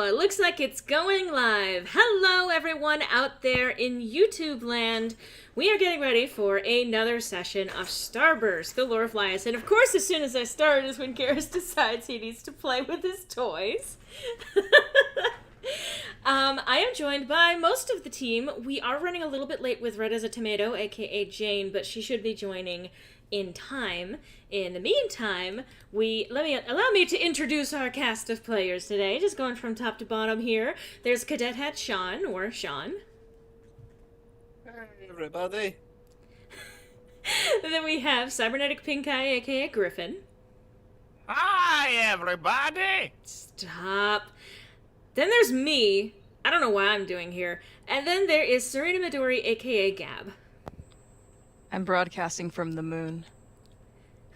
it looks like it's going live. Hello, everyone out there in YouTube land. We are getting ready for another session of Starburst, the lore of Leyus. And of course, as soon as I start is when Garrus decides he needs to play with his toys. I am joined by most of the team. We are running a little bit late with RedAsATomato, aka Jane, but she should be joining in time. In the meantime, allow me to introduce our cast of players today. Just going from top to bottom here. There's CadetHatSean, or Sean. Hey, everybody. Then we have CyberneticPinkeye, aka Griffin. Hi, everybody! Stop. Then there's me. I don't know why I'm doing here. And then there is SerenaMidori, aka Gab. I'm broadcasting from the moon.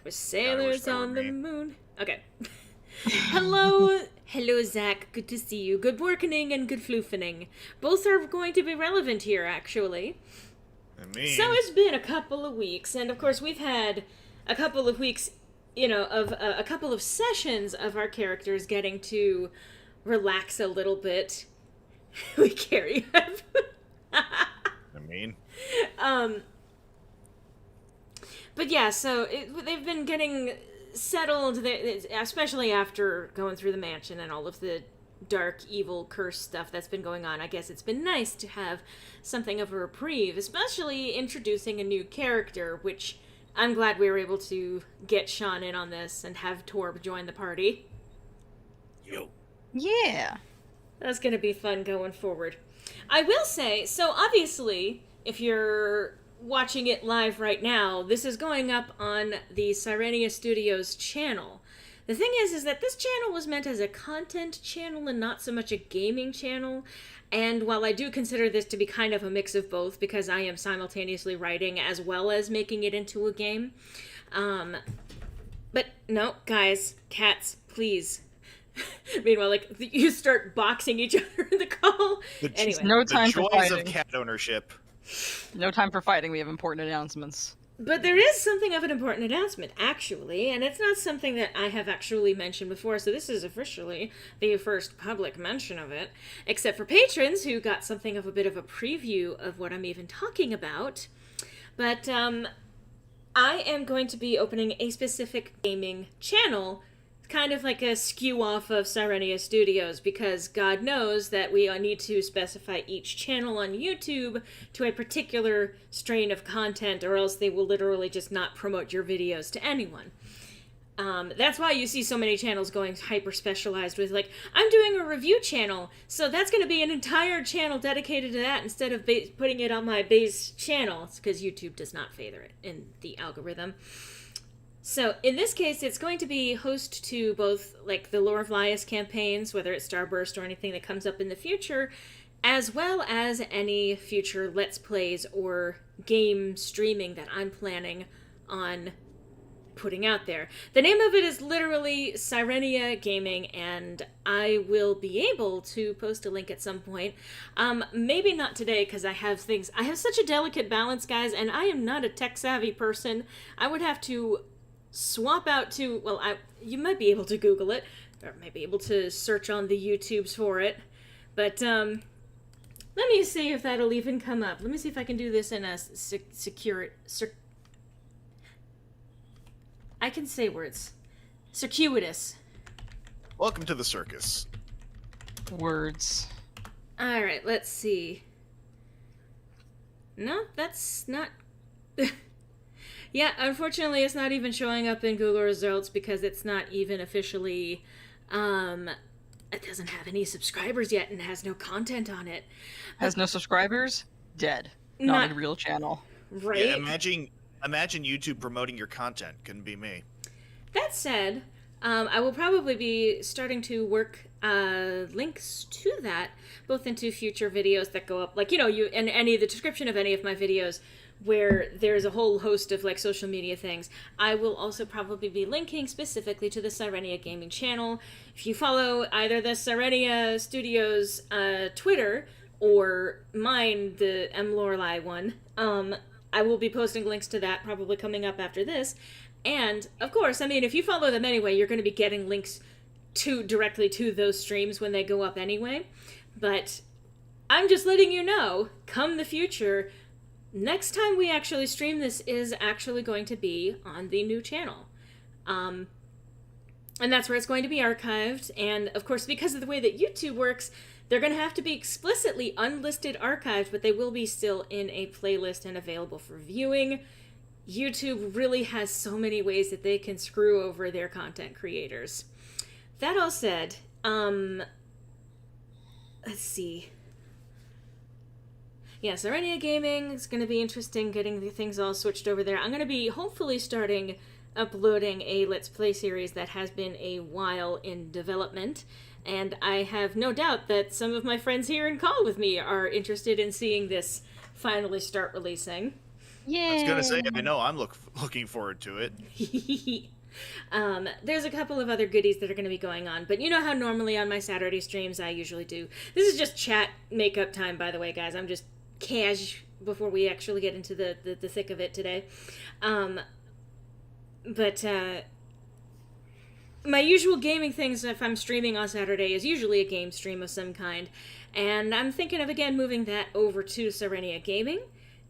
We're sailors on the moon. Okay. Hello, Zach. Good to see you. Good workening and good floofening. Both are going to be relevant here, actually. So it's been a couple of weeks, and of course we've had a couple of weeks, of a couple of sessions of our characters getting to relax a little bit. We carry up. But yeah, so they've been getting settled, especially after going through the mansion and all of the dark, evil, curse stuff that's been going on. I guess it's been nice to have something of a reprieve, especially introducing a new character, which I'm glad we were able to get Sean in on this and have Tarbh join the party. Yeah. That's going to be fun going forward. I will say, so obviously, if you're watching it live right now, this is going up on the Sirenia Studios channel. The thing is that this channel was meant as a content channel and not so much a gaming channel. And while I do consider this to be kind of a mix of both, because I am simultaneously writing as well as making it into a game. But no, guys, cats, please. Meanwhile, you start boxing each other in the call. Anyway. No time for joys fighting. of cat ownership. No time for fighting. We have important announcements. But there is something of an important announcement, actually, and it's not something that I have actually mentioned before, so this is officially the first public mention of it, except for patrons who got something of a bit of a preview of what I'm even talking about. But I am going to be opening a specific gaming channel, kind of like a skew off of Sirenia Studios, because God knows that we need to specify each channel on YouTube to a particular strain of content, or else they will literally just not promote your videos to anyone. That's why you see so many channels going hyper-specialized with, I'm doing a review channel, so that's going to be an entire channel dedicated to that instead of putting it on my base channel. It's because YouTube does not favor it in the algorithm. So, in this case, it's going to be host to both, the Lore of Leyus campaigns, whether it's Starburst or anything that comes up in the future, as well as any future Let's Plays or game streaming that I'm planning on putting out there. The name of it is literally Sirenia Gaming, and I will be able to post a link at some point. Maybe not today, because I have such a delicate balance, guys, and I am not a tech-savvy person. I would have to swap out to, you might be able to Google it, or might be able to search on the YouTubes for it, but let me see if that'll even come up. Let me see if I can do this in a I can say words. Circuitous. Welcome to the circus. Words. Alright, let's see. No, that's not... Yeah, unfortunately, it's not even showing up in Google results because it's not even officially, it doesn't have any subscribers yet and has no content on it. Has no subscribers? Dead. Not a real channel. Right? Yeah, imagine YouTube promoting your content. Couldn't be me. That said, I will probably be starting to work links to that, both into future videos that go up, in the description of any of my videos, where there's a whole host of social media things. I will also probably be linking specifically to the Sirenia Gaming channel. If you follow either the Sirenia Studios Twitter or mine, the Loreley one, I will be posting links to that probably coming up after this. And, of course, if you follow them anyway, you're going to be getting links directly to those streams when they go up anyway. But I'm just letting you know, come the future, next time we actually stream this is actually going to be on the new channel. And that's where it's going to be archived. And of course, because of the way that YouTube works, they're going to have to be explicitly unlisted archived, but they will be still in a playlist and available for viewing. YouTube really has so many ways that they can screw over their content creators. That all said, let's see. Yeah, Serenia Gaming is going to be interesting getting the things all switched over there. I'm going to be hopefully starting uploading a Let's Play series that has been a while in development, and I have no doubt that some of my friends here in call with me are interested in seeing this finally start releasing. Yeah. I was going to say, I know I'm looking forward to it. There's a couple of other goodies that are going to be going on, but you know how normally on my Saturday streams I usually do. This is just chat makeup time, by the way, guys. I'm just cash before we actually get into the thick of it today. But my usual gaming things, if I'm streaming on Saturday, is usually a game stream of some kind. And I'm thinking of, again, moving that over to Serenia Gaming,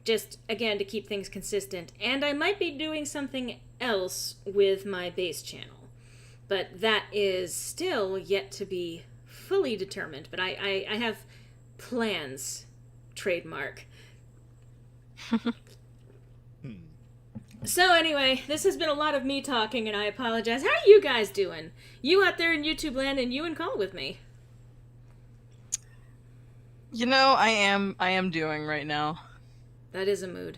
just, again, to keep things consistent. And I might be doing something else with my base channel. But that is still yet to be fully determined. But I have plans, trademark. So anyway, this has been a lot of me talking, and I apologize. How are you guys doing? You out there in YouTube land, and you in call with me. You know, I am doing right now. That is a mood.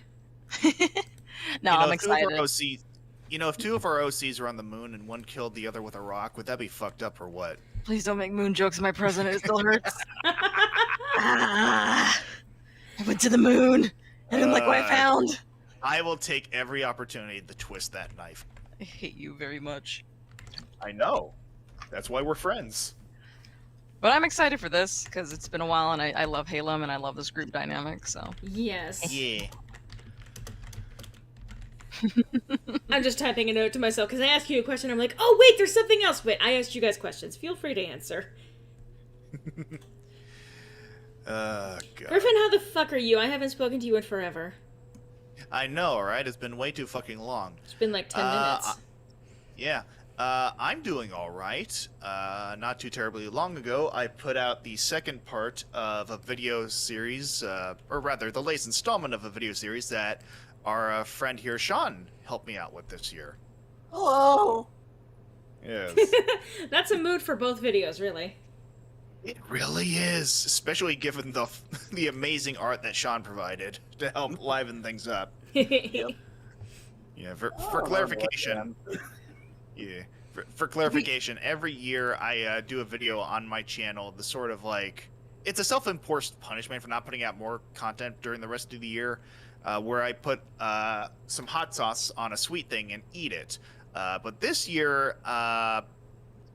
No, I'm excited. If two of our OCs are on the moon and one killed the other with a rock, would that be fucked up or what? Please don't make moon jokes in my present. It still hurts. I went to the moon, and then look what I found. I will take every opportunity to twist that knife. I hate you very much. I know. That's why we're friends. But I'm excited for this, because it's been a while, and I love Haelum, and I love this group dynamic, so... Yes. Yeah. I'm just typing a note to myself, because I asked you a question, I'm like, oh wait, there's something else. Wait, I asked you guys questions. Feel free to answer. God. Griffin, how the fuck are you? I haven't spoken to you in forever. I know, right? It's been way too fucking long. It's been like 10 minutes. Yeah. I'm doing alright. Not too terribly long ago, I put out the second part of a video series, or rather, the latest installment of a video series that our friend here, Sean, helped me out with this year. Hello! Yes. That's a mood for both videos, really. It really is, especially given the amazing art that Sean provided to help liven things up. Yep. Yeah, for clarification. Yeah, for clarification, every year I do a video on my channel. The sort of like, it's a self-imposed punishment for not putting out more content during the rest of the year, where I put some hot sauce on a sweet thing and eat it. But this year,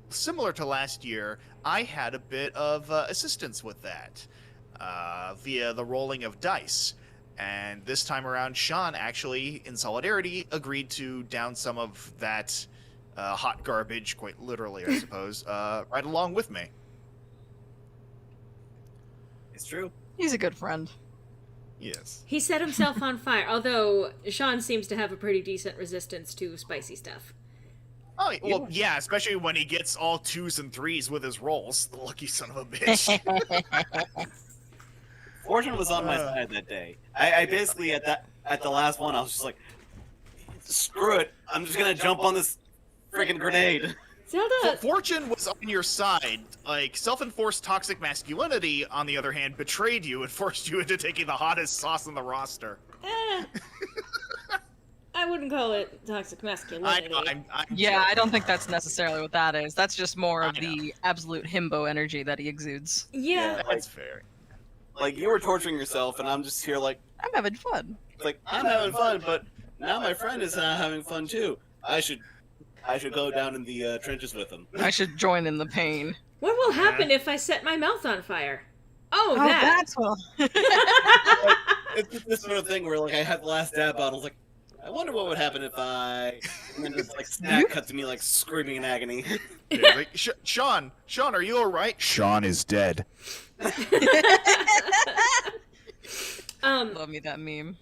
similar to last year, I had a bit of assistance with that via the rolling of dice. And this time around, Sean actually, in solidarity, agreed to down some of that hot garbage, quite literally, I suppose, right along with me. It's true. He's a good friend. Yes. He set himself on fire, although Sean seems to have a pretty decent resistance to spicy stuff. Oh, well, yeah, especially when he gets all 2s and 3s with his rolls. The lucky son of a bitch. Fortune was on my side that day. I basically, at the last one, I was just like, screw it. I'm just gonna jump on this freaking grenade. Zelda! Fortune was on your side. Like, self-enforced toxic masculinity, on the other hand, betrayed you and forced you into taking the hottest sauce on the roster. I wouldn't call it toxic masculinity. I'm Yeah, joking. I don't think that's necessarily what that is. That's just more of the absolute himbo energy that he exudes. Yeah. That's fair. Like, you were torturing yourself, and I'm just here like, I'm having fun. it's like, I'm having fun, but now my friend is not having fun too. I should go down in the trenches with him. I should join in the pain. What will happen if I set my mouth on fire? Oh, Oh, that! that's well. It's just this sort of thing where, like, I had the last dab out. I was like, I wonder what would happen if I And then just like snap cut to me like screaming in agony. Yeah, like, Sean, are you all right? Sean is dead. Love me that meme.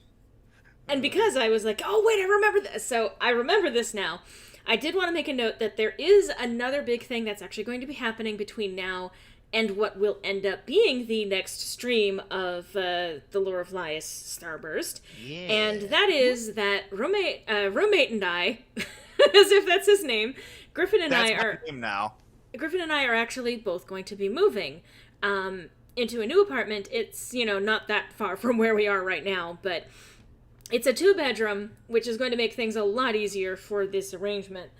And because I was like, oh wait, I remember this, so I remember this now. I did want to make a note that there is another big thing that's actually going to be happening between now and what will end up being the next stream of the Lore of Leyus Starburst. Yeah. And that is that roommate and I, as if that's his name, Griffin and That's I my are name now. Griffin and I are actually both going to be moving into a new apartment. It's, not that far from where we are right now, but it's a 2-bedroom, which is going to make things a lot easier for this arrangement.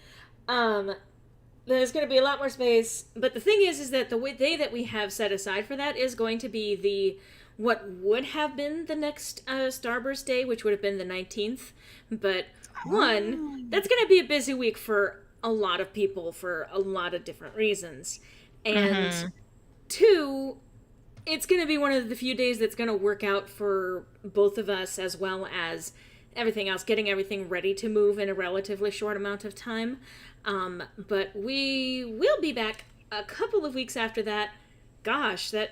There's going to be a lot more space, but the thing is that the day that we have set aside for that is going to be what would have been the next Starburst day, which would have been the 19th. But one, that's going to be a busy week for a lot of people for a lot of different reasons. And two, it's going to be one of the few days that's going to work out for both of us, as well as everything else, getting everything ready to move in a relatively short amount of time. But we will be back a couple of weeks after that. Gosh, that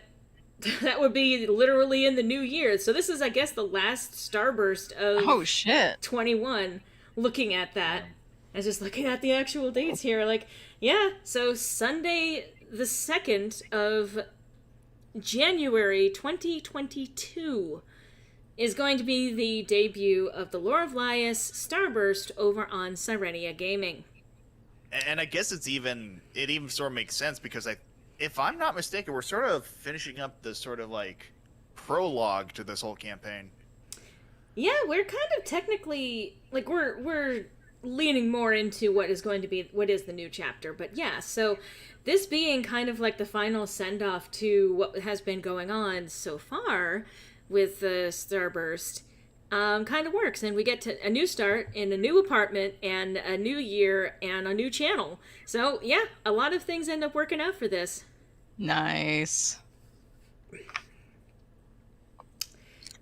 would be literally in the new year. So this is, I guess, the last Starburst of 21. Looking at that, I was just looking at the actual dates here. Like, yeah, so Sunday the 2nd of January 2022 is going to be the debut of the Lore of Leyus Starburst over on Sirenia Gaming. And I guess it even sort of makes sense because if I'm not mistaken, we're sort of finishing up the sort of like prologue to this whole campaign. Yeah, we're kind of technically like we're leaning more into what is the new chapter. But yeah, so this being kind of like the final send-off to what has been going on so far with the Starburst kind of works, and we get to a new start in a new apartment and a new year and a new channel. So yeah, a lot of things end up working out for this. Nice.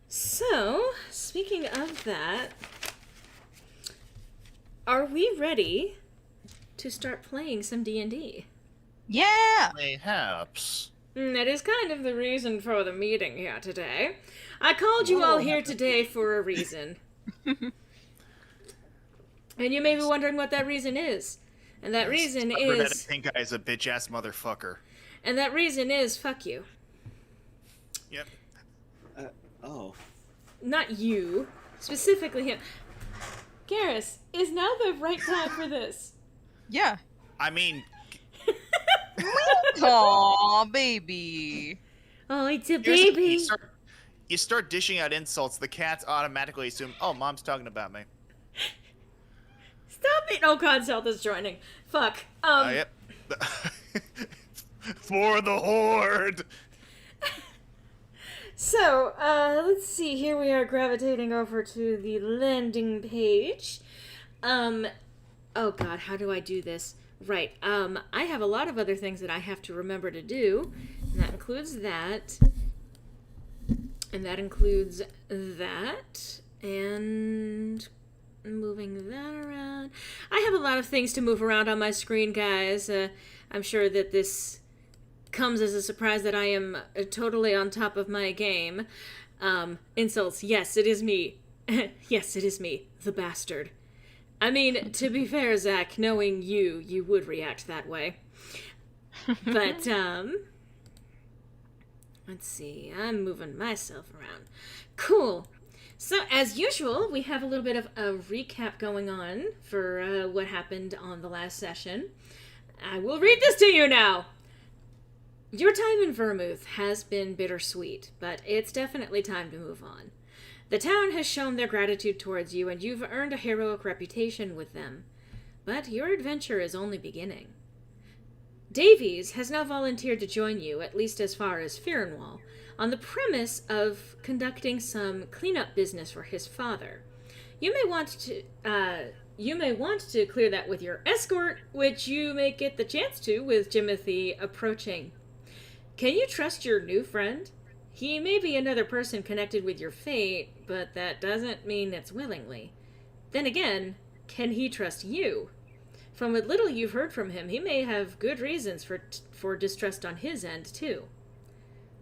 So, speaking of that, are we ready to start playing some D&D? Yeah! Mayhaps. That is kind of the reason for the meeting here today. I called you all here today for a reason. And you may be wondering what that reason is. And that reason is... CyberneticPinkeye is a bitch-ass motherfucker. And that reason is, fuck you. Yep. Oh. Not you. Specifically him. Garrus, is now the right time for this? Yeah. I mean... Aw, baby. Oh, it's a baby. You start dishing out insults, the cats automatically assume, oh, Mom's talking about me. Stop it! Oh god, Zelda's joining. Fuck. Yep. For the Horde! So, let's see. Here we are gravitating over to the landing page. Oh god, how do I do this? Right, I have a lot of other things that I have to remember to do, and that includes that, and that includes that, and moving that around. I have a lot of things to move around on my screen, guys. I'm sure that this comes as a surprise that I am totally on top of my game. Insults, yes, it is me. Yes, it is me, the bastard. I mean, to be fair, Zach, knowing you would react that way. But, let's see, I'm moving myself around. Cool. So, as usual, we have a little bit of a recap going on for what happened on the last session. I will read this to you now! Your time in Vermouth has been bittersweet, but it's definitely time to move on. The town has shown their gratitude towards you, and you've earned a heroic reputation with them. But your adventure is only beginning. Davies has now volunteered to join you, at least as far as Firenwall, on the premise of conducting some cleanup business for his father. You may want to clear that with your escort, which you may get the chance to with Jimothy approaching. Can you trust your new friend? He may be another person connected with your fate, but that doesn't mean it's willingly. Then again, can he trust you? From what little you've heard from him, he may have good reasons for distrust on his end, too.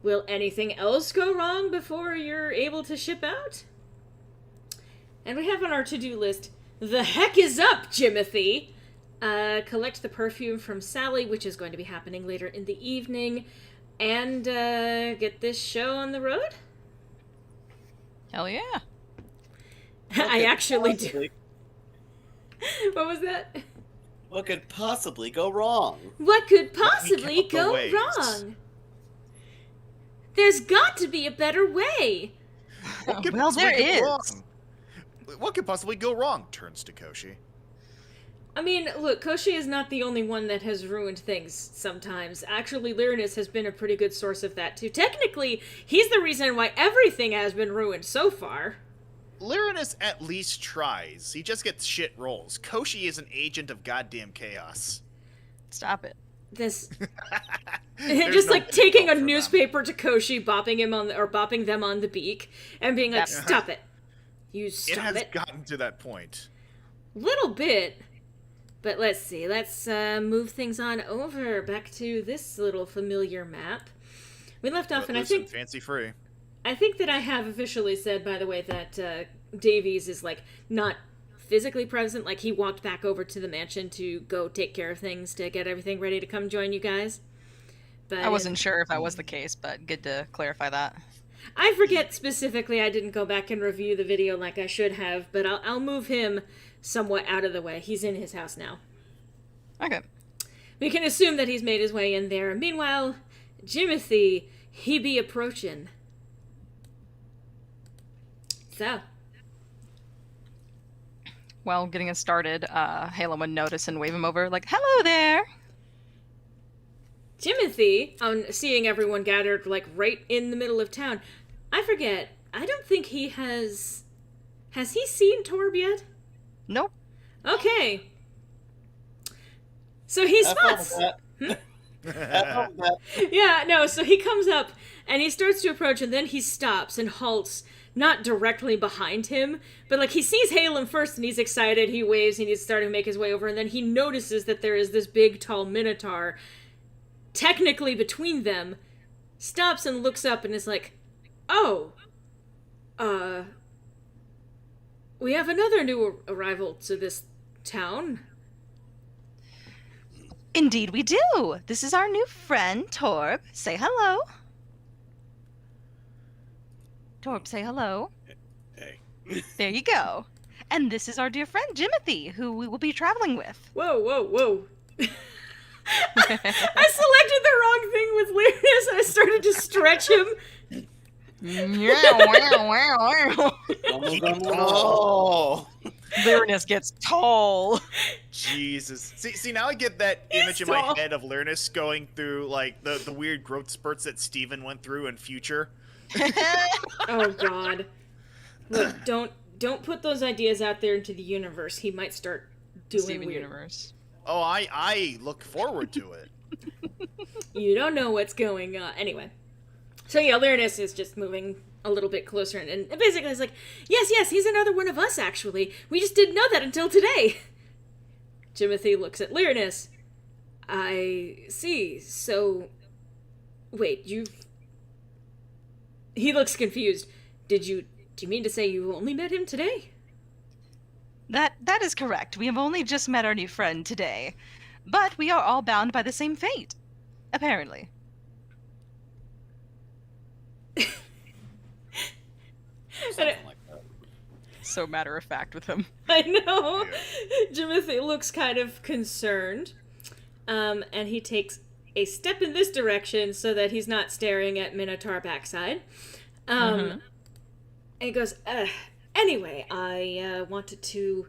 Will anything else go wrong before you're able to ship out? And we have on our to-do list, the heck is up, Jimothy! Collect the perfume from Sally, which is going to be happening later in the evening, and get this show on the road? Hell yeah. I actually do. What was that? What could possibly go wrong? What could possibly count the go ways. wrong? There's got to be a better way. What could Well, there possibly go is. wrong? What could possibly go wrong? Turns to Koshi. I mean, look, Koshi is not the only one that has ruined things sometimes. Actually, Lyronus has been a pretty good source of that, too. Technically, he's the reason why everything has been ruined so far. Lyronus at least tries. He just gets shit rolls. Koshi is an agent of goddamn chaos. Stop it. This... There's just no like taking a default for them. newspaper to Koshi, bopping them on the beak, and being like, Yep. stop it. You It stop has it. gotten to that point. Little bit. But let's see. Let's move things on over back to this little familiar map. We left off, and I think fancy free. I think that I have officially said, by the way, that Davies is like not physically present. Like he walked back over to the mansion to go take care of things to get everything ready to come join you guys. But I wasn't sure if that was the case, but good to clarify that. I forget specifically. I didn't go back and review the video like I should have, but I'll move him somewhat out of the way. He's in his house now. Okay. We can assume that he's made his way in there. Meanwhile, Jimothy, he be approaching. So, Well, getting us started, Haelum would notice and wave him over, like, hello there! Jimothy, on seeing everyone gathered, like, right in the middle of town, I forget, I don't think he has... Has he seen Tarbh yet? Nope. Okay. So he Have fun spots... with that. Have fun with that. Yeah, no, so he comes up, and he starts to approach, and then he stops and halts, not directly behind him, but, like, he sees Haelum first, and he's excited, he waves, and he's starting to make his way over, and then he notices that there is this big, tall Minotaur technically between them, stops and looks up and is like, oh, we have another new arrival to this town. Indeed we do. This is our new friend, Tarbh. Say hello. Tarbh, say hello. Hey. There you go. And this is our dear friend, Jimothy, who we will be traveling with. Whoa, whoa, whoa. I selected the wrong thing with Lyronus. I started to stretch him. Oh. Lyronus gets tall. Jesus. See, now I get that image in tall. my head of Lyronus going through, like, the weird growth spurts that Steven went through in Future. Oh God! Look, don't put those ideas out there into the universe. He might start doing Steven weird. Universe. Oh, I look forward to it. You don't know what's going on. Anyway, so yeah, Lyronus is just moving a little bit closer, and basically it's like, yes, he's another one of us. Actually, we just didn't know that until today. Jimothy looks at Lyronus. I see. So, wait, you've... He looks confused. Do you mean to say you only met him today? That is correct. We have only just met our new friend today. But we are all bound by the same fate. Apparently. Something like that. So matter of fact with him. I know. Jimothy looks kind of concerned. And he takes a step in this direction so that he's not staring at Minotaur backside. And he goes, anyway, I wanted to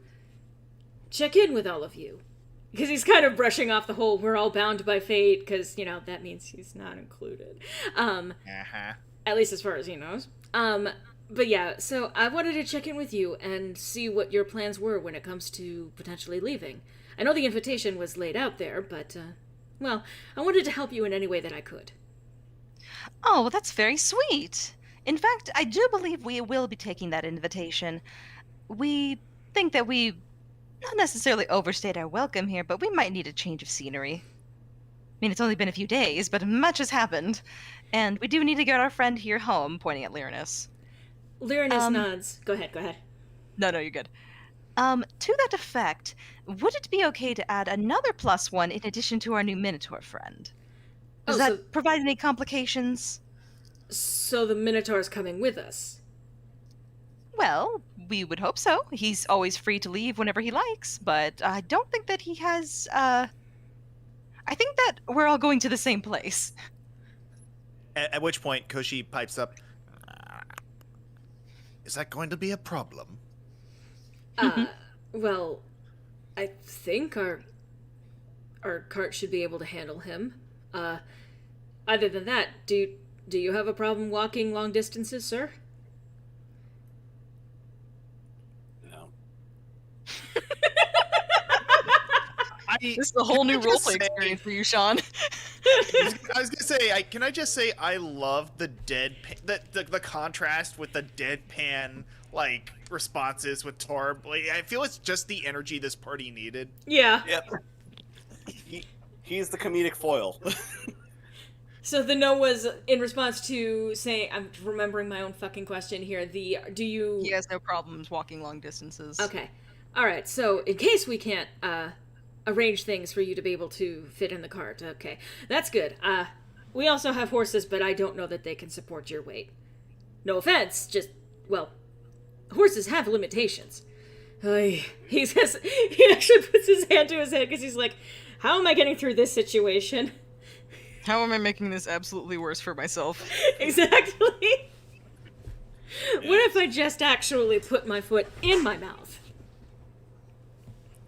check in with all of you. Because he's kind of brushing off the whole, we're all bound by fate, because, that means he's not included. At least as far as he knows. But yeah, so I wanted to check in with you and see what your plans were when it comes to potentially leaving. I know the invitation was laid out there, but, well, I wanted to help you in any way that I could. Oh, well, that's very sweet. In fact, I do believe we will be taking that invitation. We think that we not necessarily overstayed our welcome here, but we might need a change of scenery. I mean, it's only been a few days, but much has happened. And we do need to get our friend here home, pointing at Lyronus. Lyronus nods. Go ahead. No, you're good. To that effect, would it be okay to add another +1 in addition to our new Minotaur friend? Does that provide any complications? So the Minotaur's coming with us? Well, we would hope so. He's always free to leave whenever he likes, but I don't think that he has, I think that we're all going to the same place. At which point, Koshi pipes up, is that going to be a problem? Well, I think our cart should be able to handle him. Other than that, do you have a problem walking long distances, sir? No. This is a whole new roleplay experience for you, Sean. I was gonna say, can I just say I love the the contrast with the deadpan like responses with Tarbh. Like, I feel it's just the energy this party needed. Yeah. Yep. He's the comedic foil. So the no was in response to saying, I'm remembering my own fucking question here. He has no problems walking long distances. Okay. All right. So in case we can't arrange things for you to be able to fit in the cart, okay, that's good. We also have horses, but I don't know that they can support your weight. No offense, just, well, horses have limitations. He actually puts his hand to his head because he's like, how am I getting through this situation? How am I making this absolutely worse for myself? Exactly. What if I just actually put my foot in my mouth?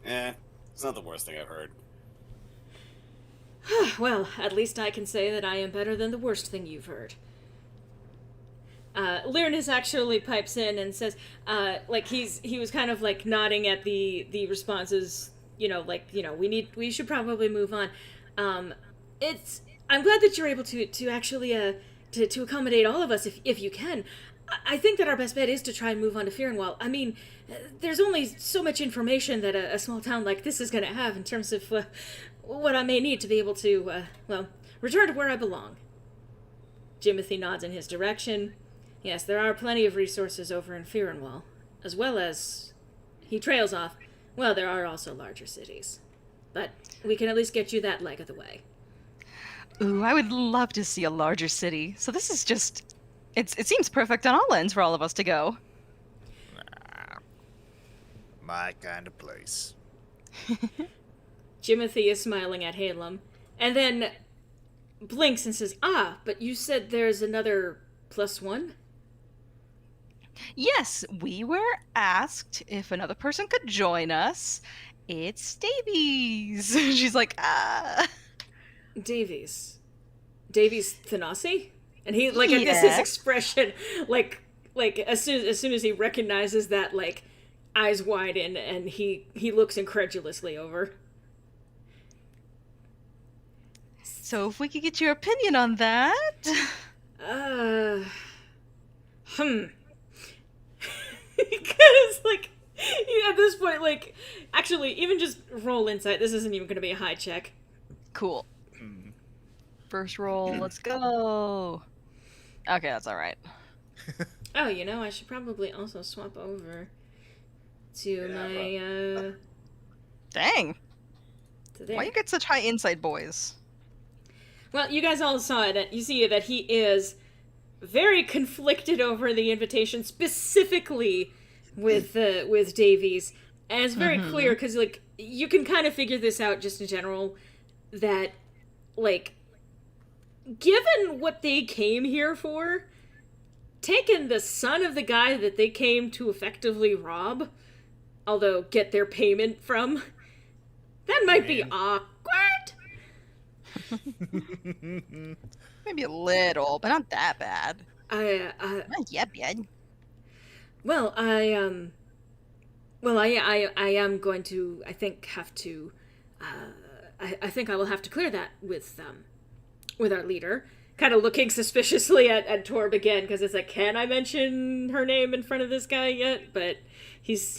It's not the worst thing I've heard. Well, at least I can say that I am better than the worst thing you've heard. Lyronus actually pipes in and says, he was kind of like nodding at the responses, we should probably move on. I'm glad that you're able to actually to accommodate all of us if you can. I think that our best bet is to try and move on to Fearenwell. I mean, there's only so much information that a small town like this is going to have in terms of what I may need to be able to, return to where I belong. Jimothy nods in his direction. Yes, there are plenty of resources over in Fearenwell, as well as... He trails off. Well, there are also larger cities. But we can at least get you that leg of the way. Ooh, I would love to see a larger city. So this is just... It seems perfect on all ends for all of us to go. My kind of place. Jimothy is smiling at Haelum, and then blinks and says, but you said there's another +1? Yes, we were asked if another person could join us. It's Davies. She's like, Davies Thanasi? And he, I guess his expression, as soon as he recognizes that, eyes widen, and he looks incredulously over. So if we could get your opinion on that... Because, at this point, actually, even just roll insight. This isn't even going to be a high check. Cool. First roll, let's go. Okay, that's all right. Oh, I should probably also swap over to my, Dang. to there. Why you get such high insight, boys? Well, you guys all saw it. You see that he is very conflicted over the invitation, specifically with Davies. And it's very clear, because, you can kind of figure this out just in general, that, given what they came here for, taking the son of the guy that they came to effectively rob, although get their payment from, that might be awkward. Maybe a little, but not that bad. Not yet, bad. Well, I am going to, I think, have to, I think I will have to clear that with our leader. Kind of looking suspiciously at Tarbh again, because it's can I mention her name in front of this guy yet? But he's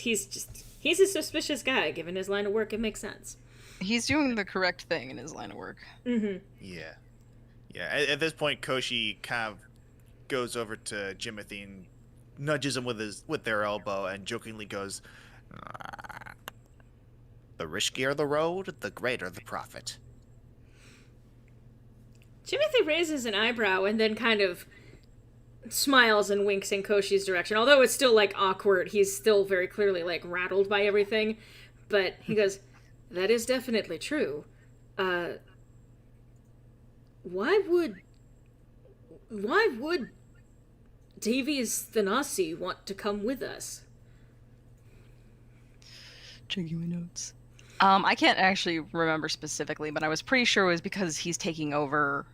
He's a suspicious guy. Given his line of work, it makes sense. He's doing the correct thing in his line of work. Mm-hmm. Yeah. Yeah, at this point, Koshi kind of goes over to Jimothy and nudges him with their elbow and jokingly goes, "The riskier the road, the greater the profit." Jimothy raises an eyebrow and then kind of smiles and winks in Koshi's direction. Although it's still, like, awkward. He's still very clearly, like, rattled by everything. But he goes, "That is definitely true. Why would Davies Thanasi want to come with us?" Checking my notes. I can't actually remember specifically, but I was pretty sure it was because he's taking over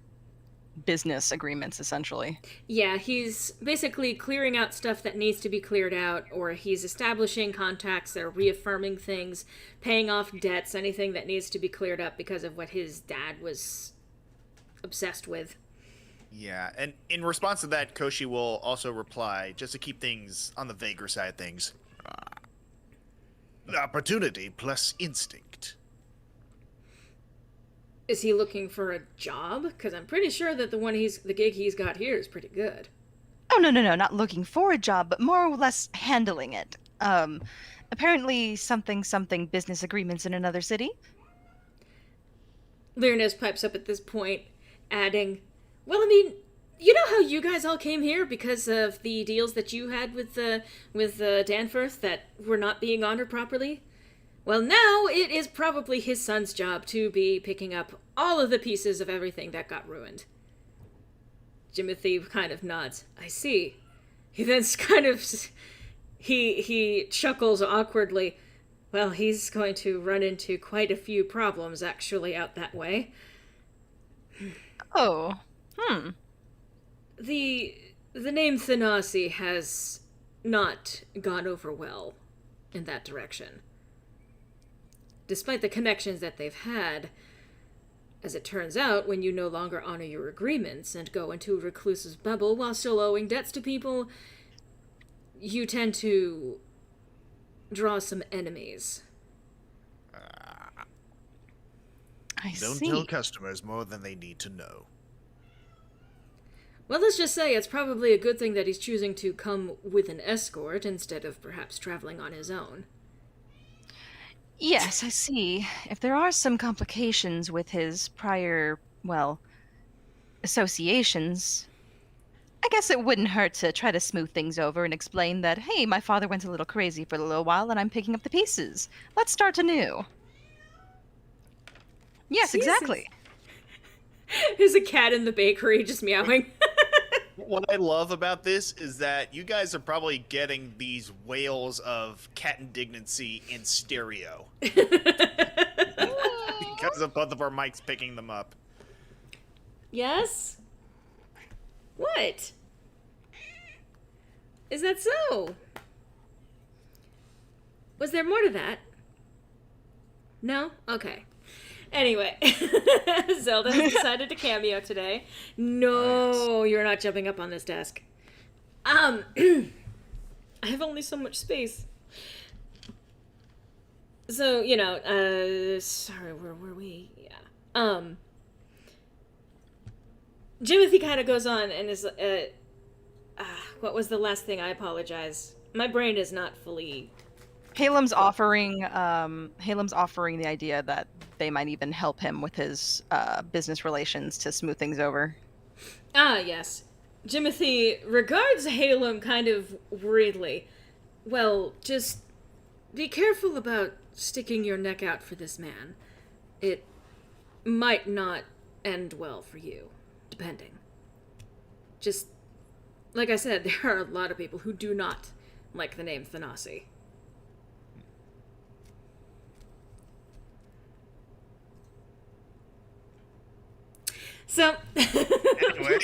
business agreements, essentially. Yeah, he's basically clearing out stuff that needs to be cleared out, or he's establishing contacts that are reaffirming things, paying off debts, anything that needs to be cleared up because of what his dad was obsessed with. Yeah, and in response to that, Koshi will also reply, just to keep things on the vaguer side of things, "Opportunity plus instinct." Is he looking for a job? Because I'm pretty sure that the gig he's got here is pretty good. Oh, no, not looking for a job, but more or less handling it. Apparently something business agreements in another city. Lyronus pipes up at this point, adding, "Well, I mean, you know how you guys all came here because of the deals that you had with Danforth that were not being honored properly? Well, now it is probably his son's job to be picking up all of the pieces of everything that got ruined." Jimothy kind of nods. "I see." He then kind of... He chuckles awkwardly. "Well, he's going to run into quite a few problems, actually, out that way." Oh, The name Thanasi has not gone over well in that direction. Despite the connections that they've had, as it turns out, when you no longer honor your agreements and go into a reclusive bubble while still owing debts to people, you tend to draw some enemies. I Don't see. tell customers more than they need to know. Well, let's just say it's probably a good thing that he's choosing to come with an escort instead of perhaps traveling on his own. Yes, I see. If there are some complications with his prior, well, associations, I guess it wouldn't hurt to try to smooth things over and explain that, hey, my father went a little crazy for a little while and I'm picking up the pieces. Let's start anew. Yes, Jesus. Exactly. There's a cat in the bakery just meowing. What I love about this is that you guys are probably getting these wails of cat indignancy in stereo. Because of both of our mics picking them up. Yes? What? Is that so? Was there more to that? No? Okay. Anyway, Zelda has decided to cameo today. No, you're not jumping up on this desk. I have only so much space. So, sorry, where were we? Yeah. Jimothy kind of goes on and is, what was the last thing? I apologize. My brain is not fully... Haelum's offering the idea that they might even help him with his business relations to smooth things over. Ah, yes. Jimothy regards Haelum kind of worriedly. Well, just be careful about sticking your neck out for this man. It might not end well for you, depending. Just, like I said, there are a lot of people who do not like the name Thanasi. So, Anyway.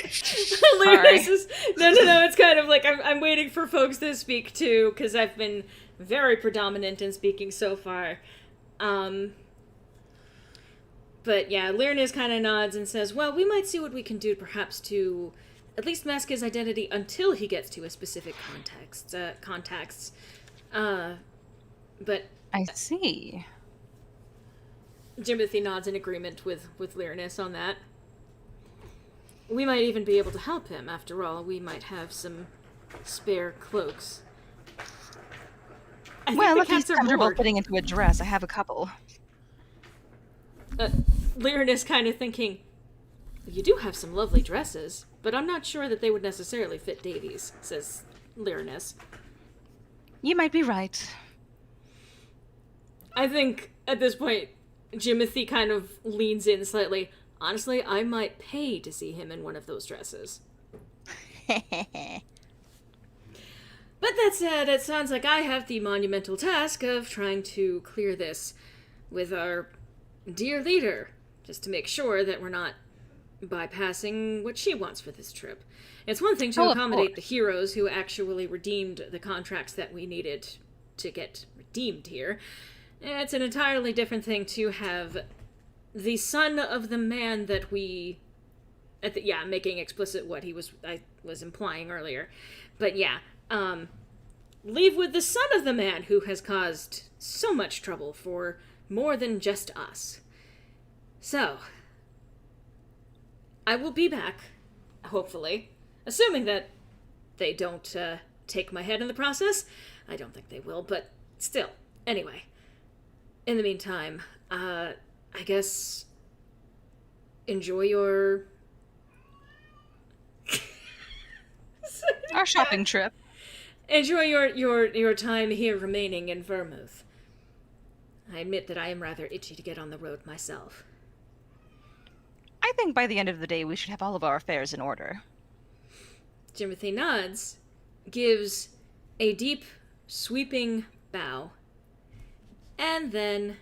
Leyus is, no, it's kind of like, I'm waiting for folks to speak too, because I've been very predominant in speaking so far. But yeah, Lyronus kind of nods and says, well, we might see what we can do perhaps to at least mask his identity until he gets to a specific contacts. But I see. Jimothy nods in agreement with Lyronus on that. We might even be able to help him. After all, we might have some spare cloaks. I think Well, the if he's cats are comfortable bored. fitting into a dress, I have a couple. Lyronus kind of thinking, you do have some lovely dresses, but I'm not sure that they would necessarily fit Davies, says Lyronus. You might be right. I think at this point, Jimothy kind of leans in slightly. Honestly, I might pay to see him in one of those dresses. But that said, it sounds like I have the monumental task of trying to clear this with our dear leader, just to make sure that we're not bypassing what she wants for this trip. It's one thing to Oh, of accommodate the course. heroes who actually redeemed the contracts that we needed to get redeemed here. It's an entirely different thing to have the son of the man that we... making explicit what I was implying earlier. But yeah, leave with the son of the man who has caused so much trouble for more than just us. So, I will be back, hopefully, assuming that they don't take my head in the process. I don't think they will, but still. Anyway, in the meantime, I guess enjoy your... Our shopping trip. Enjoy your time here remaining in Vermouth. I admit that I am rather itchy to get on the road myself. I think by the end of the day, we should have all of our affairs in order. Jimothy nods, gives a deep, sweeping bow, and then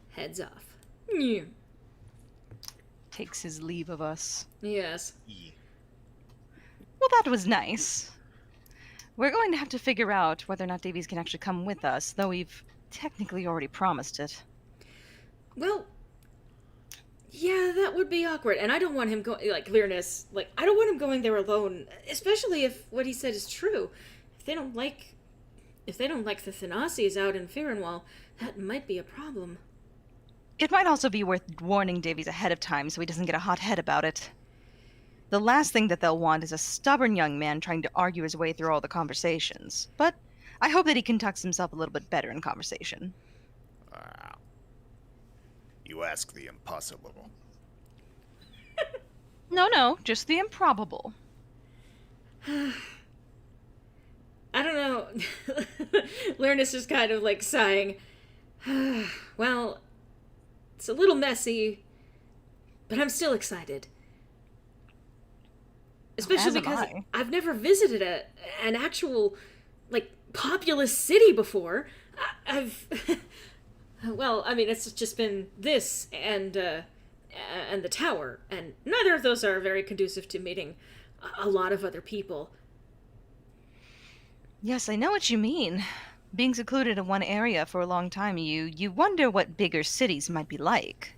heads off. Yeah. Takes his leave of us. Yes. Yeah. Well, that was nice. We're going to have to figure out whether or not Davies can actually come with us, though we've technically already promised it. Well, yeah, that would be awkward, and I don't want him going, like, Lyronus, I don't want him going there alone, especially if what he said is true. If they don't like the Thanasis out in Farrenwall, that might be a problem. It might also be worth warning Davies ahead of time so he doesn't get a hot head about it. The last thing that they'll want is a stubborn young man trying to argue his way through all the conversations. But I hope that he conducts himself a little bit better in conversation. You ask the impossible. No, just the improbable. I don't know. Lyronus is kind of like sighing. Well, it's a little messy, but I'm still excited. Especially As am because I. I've never visited an actual, populous city before. I've... well, I mean, it's just been this and the tower, and neither of those are very conducive to meeting a lot of other people. Yes, I know what you mean. Being secluded in one area for a long time, you wonder what bigger cities might be like.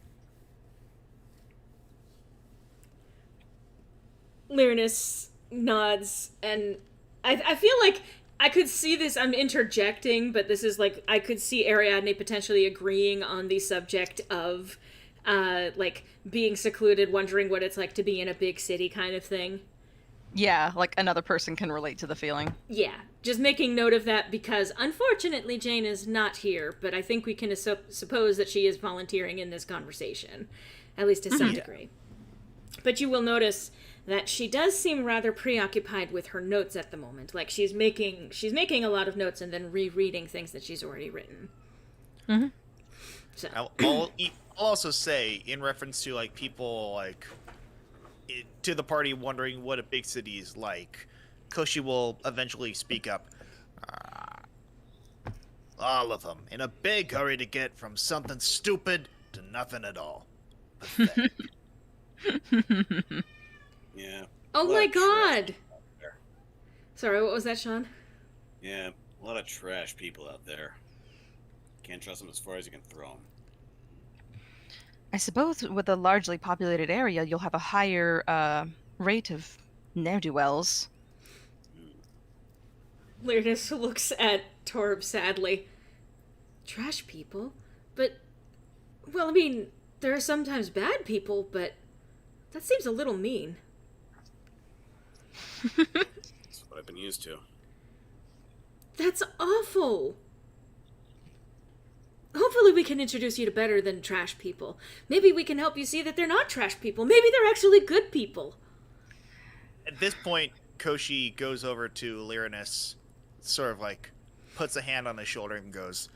Lyronus nods, and I feel like I could see this, I'm interjecting, but this is I could see Ariadne potentially agreeing on the subject of, being secluded, wondering what it's like to be in a big city kind of thing. Yeah, like another person can relate to the feeling. Yeah, just making note of that because, unfortunately, Jane is not here, but I think we can suppose that she is volunteering in this conversation, at least to some degree. But you will notice that she does seem rather preoccupied with her notes at the moment. Like she's making a lot of notes and then rereading things that she's already written. Mm-hmm. So I'll also say, in reference to people to the party wondering what a big city is like, Koshi will eventually speak up. All of them in a big hurry to get from something stupid to nothing at all. Pathetic. Yeah. oh A lot my of trash god! people out there. Sorry, what was that, Sean? Yeah, a lot of trash people out there. Can't trust them as far as you can throw them. I suppose with a largely populated area, you'll have a higher rate of ne'er-do-wells. Lyronus looks at Tarbh sadly. Trash people? But, well, I mean, there are sometimes bad people, but that seems a little mean. That's what I've been used to. That's awful. Hopefully we can introduce you to better than trash people. Maybe we can help you see that they're not trash people. Maybe they're actually good people. At this point, Koshi goes over to Lyronus, sort of like puts a hand on his shoulder and goes,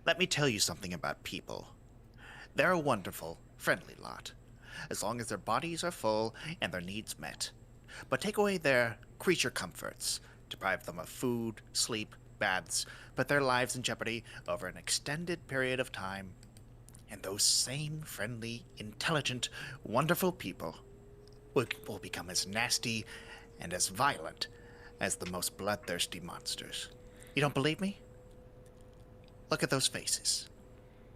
"Let me tell you something about people. They're a wonderful, friendly lot, as long as their bodies are full and their needs met. But take away their creature comforts, deprive them of food, sleep, baths, put their lives in jeopardy over an extended period of time, and those same friendly, intelligent, wonderful people will become as nasty and as violent as the most bloodthirsty monsters. You don't believe me? Look at those faces.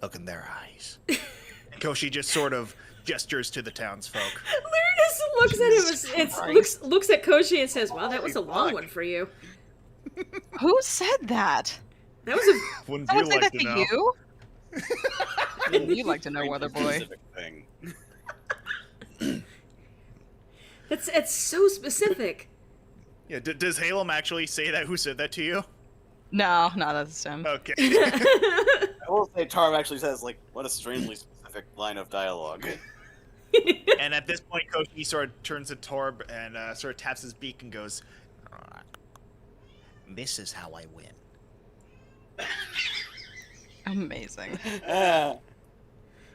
Look in their eyes." And Koshi just sort of gestures to the townsfolk. Lyronus looks at him, looks at Koshi and says, "Wow, that was a long one for you." Who said that? That was a... Wouldn't Someone you say like that to to know? you? Wouldn't you like to know, Very Weather Boy? specific thing. It's so specific. Yeah, does Haelum actually say that? Who said that to you? No, that's him. Okay. I will say Tarbh actually says, like, what a strangely specific line of dialogue. And at this point, Koshi sort of turns to Tarbh and sort of taps his beak and goes, "This is how I win." Amazing.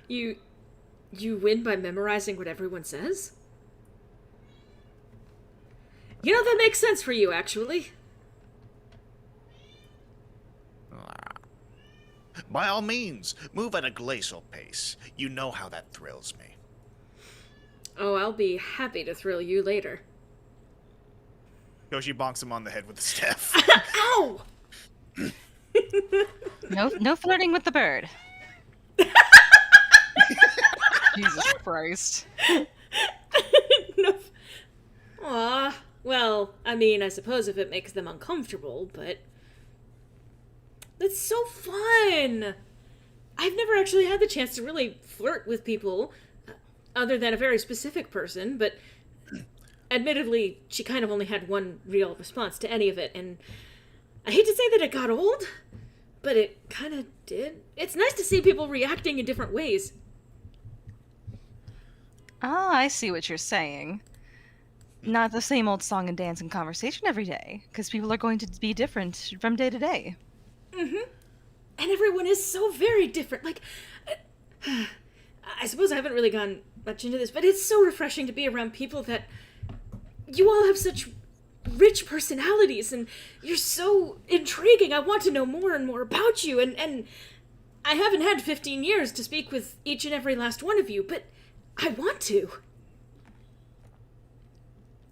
You win by memorizing what everyone says? You know, that makes sense for you, actually. By all means, move at a glacial pace. You know how that thrills me. Oh, I'll be happy to thrill you later. Koshi bonks him on the head with the staff. Ow! No flirting with the bird. Jesus Christ. No. Aw. Well, I mean, I suppose if it makes them uncomfortable, but... That's so fun! I've never actually had the chance to really flirt with people, other than a very specific person, but admittedly, she kind of only had one real response to any of it, and I hate to say that it got old, but it kind of did. It's nice to see people reacting in different ways. Ah, I see what you're saying. Not the same old song and dance and conversation every day, because people are going to be different from day to day. Mm-hmm. And everyone is so very different. Like, I suppose I haven't really gone much into this, but it's so refreshing to be around people that you all have such rich personalities, and you're so intriguing. I want to know more and more about you, and I haven't had 15 years to speak with each and every last one of you, but I want to.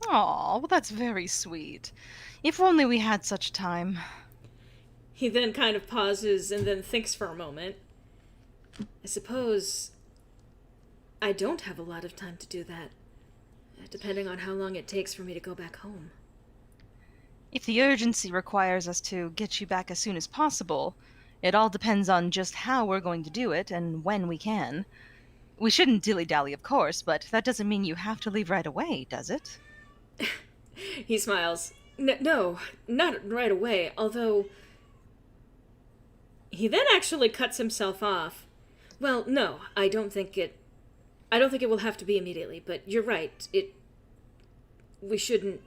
Aw, well that's very sweet. If only we had such time. He then kind of pauses and then thinks for a moment. I suppose I don't have a lot of time to do that, depending on how long it takes for me to go back home. If the urgency requires us to get you back as soon as possible, it all depends on just how we're going to do it and when we can. We shouldn't dilly-dally, of course, but that doesn't mean you have to leave right away, does it? He smiles. No, not right away, although... He then actually cuts himself off. Well, no, I don't think it will have to be immediately, but you're right. We shouldn't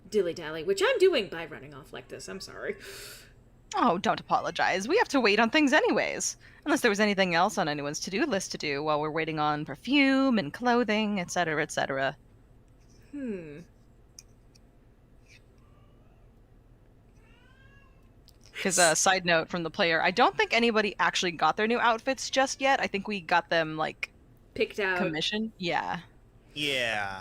dilly-dally, which I'm doing by running off like this. I'm sorry. Oh, don't apologize. We have to wait on things anyways. Unless there was anything else on anyone's to-do list to do while we're waiting on perfume and clothing, etc., etc. Because, side note from the player, I don't think anybody actually got their new outfits just yet. I think we got them, like, Picked out. commission. Yeah. Yeah.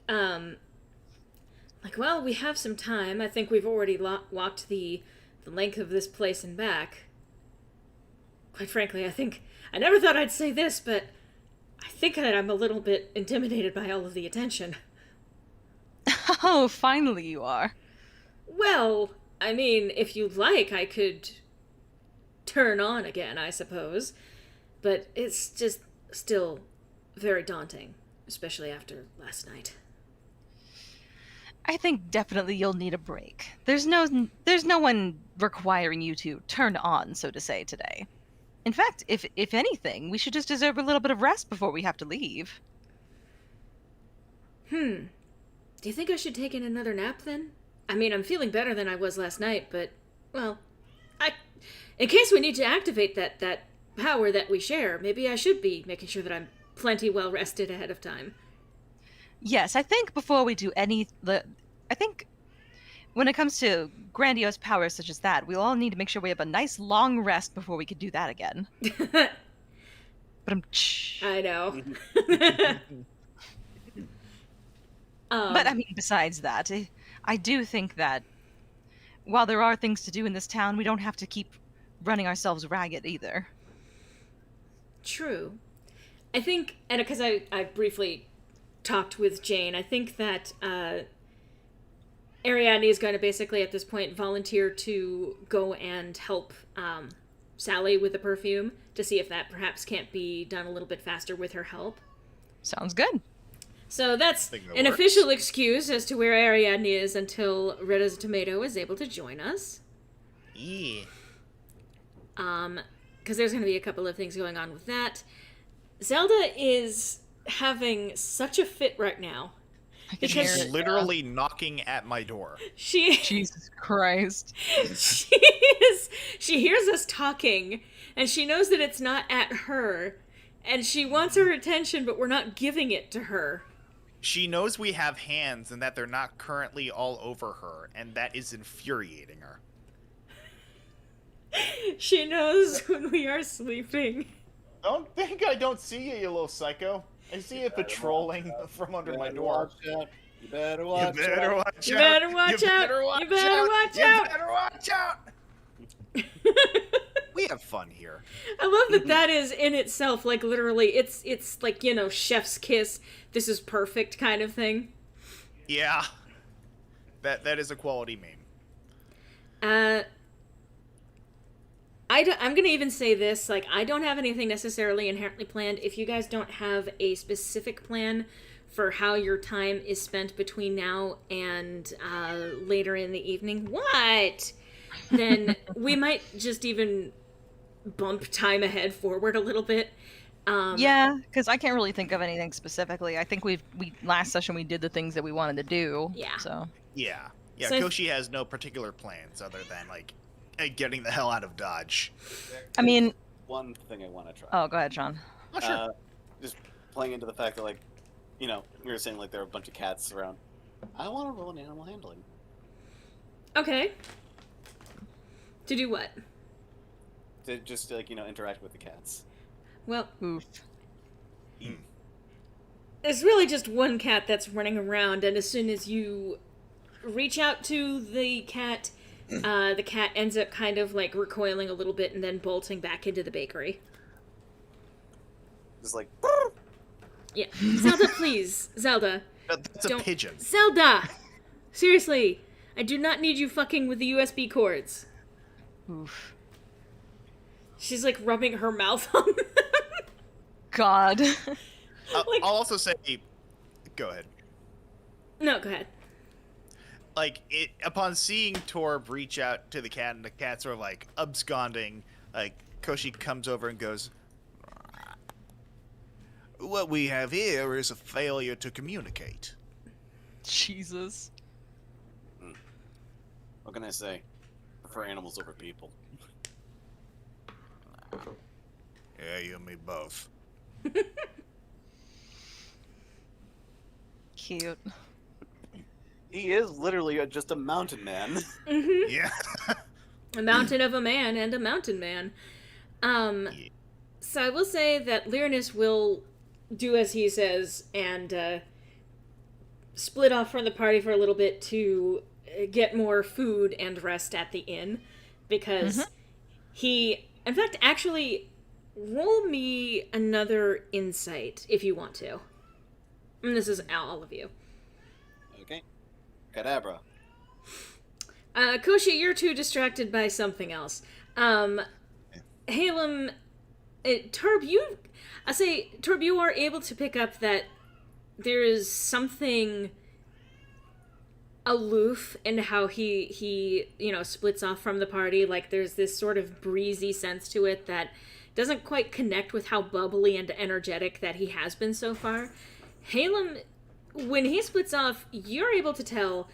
Like, well, we have some time. I think we've already walked the length of this place and back. Quite frankly, I never thought I'd say this, but I think that I'm a little bit intimidated by all of the attention. Oh, finally you are. Well, I mean, if you'd like, I could turn on again, I suppose. But it's just still very daunting, especially after last night. I think definitely you'll need a break. There's no one requiring you to turn on, so to say, today. In fact, if anything, we should just deserve a little bit of rest before we have to leave. Do you think I should take in another nap then? I mean, I'm feeling better than I was last night, but, well, in case we need to activate that power that we share, maybe I should be making sure that I'm plenty well rested ahead of time. Yes, I think before we do I think when it comes to grandiose powers such as that, we'll all need to make sure we have a nice long rest before we could do that again. But I know. But I mean, besides that, I do think that while there are things to do in this town, we don't have to keep running ourselves ragged either. True. I think, and because I briefly talked with Jane, I think that Ariadne is going to basically at this point volunteer to go and help Sally with the perfume to see if that perhaps can't be done a little bit faster with her help. Sounds good. So that's an official excuse as to where Ariadne is until RedAsATomato is able to join us. Yeah. Because there's going to be a couple of things going on with that. Zelda is having such a fit right now. She's literally knocking at my door. Jesus Christ. She hears us talking, and she knows that it's not at her, and she wants our attention, but we're not giving it to her. She knows we have hands and that they're not currently all over her, and that is infuriating her. She knows when we are sleeping. Don't think I don't see you, you little psycho. I see you patrolling from under my door. You better watch out. You better watch out. You better watch out. We have fun here. I love that is in itself, like, literally, it's like, you know, chef's kiss, this is perfect kind of thing. Yeah. That is a quality meme. I'm gonna even say this, like, I don't have anything necessarily inherently planned. If you guys don't have a specific plan for how your time is spent between now and later in the evening, then we might just even bump time ahead forward a little bit. Yeah, because I can't really think of anything specifically. I think we last session we did the things that we wanted to do. Yeah. So. Yeah. So Koshi has no particular plans other than, like, getting the hell out of Dodge. I mean... One thing I want to try. Oh, go ahead, Sean. Oh, sure. Just playing into the fact that, like, you know, we were saying, like, there are a bunch of cats around. I want to roll an animal handling. Okay. To do what? To just, like, you know, interact with the cats. Well, Oof. there's really just one cat that's running around, and as soon as you reach out to the cat ends up kind of, like, recoiling a little bit and then bolting back into the bakery. Just like... Yeah. Zelda, please. Zelda. That's a pigeon. Zelda! Seriously. I do not need you fucking with the USB cords. Oof. She's, like, rubbing her mouth on them. God. I'll also say... Go ahead. No, go ahead. Like, upon seeing Tarbh reach out to the cat, and the cat sort of, like, absconding, like, Koshi comes over and goes, "What we have here is a failure to communicate." Jesus. What can I say? I prefer animals over people. Yeah, you and me both. Cute. He is literally just a mountain man. Mm-hmm. Yeah. A mountain of a man and a mountain man. So I will say that Lyronus will do as he says and split off from the party for a little bit to get more food and rest at the inn, because he, in fact, actually, roll me another insight if you want to. And this is all of you. Okay. Cadabra. Koshi, you're too distracted by something else. Haelum, Tarbh, you are able to pick up that there is something aloof in how he splits off from the party. Like, there's this sort of breezy sense to it that doesn't quite connect with how bubbly and energetic that he has been so far. Haelum, when he splits off, you're able to tell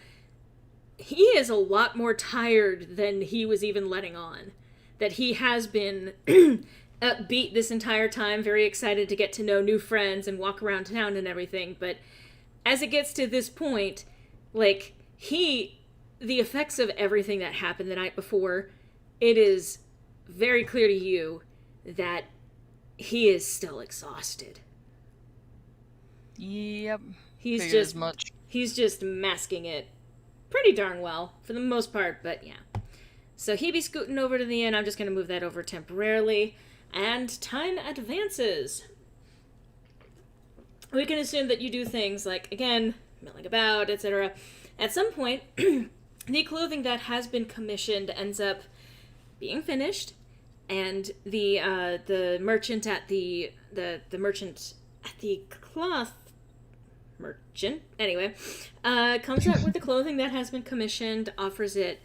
he is a lot more tired than he was even letting on. That he has been upbeat this entire time, very excited to get to know new friends and walk around town and everything, but as it gets to this point, like, the effects of everything that happened the night before, it is very clear to you that he is still exhausted. Yep. He's Figured just as much. He's just masking it pretty darn well for the most part, but yeah. So he be scooting over to the inn. I'm just going to move that over temporarily. And time advances. We can assume that you do things like, again, milling about, etc. At some point, the clothing that has been commissioned ends up being finished, and the merchant at the merchant at the cloth merchant, anyway, comes out with the clothing that has been commissioned, offers it,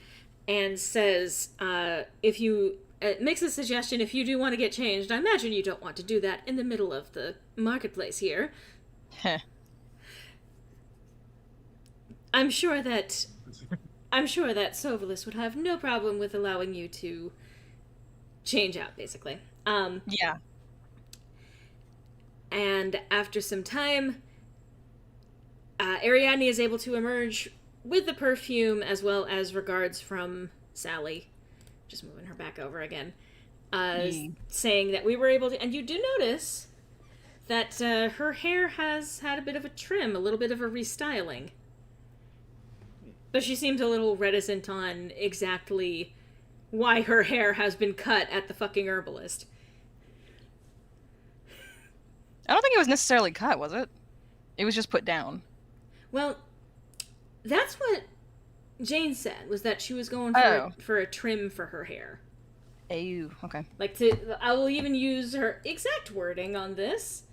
and says, if you, makes a suggestion, if you do want to get changed, I imagine you don't want to do that in the middle of the marketplace here. Heh. I'm sure that Sovalis would have no problem with allowing you to change out, basically. Yeah. And after some time, Ariadne is able to emerge with the perfume as well as regards from Sally. Just moving her back over again. Saying that we were able to... And you do notice that her hair has had a bit of a trim, a little bit of a restyling. But she seems a little reticent on exactly why her hair has been cut at the fucking herbalist. I don't think it was necessarily cut, was it? It was just put down. Well, that's what Jane said, was that she was going for a trim for her hair. Ew, okay. Like, I will even use her exact wording on this.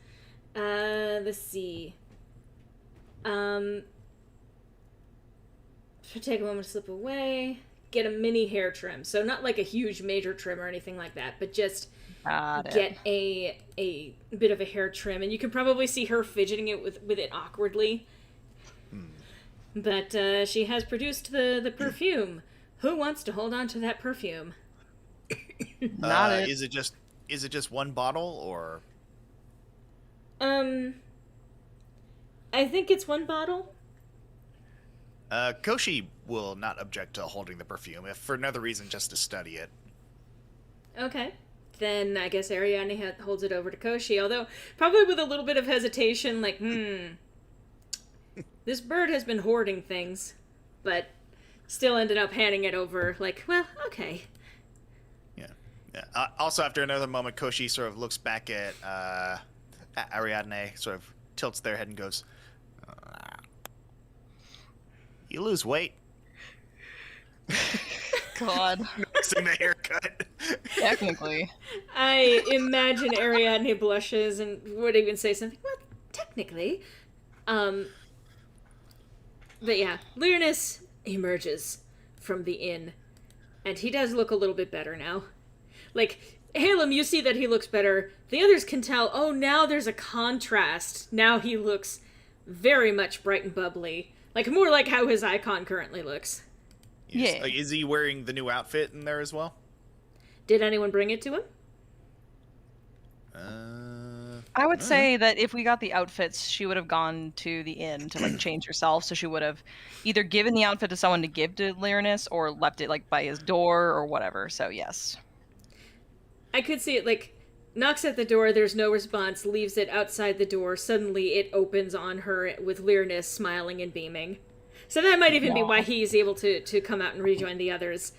Let's see. Should take a moment to slip away. Get a mini hair trim. So not like a huge major trim or anything like that, but just get a bit of a hair trim. And you can probably see her fidgeting it with it awkwardly. But she has produced the perfume. Who wants to hold on to that perfume? Not it. Is it just one bottle, or? I think it's one bottle. Koshi will not object to holding the perfume, if for another reason, just to study it. Okay. Then I guess Ariadne holds it over to Koshi, although probably with a little bit of hesitation, like, this bird has been hoarding things, but still ended up handing it over, like, well, okay. Yeah. Also, after another moment, Koshi sort of looks back at Ariadne, sort of tilts their head and goes, "You lose weight." God. Noticing the haircut. Technically. I imagine Ariadne blushes and would even say something, well, technically. But yeah, Lyronus emerges from the inn, and he does look a little bit better now. Like, Haelum, you see that he looks better. The others can tell, oh, now there's a contrast. Now he looks very much bright and bubbly. Like, more like how his icon currently looks. Yes. Yeah. Like, is he wearing the new outfit in there as well? Did anyone bring it to him? I would say that if we got the outfits, she would have gone to the inn to, like, change herself, so she would have either given the outfit to someone to give to Lyronus or left it, like, by his door or whatever, so yes. I could see it, like, knocks at the door, there's no response, leaves it outside the door, suddenly it opens on her with Lyronus smiling and beaming. So that might even be why he's able to come out and rejoin the others.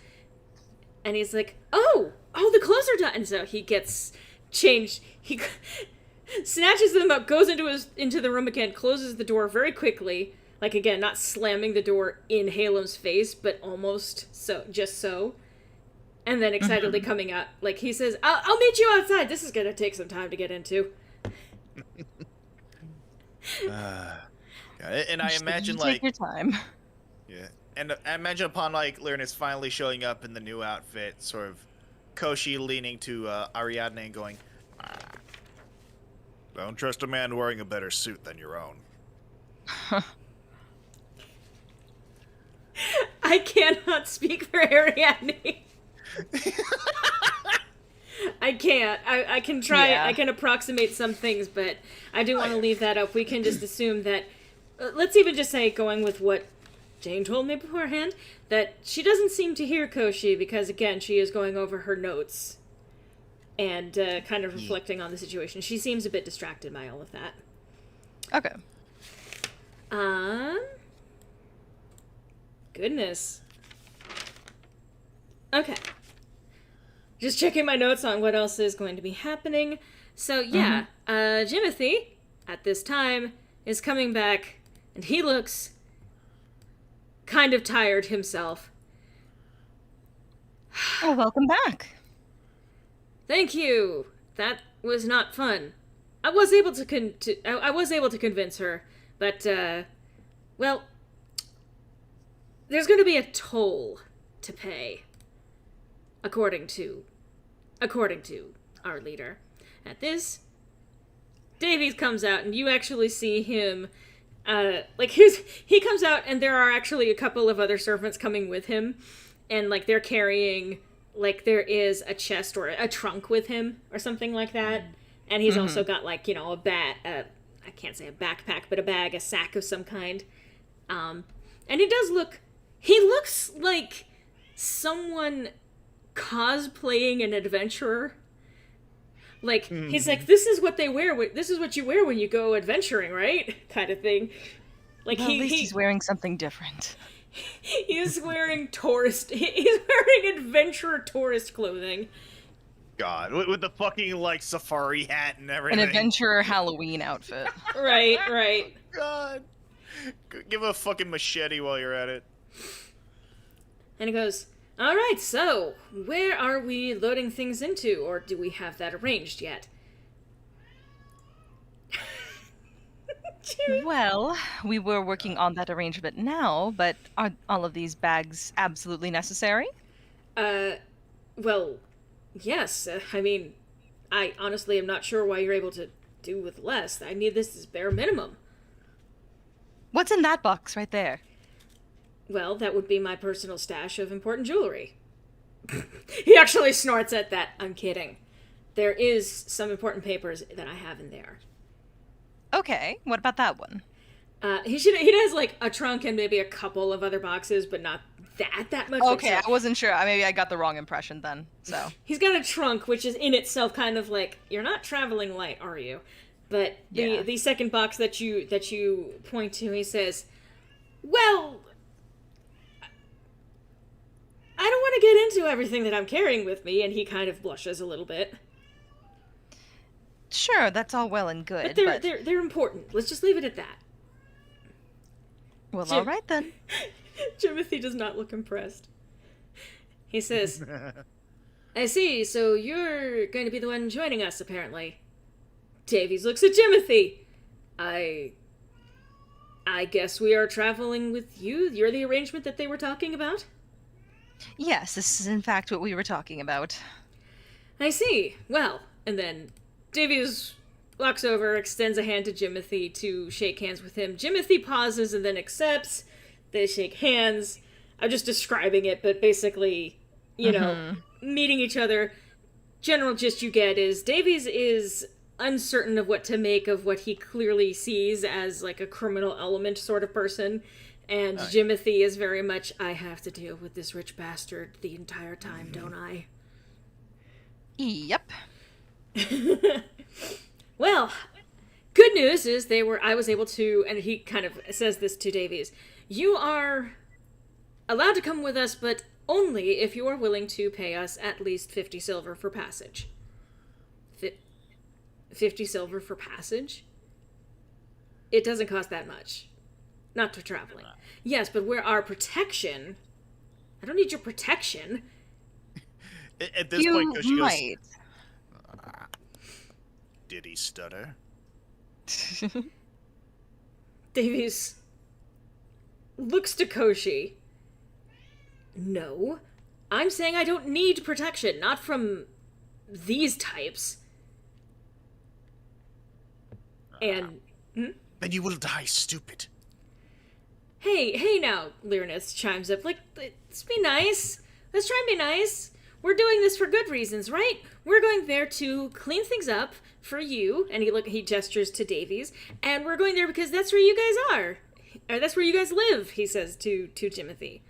And he's like, oh, the clothes are done! And so he gets changed, he snatches them up, goes into the room again, closes the door very quickly, Like, again, not slamming the door in Haelum's face, but almost so, just so. And then excitedly coming out. Like, he says, I'll meet you outside. This is going to take some time to get into. And I imagine, take your time. Yeah. And I imagine upon, like, Lyronus finally showing up in the new outfit, sort of Koshi leaning to Ariadne and going, don't trust a man wearing a better suit than your own. I cannot speak for Ariadne. I can't. I can try. Yeah. I can approximate some things, but I do want to leave that up. We can just assume that. Let's even just say, going with what Jane told me beforehand, that she doesn't seem to hear Koshi because, again, she is going over her notes and kind of reflecting on the situation. She seems a bit distracted by all of that. Okay. Goodness. Okay. Just checking my notes on what else is going to be happening. So, yeah, Jimothy, at this time, is coming back, and he looks kind of tired himself. Oh, welcome back. Thank you. That was not fun. I was able to I was able to convince her, but well, there's going to be a toll to pay, according to our leader. At this, Davies comes out, and you actually see him. He comes out, and there are actually a couple of other servants coming with him, and like they're carrying, like there is a chest or a trunk with him or something like that, and he's also got like, you know, I can't say a backpack, but a bag, a sack of some kind, and he looks like someone cosplaying an adventurer. Like, he's like, this is what they wear. This is what you wear when you go adventuring, right? Kind of thing. Like, Well, at least he's wearing something different. He's wearing he's wearing adventurer tourist clothing. God, with the fucking, like, safari hat and everything. An adventurer Halloween outfit. Right. God. Give a fucking machete while you're at it. And he goes, all right, so where are we loading things into, or do we have that arranged yet? Well, we were working on that now, but are all of these bags absolutely necessary? Well, yes. I mean, I honestly am not sure why you're able to do with less. I need this as bare minimum. What's in that box right there? Well, that would be my personal stash of important jewelry. He actually snorts at that. I'm kidding. There is some important papers that I have in there. Okay, what about that one? He has like a trunk and maybe a couple of other boxes, but not that much. Okay, I wasn't sure. Maybe I got the wrong impression then. So he's got a trunk, which is in itself kind of like, you're not traveling light, are you? But the second box that you point to, he says, well, I don't want to get into everything that I'm carrying with me, and he kind of blushes a little bit. Sure, that's all well and good, but they're important. Let's just leave it at that. Well, all right then. Jimothy does not look impressed. He says, I see, so you're going to be the one joining us, apparently. Davies looks at Jimothy. I guess we are traveling with you? You're the arrangement that they were talking about? Yes, this is in fact what we were talking about. I see. Well, and then Davies walks over, extends a hand to Jimothy to shake hands with him. Jimothy pauses and then accepts. They shake hands. I'm just describing it, but basically, you know, meeting each other. General gist you get is Davies is uncertain of what to make of what he clearly sees as like a criminal element sort of person. And Jimothy is very much, I have to deal with this rich bastard the entire time, don't I? Yep. Well, good news is I was able to, and he kind of says this to Davies, you are allowed to come with us, but only if you are willing to pay us at least 50 silver for passage. 50 silver for passage? It doesn't cost that much. Not for traveling. Yes, but where our protection... I don't need your protection. At this You point, Koshi might. goes, did he stutter? Davies looks to Koshi. No. I'm saying I don't need protection, not from these types. And... Then you will die, stupid. Hey now, Lyronus chimes up. Like, let's be nice. Let's try and be nice. We're doing this for good reasons, right? We're going there to clean things up for you, and he gestures to Davies, and we're going there because that's where you guys are. Or that's where you guys live, he says to Jimothy.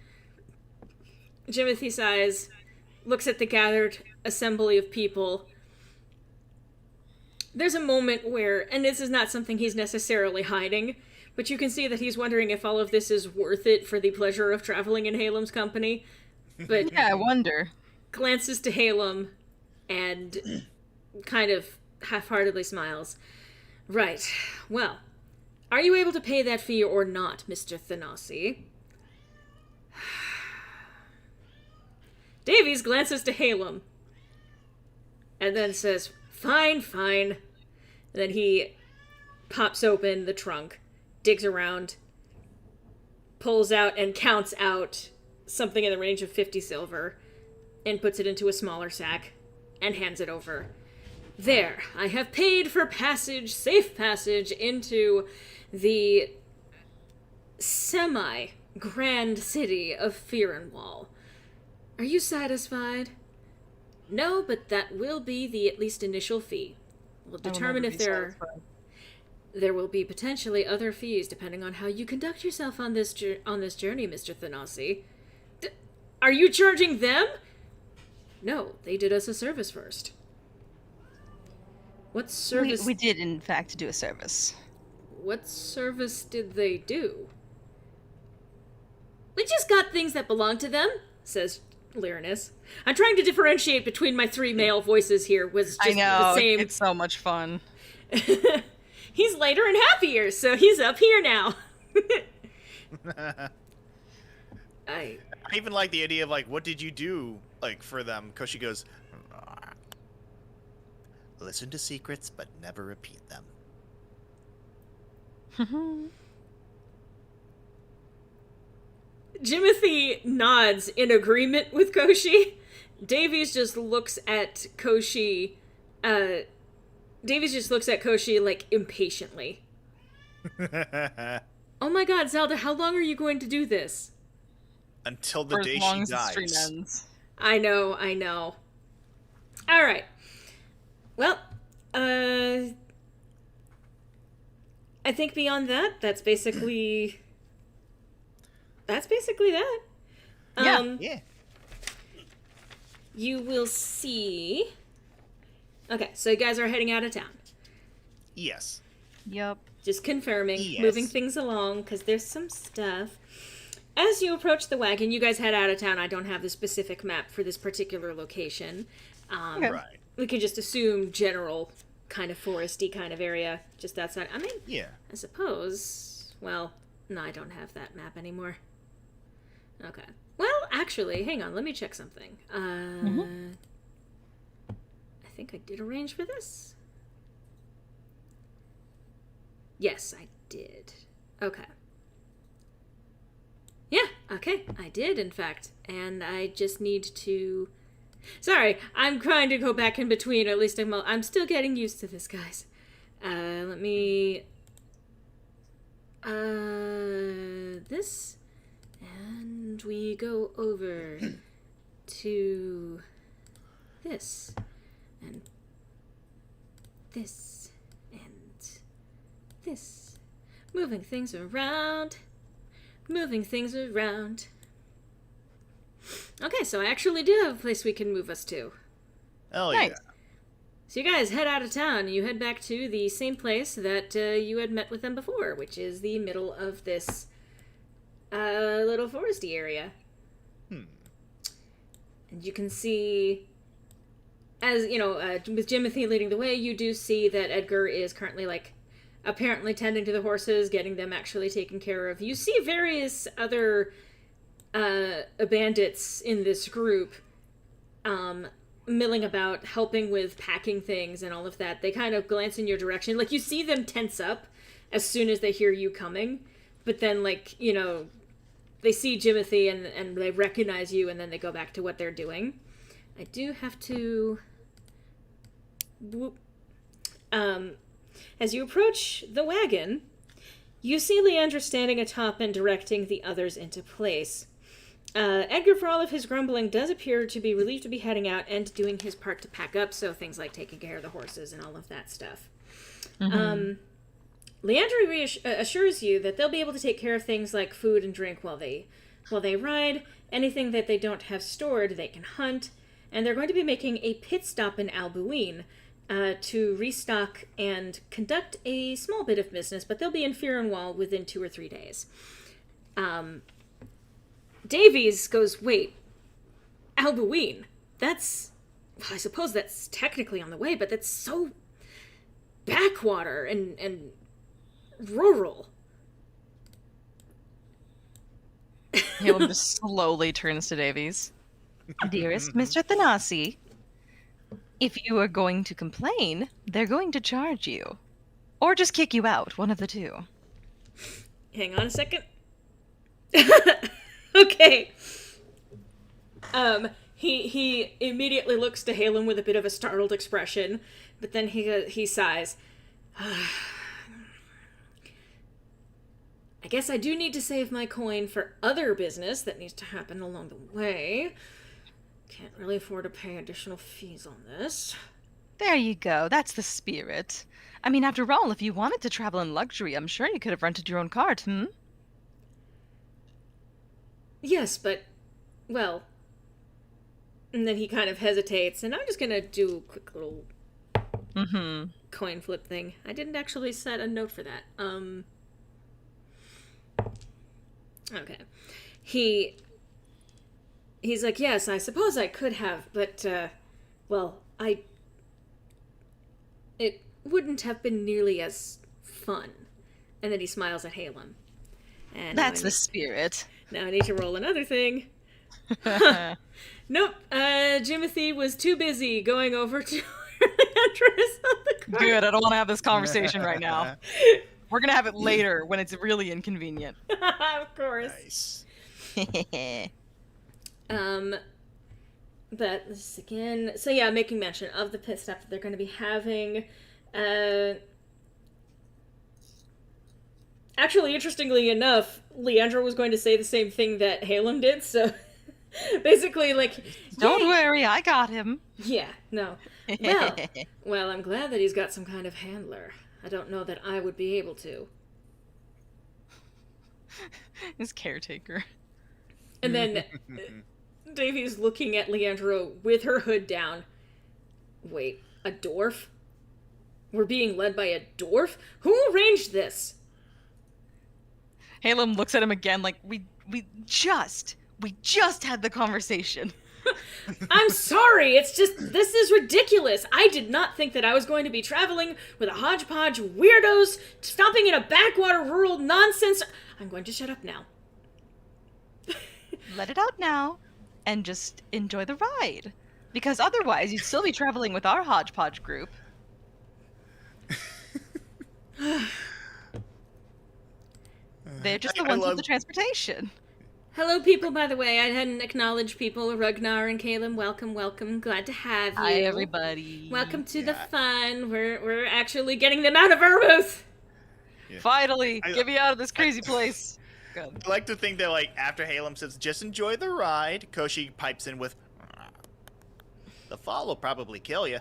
Jimothy sighs, looks at the gathered assembly of people. There's a moment where, and this is not something he's necessarily hiding, but you can see that he's wondering if all of this is worth it for the pleasure of traveling in Haelum's company. But Yeah, I wonder. glances to Haelum and kind of half-heartedly smiles. Right. Well, are you able to pay that fee or not, Mr. Thanasi? Davies glances to Haelum and then says, fine. And then he pops open the trunk, digs around, pulls out and counts out something in the range of 50 silver, and puts it into a smaller sack and hands it over. There, I have paid for passage, safe passage into the semi-grand city of Fearenwall. Are you satisfied? No, but that will be the at least initial fee. We'll determine if there will be potentially other fees depending on how you conduct yourself on this journey, Mr. Thanasi. Are you charging them? No, they did us a service first. What service? We did, in fact, do a service. What service did they do? We just got things that belong to them, says Lyronus. I'm trying to differentiate between my three male voices here. Was just I know, the same. it's so much fun. He's lighter and happier, so he's up here now. I even like the idea of, like, what did you do, like, for them? Koshi goes, listen to secrets, but never repeat them. Jimothy nods in agreement with Koshi. Davies just looks at Koshi, like, impatiently. Oh my god, Zelda, how long are you going to do this? Until the For day as long she as the stream dies. ends. I know. Alright. Well, I think beyond that, that's basically that. Yeah. You will see... Okay, so you guys are heading out of town. Yes. Yep. Just confirming, Yes. moving things along, because there's some stuff. As you approach the wagon, you guys head out of town. I don't have the specific map for this particular location. Okay. Right. We can just assume general kind of foresty kind of area just outside. I mean, Yeah. I suppose... Well, no, I don't have that map anymore. Okay. Well, actually, hang on. Let me check something. I think I did arrange for this. Yes, I did. Okay. Yeah, okay. I did, in fact. And I just need to... Sorry, I'm trying to go back in between. At least I'm still getting used to this, guys. Let me... This... And we go over to this, and this, and this. Moving things around. Okay, so I actually do have a place we can move us to. Hell Nice. yeah. So you guys head out of town, and you head back to the same place that you had met with them before, which is the middle of this little foresty area. And you can see, as you know, with Jimothy leading the way, you do see that Edgar is currently like apparently tending to the horses, getting them actually taken care of. You see various other bandits in this group milling about, helping with packing things and all of that. They kind of glance in your direction. Like, you see them tense up as soon as they hear you coming, but then, like, you know, they see Jimothy and they recognize you, and then they go back to what they're doing. I do have to... As you approach the wagon, you see Leandra standing atop and directing the others into place. Edgar, for all of his grumbling, does appear to be relieved to be heading out and doing his part to pack up, so things like taking care of the horses and all of that stuff. Leandra assures you that they'll be able to take care of things like food and drink while they ride. Anything that they don't have stored, they can hunt. And they're going to be making a pit stop in Albuin to restock and conduct a small bit of business, but they'll be in Firenwall within 2 or 3 days. Davies goes, wait, Albuin? That's... I suppose that's technically on the way, but that's so backwater and rural. Haelum just slowly turns to Davies. Dearest Mr. Thanasi, if you are going to complain, they're going to charge you. Or just kick you out, one of the two. Hang on a second. Okay. He immediately looks to Haelum with a bit of a startled expression, but then he sighs. I guess I do need to save my coin for other business that needs to happen along the way. Can't really afford to pay additional fees on this. There you go, that's the spirit. I mean, after all, if you wanted to travel in luxury, I'm sure you could have rented your own cart, Yes, but, well... And then he kind of hesitates, and I'm just gonna do a quick little coin flip thing. I didn't actually set a note for that. Okay. He's like, yes, I suppose I could have, but, well, it wouldn't have been nearly as fun. And then he smiles at Haelum. And That's the spirit. Now I need to roll another thing. Huh. Nope. Jimothy was too busy going over to Leandra's on the cart. Good, I don't want to have this conversation right now. We're going to have it later when it's really inconvenient. Of course. Nice. But this again. So yeah, making mention of the pit stop that they're going to be having. Actually, interestingly enough, Leandra was going to say the same thing that Haelum did, so basically, like... Don't worry, I got him. Yeah, no. Well, I'm glad that he's got some kind of handler. I don't know that I would be able to. His caretaker. And then Davy's looking at Leandro with her hood down. Wait, a dwarf? We're being led by a dwarf? Who arranged this? Haelum looks at him again like, we just had the conversation. I'm sorry, it's just, this is ridiculous. I did not think that I was going to be traveling with a hodgepodge of weirdos, stopping in a backwater rural nonsense. I'm going to shut up now. Let it out now, and just enjoy the ride. Because otherwise, you'd still be traveling with our hodgepodge group. They're just the ones with the transportation. Hello, people, by the way. I hadn't acknowledged people. Ragnar and Caleb, welcome, welcome. Glad to have you. Hi, everybody. Welcome to the fun. We're actually getting them out of our booth. Yeah. Finally, get me out of this crazy place. Good. I like to think that, like, after Haelum says, just enjoy the ride, Koshi pipes in with, the fall will probably kill you.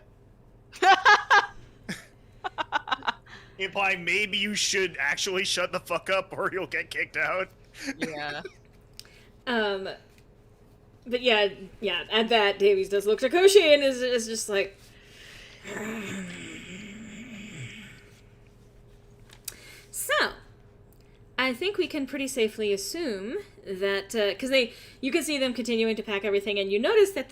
Implying maybe you should actually shut the fuck up or you'll get kicked out. Yeah. But yeah, at that, Davies does look to Koshi and is just like... So, I think we can pretty safely assume that, because you can see them continuing to pack everything, and you notice that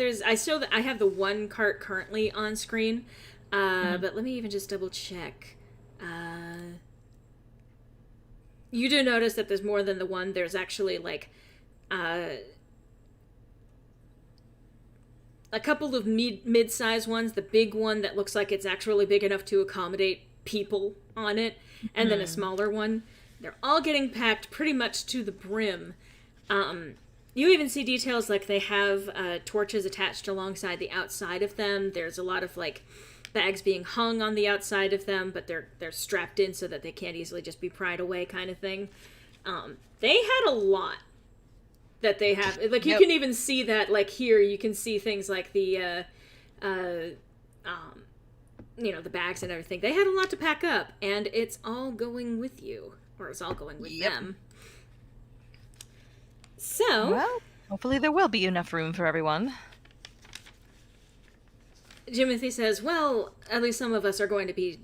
I have the one cart currently on screen, but let me even just double check. you do notice that there's more than the one. There's actually, like, a couple of mid-sized ones. The big one that looks like it's actually big enough to accommodate people on it, and then a smaller one. They're all getting packed pretty much to the brim. You even see details like they have torches attached alongside the outside of them. There's a lot of, like, bags being hung on the outside of them, but they're strapped in so that they can't easily just be pried away, kind of thing. They had a lot that they have. Like, you can even see that, like, here you can see things like the you know, the bags and everything. They had a lot to pack up, and it's all going with you, or it's all going with them. So, Well, hopefully there will be enough room for everyone. Jimothy says, well, at least some of us are going to be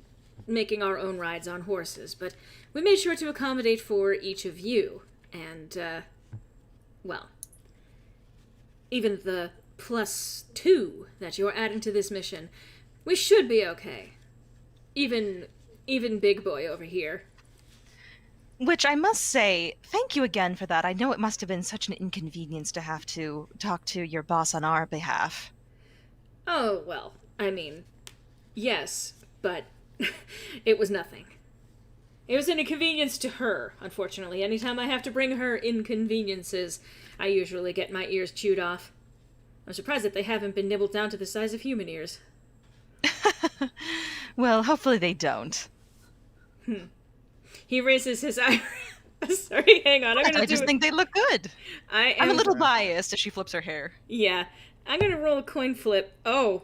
making our own rides on horses, but we made sure to accommodate for each of you. And, well, even the +2 that you're adding to this mission, we should be okay. Even Big Boy over here. Which I must say, thank you again for that. I know it must have been such an inconvenience to have to talk to your boss on our behalf. Oh, well, I mean, yes, but it was nothing. It was an inconvenience to her, unfortunately. Anytime I have to bring her inconveniences, I usually get my ears chewed off. I'm surprised that they haven't been nibbled down to the size of human ears. Well, hopefully they don't. He raises his eye. Sorry, hang on. I just think they look good. I'm a little biased as she flips her hair. Yeah. I'm gonna roll a coin flip. Oh.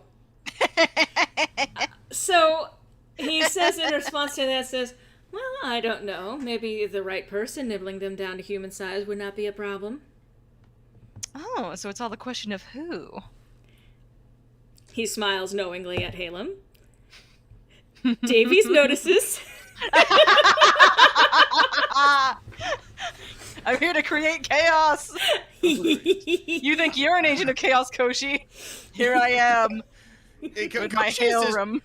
So, he says in response to that, says, well, I don't know. Maybe the right person nibbling them down to human size would not be a problem. Oh, so it's all a question of who? He smiles knowingly at Haelum. Davies notices. I'm here to create chaos! You think you're an agent of chaos, Koshi? Here I am, with my Haelum.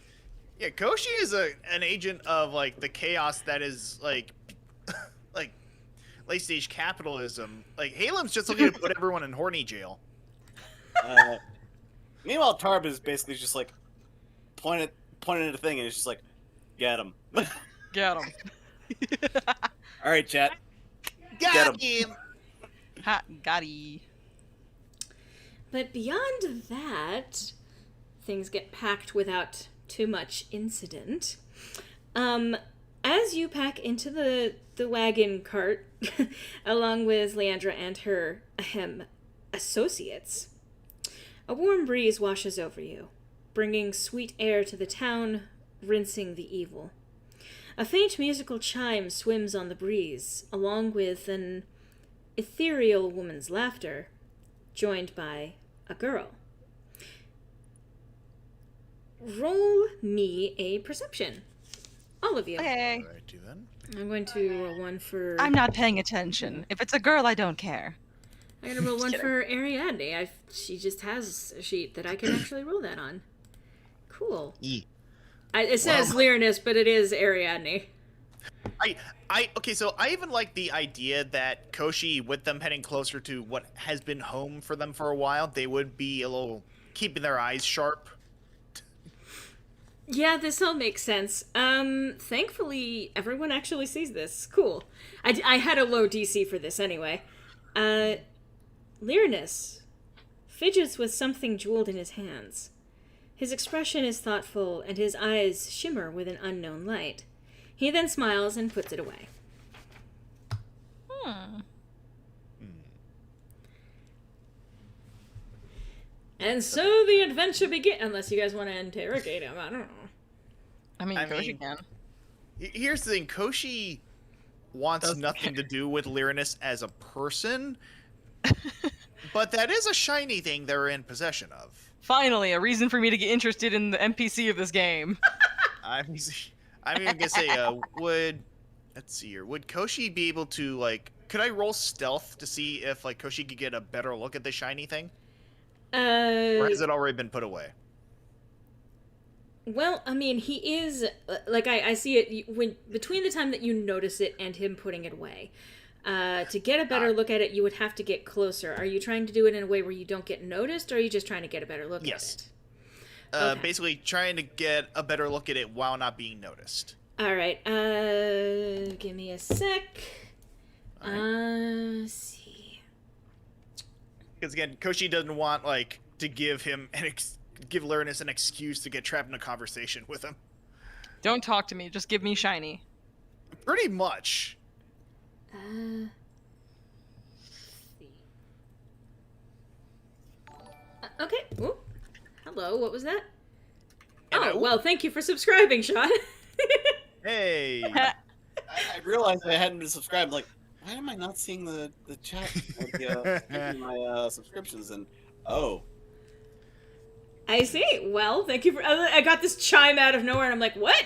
Yeah, Koshi is an agent of, like, the chaos that is, like late-stage capitalism. Like, Haelum's just looking to put everyone in horny jail. Meanwhile, Tarbh is basically just, like, pointing at a thing, and it's just like, get him. Get him. All right, chat. Got Get him! Ha, got-y. But beyond that, things get packed without too much incident. As you pack into the wagon cart, along with Leandra and her associates, a warm breeze washes over you, bringing sweet air to the town, rinsing the evil. A faint musical chime swims on the breeze, along with an ethereal woman's laughter, joined by a girl. Roll me a perception. All of you. Okay. All right, do then. I'm going to roll one for... I'm not paying attention. If it's a girl, I don't care. I'm going to roll one for Ariadne. She just has a sheet that I can actually roll that on. Cool. It says Lyronus, but it is Ariadne. Okay, so I even like the idea that Koshi, with them heading closer to what has been home for them for a while, they would be a little keeping their eyes sharp. Yeah, this all makes sense. Thankfully, everyone actually sees this. Cool. I had a low DC for this anyway. Lyronus fidgets with something jeweled in his hands. His expression is thoughtful, and his eyes shimmer with an unknown light. He then smiles and puts it away. And so the adventure begins. Unless you guys want to interrogate him, I don't know. I mean, Koshi can. Here's the thing, Koshi wants nothing to do with Lyronus as a person, but that is a shiny thing they're in possession of. Finally, a reason for me to get interested in the NPC of this game. I'm even gonna say, let's see here, would Koshi be able to, like, could I roll stealth to see if, like, Koshi could get a better look at the shiny thing? Or has it already been put away? Well, I mean, he is, like, I see it when between the time that you notice it and him putting it away. To get a better look at it, you would have to get closer. Are you trying to do it in a way where you don't get noticed, or are you just trying to get a better look at it? Okay. Basically trying to get a better look at it while not being noticed. All right. Give me a sec. See. Because again, Koshi doesn't want to give him give Lyronus an excuse to get trapped in a conversation with him. Don't talk to me. Just give me shiny. Pretty much. See. Okay. Ooh. Hello. What was that? Hello. Oh, well, thank you for subscribing, Sean. Hey. I realized I hadn't been subscribed. Like, why am I not seeing the chat of my subscriptions? And I see. Well, thank you for. I got this chime out of nowhere, and I'm like, what?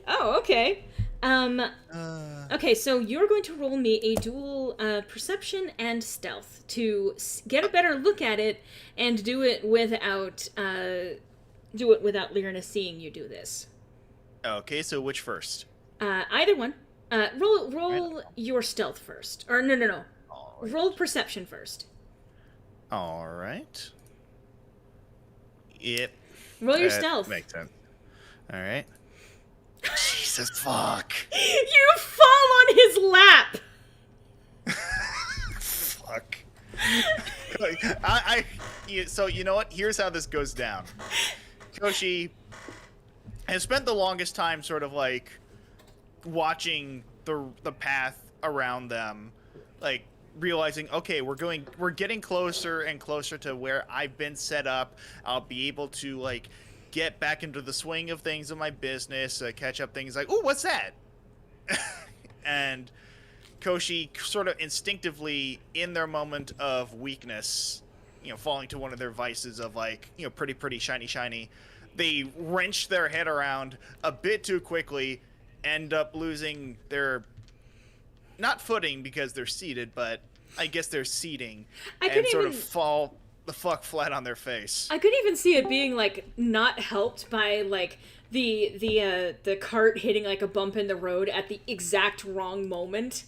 Oh, okay. Okay, so you're going to roll me a dual perception and stealth to get a better look at it, and do it without Lyronus seeing you do this. Okay, so which first? Either one. Roll your stealth first, or no. Right. Roll perception first. All right. Yep. Roll your stealth. Makes sense. All right. Jesus fuck. You fall on his lap. Fuck. So you know what? Here's how this goes down. Koshi has spent the longest time sort of watching the path around them, realizing, okay, we're getting closer and closer to where I've been set up. I'll be able to get back into the swing of things in my business, catch up things ooh, what's that? And Koshi sort of instinctively, in their moment of weakness, falling to one of their vices of pretty shiny, they wrench their head around a bit too quickly, end up losing their, not footing because they're seated, but I guess they're seating, and sort of fall the fuck flat on their face. I could even see it being not helped by the cart hitting a bump in the road at the exact wrong moment.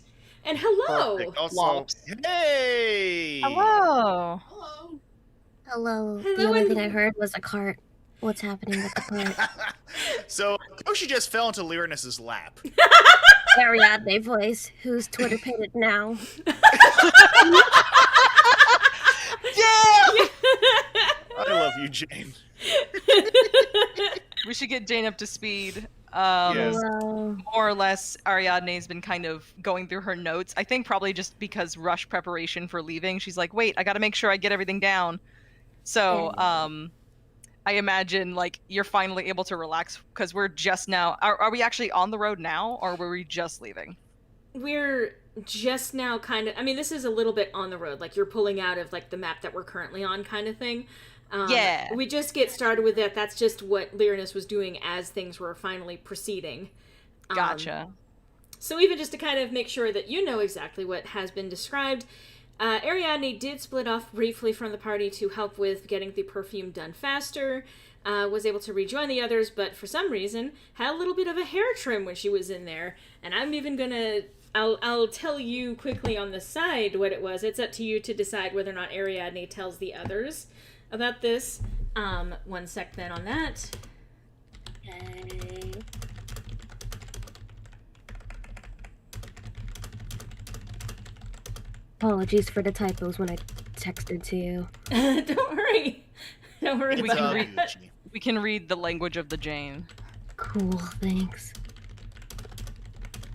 And hello. Perfect. Also, hey. Hello. Hello. The only thing I heard was a cart. What's happening with the cart? So Koshi just fell into Lyronus's lap. Ariadne voice, who's Twitter pated now. Yeah! I love you, Jane. We should get Jane up to speed. Yes. Hello. More or less, Ariadne's been kind of going through her notes. I think probably just because rush preparation for leaving. She's like, wait, I gotta make sure I get everything down. So, I imagine, you're finally able to relax, because we're just now... Are we actually on the road now, or were we just leaving? We're just now kind of... I mean, this is a little bit on the road. You're pulling out of, the map that we're currently on kind of thing. Yeah. We just get started with that. That's just what Lyronus was doing as things were finally proceeding. Gotcha. So even just to kind of make sure that you know exactly what has been described, Ariadne did split off briefly from the party to help with getting the perfume done faster, was able to rejoin the others, but for some reason had a little bit of a hair trim when she was in there. And I'm even gonna... I'll tell you quickly on the side what it was. It's up to you to decide whether or not Ariadne tells the others about this. One sec then on that. Okay. Apologies for the typos when I texted to you. Don't worry. Don't worry We about can that. read. We can read the language of the Jane. Cool, thanks.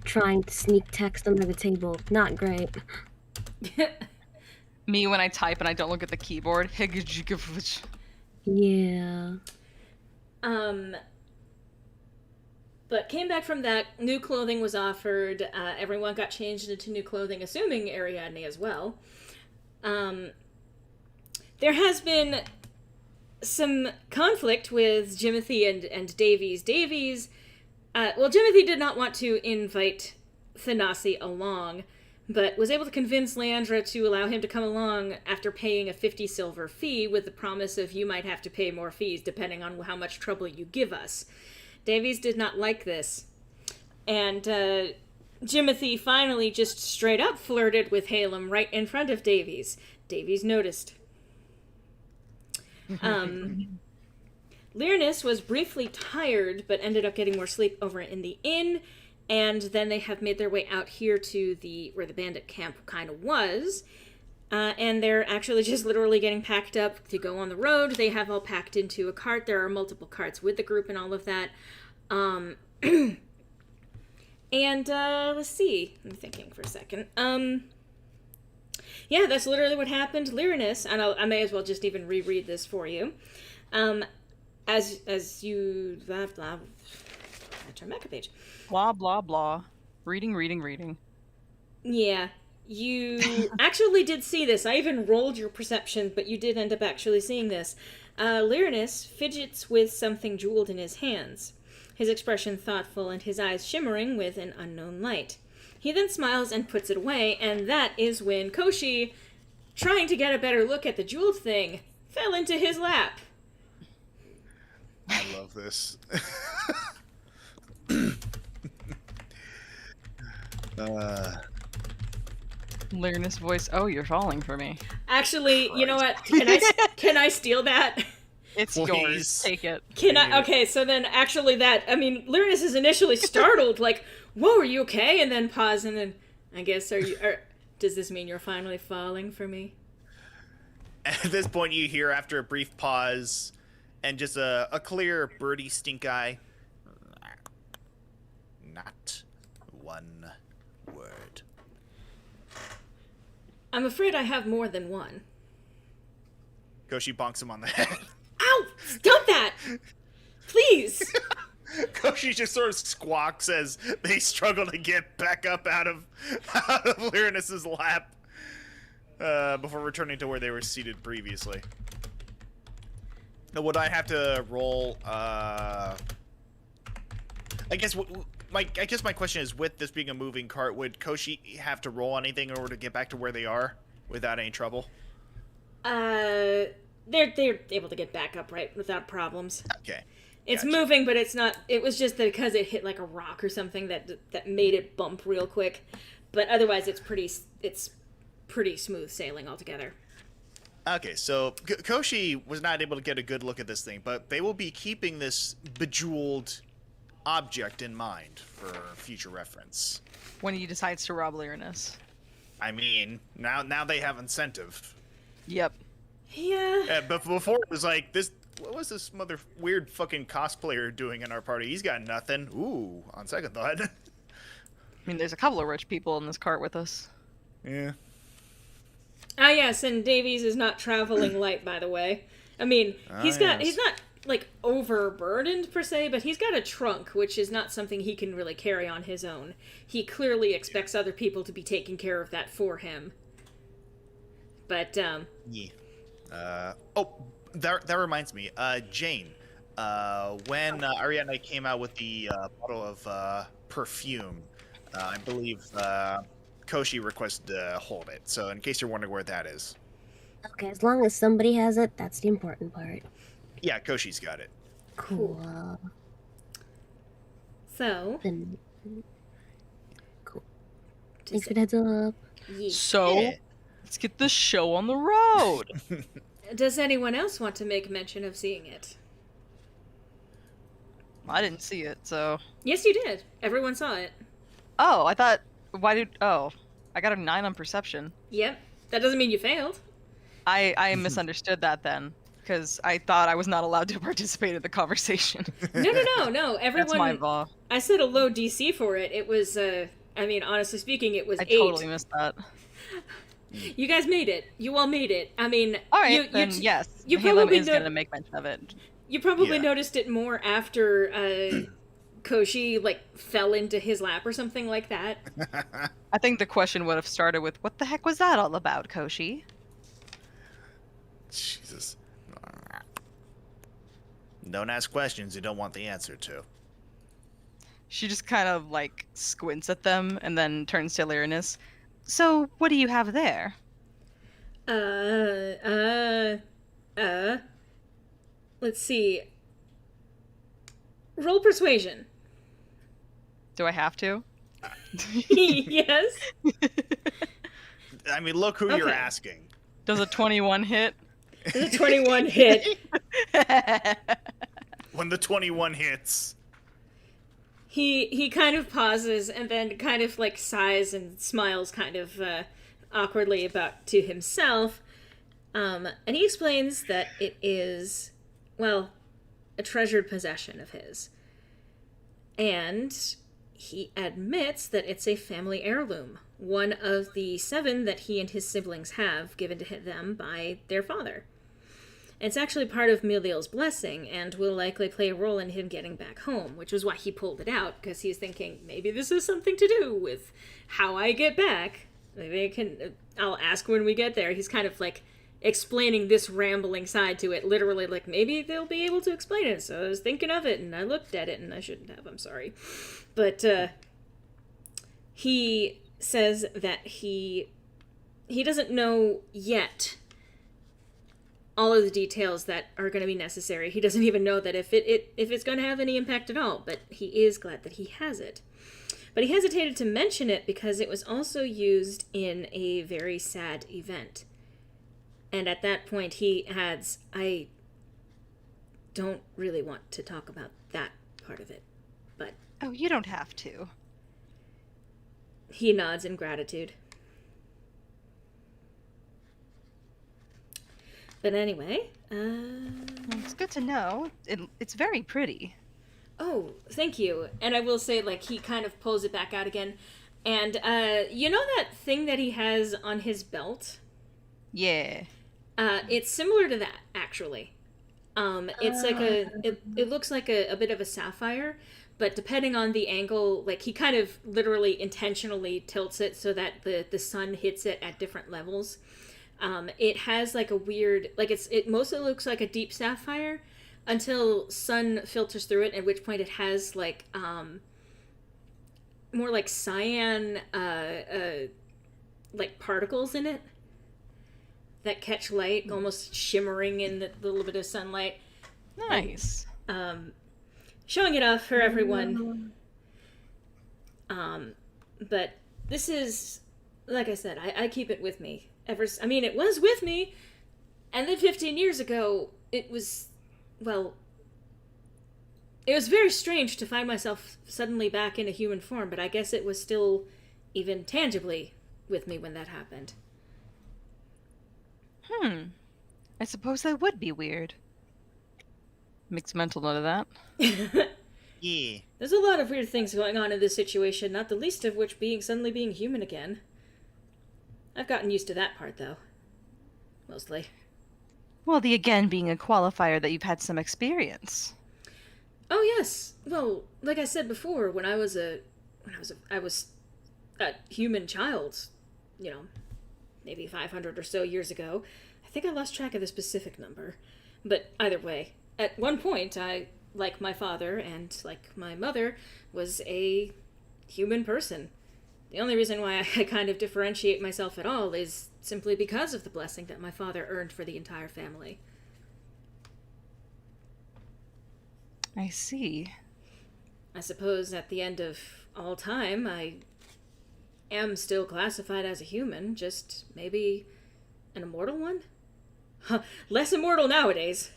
Trying to sneak text under the table. Not great. Me when I type and I don't look at the keyboard. Yeah. But came back from that. New clothing was offered. Everyone got changed into new clothing, assuming Ariadne as well. There has been some conflict with Jimothy and Davies. Davies, Jimothy did not want to invite Thanasi along, but was able to convince Leandra to allow him to come along after paying a 50 silver fee with the promise of you might have to pay more fees depending on how much trouble you give us. Davies did not like this. And Jimothy finally just straight up flirted with Haelum right in front of Davies. Davies noticed. Lyronus was briefly tired, but ended up getting more sleep over in the inn, and then they have made their way out here to where the bandit camp kind of was, and they're actually just literally getting packed up to go on the road. They have all packed into a cart. There are multiple carts with the group and all of that. And let's see. I'm thinking for a second. Yeah, that's literally what happened. Lyronus, and I may as well just even reread this for you. As you blah blah, I turn back a page. Blah blah blah. Reading. Yeah, you actually did see this. I even rolled your perception, but you did end up actually seeing this. Lyronus fidgets with something jeweled in his hands, his expression thoughtful and his eyes shimmering with an unknown light. He then smiles and puts it away, and that is when Koshi, trying to get a better look at the jeweled thing, fell into his lap. I love this. Lyronus voice. Oh, you're falling for me. Actually, you know what? Can I steal that? It's Please. yours. Take it. Can I? Okay, so then actually Lyronus is initially startled, like, whoa, are you okay? And then pause, and then, I guess, does this mean you're finally falling for me? At this point, you hear, after a brief pause, and just a clear birdie stink eye. Not one word. I'm afraid I have more than one. Koshi bonks him on the head. Ow! Stop that! Please! Koshi just sort of squawks as they struggle to get back up out of Lyronus's lap before returning to where they were seated previously. Now, would I have to roll? I guess my question is, with this being a moving cart, would Koshi have to roll anything in order to get back to where they are without any trouble? They're able to get back up, right, without problems. Okay. It's Gotcha. moving, but it's not. It was just that because it hit like a rock or something that made it bump real quick. But otherwise, it's pretty smooth sailing altogether. Okay, so Koshi was not able to get a good look at this thing, but they will be keeping this bejeweled object in mind for future reference. When he decides to rob Lyronus. I mean, now they have incentive. Yep. Yeah. But before it was like this. What was this weird fucking cosplayer doing in our party? He's got nothing. Ooh, on second thought. I mean, there's a couple of rich people in this cart with us. Yeah. Ah, yes, and Davies is not traveling light, by the way. I mean, he's not like overburdened per se, but he's got a trunk, which is not something he can really carry on his own. He clearly expects other people to be taking care of that for him. But Yeah. That reminds me, Jane. When Ariadne came out with the bottle of perfume, I believe Koshi requested to hold it. So, in case you're wondering where that is. Okay, as long as somebody has it, that's the important part. Yeah, Koshi's got it. Cool. so, Then... Cool. Thanks for the heads up. yeah. So, Yeah. let's get this show on the road. Does anyone else want to make mention of seeing it? I didn't see it, so... Yes, you did. Everyone saw it. Oh, I thought... Oh, I got a 9 on perception. Yep. That doesn't mean you failed. I misunderstood that then, because I thought I was not allowed to participate in the conversation. No. Everyone. That's my fault. I set a low DC for it. It was, I mean, honestly speaking, it was I 8. totally missed that. You guys made it. You all made it. I mean, Alright, then yes. you Haelum probably is going to make mention of it. You probably Yeah. noticed it more after Koshi like fell into his lap or something like that. I think the question would have started with, what the heck was that all about, Koshi? Jesus. Don't ask questions you don't want the answer to. She just kind of, like, squints at them and then turns to Lyronus. So, what do you have there? Let's see. Roll persuasion. Do I have to? Yes. I mean, look who you're Okay. asking. Does a 21 hit? The 21 hit. When the 21 hits. He kind of pauses and then kind of like sighs and smiles kind of awkwardly about to himself. And he explains that it is, well, a treasured possession of his. And he admits that it's a family heirloom, one of the 7 that he and his siblings have given to them by their father. It's actually part of Miliel's blessing and will likely play a role in him getting back home, which was why he pulled it out, because he's thinking, maybe this has something to do with how I get back. Maybe I'll ask when we get there. He's kind of like explaining this rambling side to it, literally like, maybe they'll be able to explain it. So I was thinking of it, and I looked at it, and I shouldn't have, I'm sorry. But he says that he doesn't know yet all of the details that are going to be necessary. He doesn't even know that if it's going to have any impact at all, but he is glad that he has it. But he hesitated to mention it because it was also used in a very sad event. And at that point he adds, I don't really want to talk about that part of it, but... Oh, you don't have to. He nods in gratitude. But anyway, Well, it's good to know. It's very pretty. Oh, thank you. And I will say, like, he kind of pulls it back out again. And, you know that thing that he has on his belt? Yeah. It's similar to that, actually. It's like it looks like a bit of a sapphire, but depending on the angle, like, he kind of literally intentionally tilts it so that the sun hits it at different levels. It has like a weird, like it mostly looks like a deep sapphire until sun filters through it, at which point it has like more like cyan like particles in it that catch light, almost shimmering in the little bit of sunlight. Nice. Showing it off for everyone. But this is, like I said, I keep it with me. It was with me, and then 15 years ago, it was very strange to find myself suddenly back in a human form, but I guess it was still even tangibly with me when that happened. I suppose that would be weird. Makes mental note of that. Yeah. There's a lot of weird things going on in this situation, not the least of which suddenly being human again. I've gotten used to that part, though. Mostly. Well, the again being a qualifier that you've had some experience. Oh yes. Well, like I said before, when I was a human child, maybe 500 or so years ago. I think I lost track of the specific number, but either way, at one point I, like my father and like my mother, was a human person. The only reason why I kind of differentiate myself at all is simply because of the blessing that my father earned for the entire family. I see. I suppose at the end of all time, I am still classified as a human, just maybe an immortal one? Less immortal nowadays.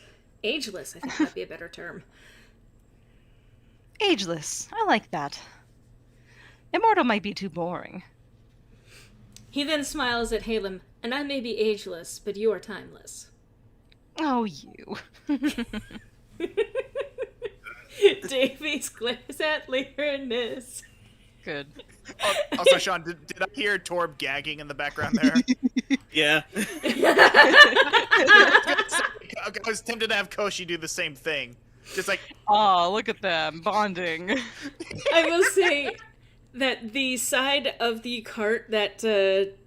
Ageless, I think might be a better term. Ageless. I like that. Immortal might be too boring. He then smiles at Haelum, and I may be ageless, but you are timeless. Oh, you. Davies glares at Lyronus. Good. Also, Sean, did I hear Tarbh gagging in the background there? Yeah. I was tempted to have Koshi do the same thing. Just like, Oh, look at them bonding. I will say that the side of the cart that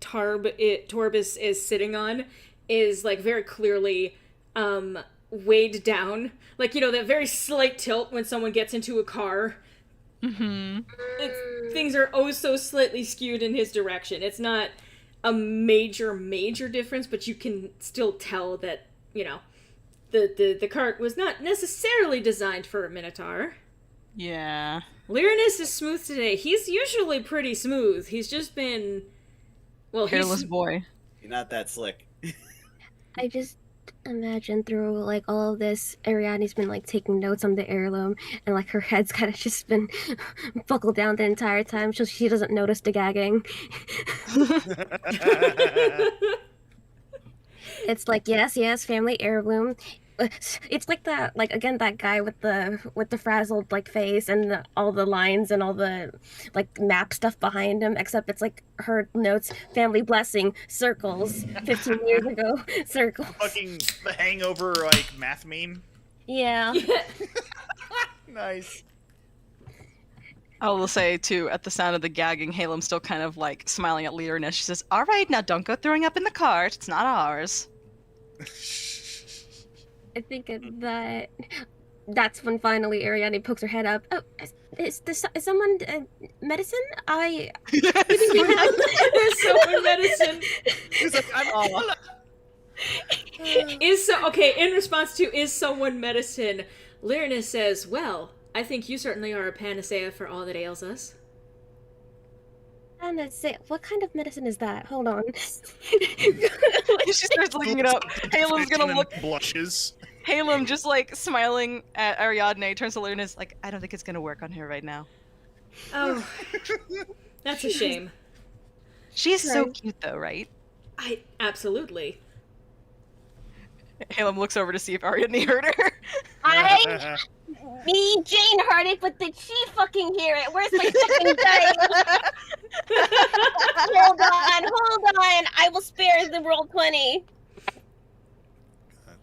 Tarbh is sitting on is like very clearly weighed down. Like, that very slight tilt when someone gets into a car Mm-hmm. Things are oh so slightly skewed in his direction. It's not a major difference, but you can still tell that, you know, the cart was not necessarily designed for a Minotaur. Yeah. Lyronus is smooth today. He's usually pretty smooth. He's just been... Well, Hairless boy. You're not that slick. I just imagine through like all of this, Ariadne's been like taking notes on the heirloom, and like her head's kind of just been buckled down the entire time, so she doesn't notice the gagging. It's like yes, family heirloom. It's like that, like again, that guy with the frazzled like face and all the lines and all the like map stuff behind him. Except it's like her notes: family blessing, circles. 15 years ago, circles. Fucking the Hangover like math meme. Yeah. Nice. I will say too, at the sound of the gagging, Haelum still kind of like smiling at Lyronus. She says, "All right, now don't go throwing up in the cart. It's not ours." I think that's when finally Ariadne pokes her head up. Oh, is someone medicine? There's someone medicine. He's like, I'm all. Okay, in response to is someone medicine, Lyronus says, "Well, I think you certainly are a panacea for all that ails us." Panacea? What kind of medicine is that? Hold on. She starts looking it up. Haelum's gonna look. Blushes. Haelum just like smiling at Ariadne, turns to Lyronus like, "I don't think it's gonna work on her right now." Oh, that's a shame. She's so cute though, right? Absolutely. Haelum looks over to see if Ariadne heard her. Jane heard it, but did she fucking hear it? Where's my fucking dice? Hold on. I will spare the roll 20.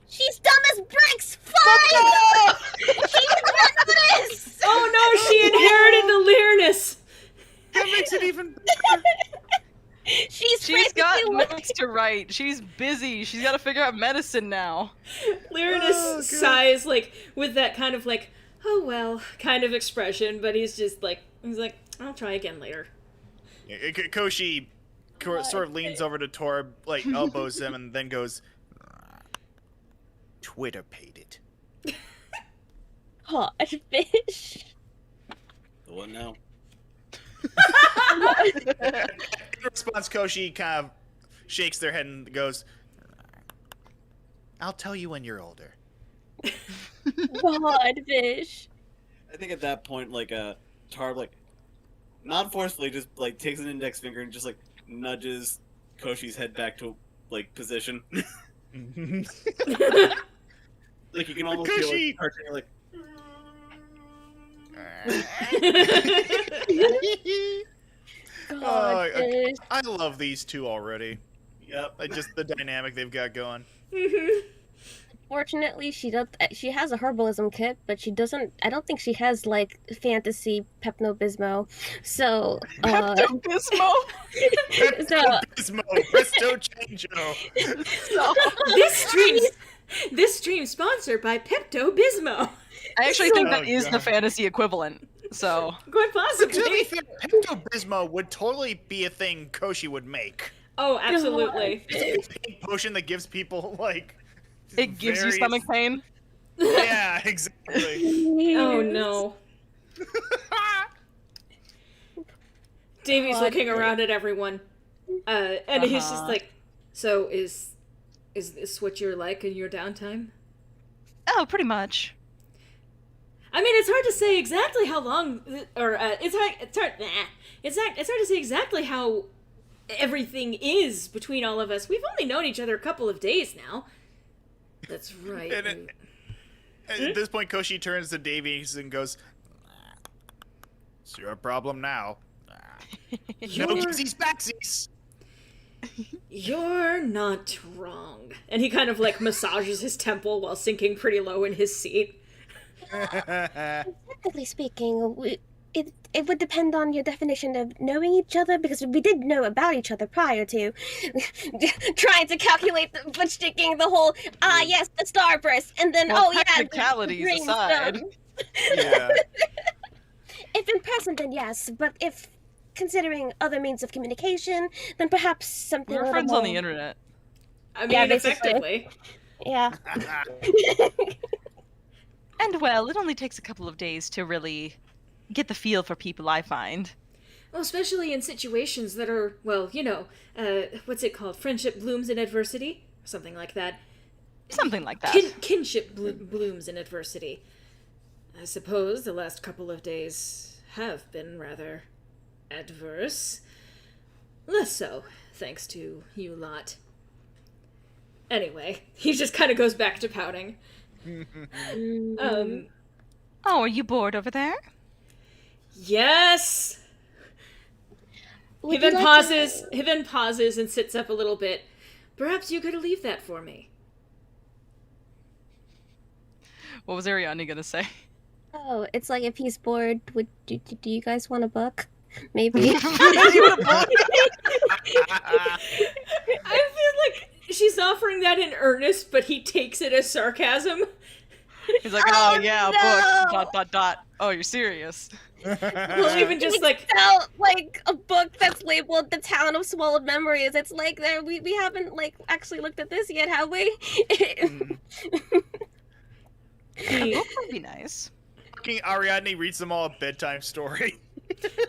She's dumb as bricks! Fine! She did not notice! Oh no, she inherited the Lyronus! That makes it even better. She's got notes to write. She's busy. She's got to figure out medicine now. Lyronus sighs, like, with that kind of, like, oh well, kind of expression, but he's like, I'll try again later. Koshi sort of leans over to Tarbh, like, elbows him, and then goes, Twitter paid it. Hot fish. The what now? In response, Koshi kind of shakes their head and goes, I'll tell you when you're older. Hot fish. I think at that point, like, Tarbh, like, not forcefully, just, like, takes an index finger and just, like, nudges Koshi's head back to, like, position. Like, you can almost feel, like, cartoon, like... I love these two already. Yep. Just the dynamic they've got going. Fortunately, she has a herbalism kit, but she doesn't. I don't think she has like fantasy Pepto-Bismol. So Pepto-Bismol. Pepto-Bismol, Presto Changeo. This stream sponsored by Pepto-Bismol. I actually think that is the fantasy equivalent. So quite possibly. To be fair, Pepto-Bismol would totally be a thing Koshi would make. Oh, absolutely. It's a pink potion that gives people like. It gives you stomach pain? Yeah, exactly. Oh no. Davey's looking around at everyone. And he's just like, so is this what you're like in your downtime? Oh, pretty much. I mean, it's hard to say exactly how long, or it's hard to say exactly how everything is between all of us. We've only known each other a couple of days now. That's right. At this point, Koshi turns to Davies and goes, "It's your problem now." No givesies backsies. You're not wrong. And he kind of like massages his temple while sinking pretty low in his seat. Technically speaking, it would depend on your definition of knowing each other, because we did know about each other prior to trying to calculate but sticking the whole yes, the Starburst, and then technicalities aside. Yeah. If in harassment, then yes. But if considering other means of communication, then perhaps something We a were little friends on more... the internet. I mean, Yeah, basically. effectively. Yeah. And well, it only takes a couple of days to really get the feel for people, I find. Well, especially in situations that are, well, what's it called? Friendship blooms in adversity? Something like that. Something like that. Kinship blooms in adversity. I suppose the last couple of days have been rather adverse. Less so, thanks to you lot. Anyway, he just kind of goes back to pouting. Oh, are you bored over there? Yes! He Would then you like pauses. to- He then pauses and sits up a little bit. Perhaps you could leave that for me. What was Ariadne gonna say? Oh, it's like if he's bored, do you guys want a book? Maybe. I feel like she's offering that in earnest, but he takes it as sarcasm. He's like, oh, Oh, yeah, no! book, ... Oh, you're serious? Well, even just like, Out like a book that's labeled "The Town of Swallowed Memories." It's like we haven't like actually looked at this yet, have we? A book would be nice. Fucking Ariadne reads them all a bedtime story.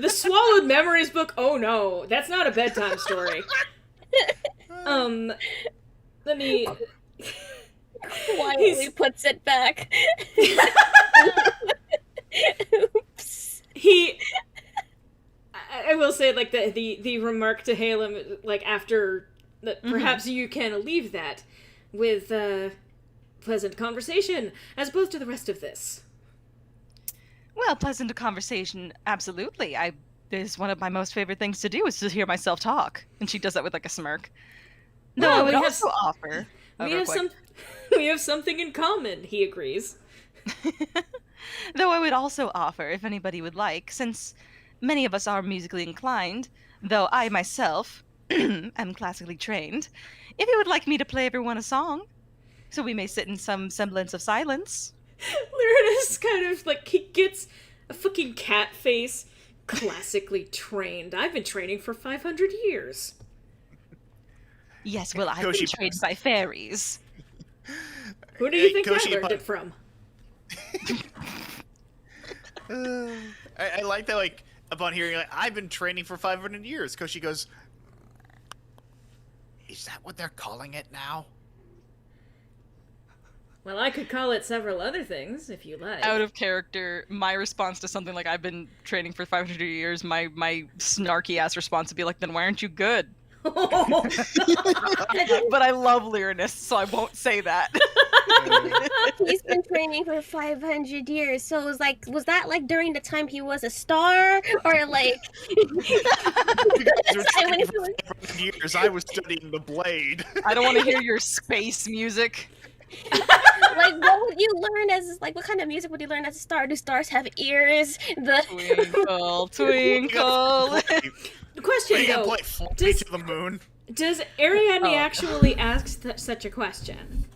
the Swallowed Memories book. Oh no, that's not a bedtime story. Let me. Quietly puts it back. Oops. I will say, like, the remark to Haelum, like, after that, perhaps you can leave that with pleasant conversation as opposed to the rest of this. Well, pleasant conversation, absolutely. It is one of my most favorite things to do is to hear myself talk, and she does that with like a smirk. No, Well, I would we have also offer. we have something in common. He agrees. Though I would also offer, if anybody would like, since many of us are musically inclined, though I myself am classically trained, if you would like me to play everyone a song, so we may sit in some semblance of silence. Lyronus kind of like he gets a fucking cat face. Classically trained. I've been training for 500 years. Yes, well, I've Koshi been trained by fairies. Who do you think Koshi, I learned it from? I like that, like, upon hearing, like, I've been training for 500 years. Koshi goes, is that what they're calling it now? Well, I could call it several other things if you like. Out of character, my response to something like I've been training for 500 years, my snarky ass response would be like, then why aren't you good? Oh, But I love Lyronus, so I won't say that. He's been training for 500 years, so it was like, was that like during the time he was a star, or like? You guys were Time when training he was- for 500 years. I was studying the blade. I don't want to hear your space music. Like, what would you learn as like? What kind of music would you learn as a star? Do stars have ears? Twinkle, twinkle. the question Are you gonna though: play Fly does- to the Moon? does Ariadne Oh. actually ask such a question?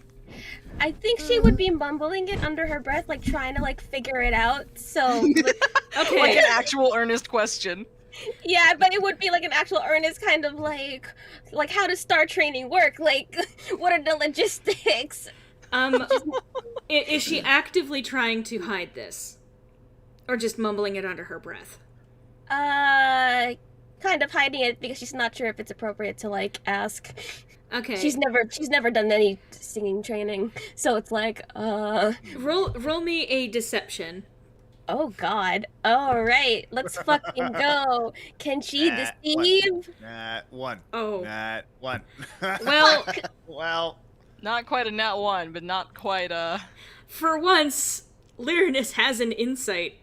I think she would be mumbling it under her breath, like trying to like figure it out. So Okay. Like an actual earnest question. yeah, but it would be like an actual earnest kind of like how does star training work? Like, what are the logistics? Is she actively trying to hide this, or just mumbling it under her breath? Kind of hiding it because she's not sure if it's appropriate to like ask. Okay. She's never done any singing training, so it's like, roll me a deception. oh god. All right, let's fucking go. Can she Nat deceive? Nat one. Oh. Nat one. Well, well. Not quite a nat one, but not quite a... for once, Lyronus has an insight.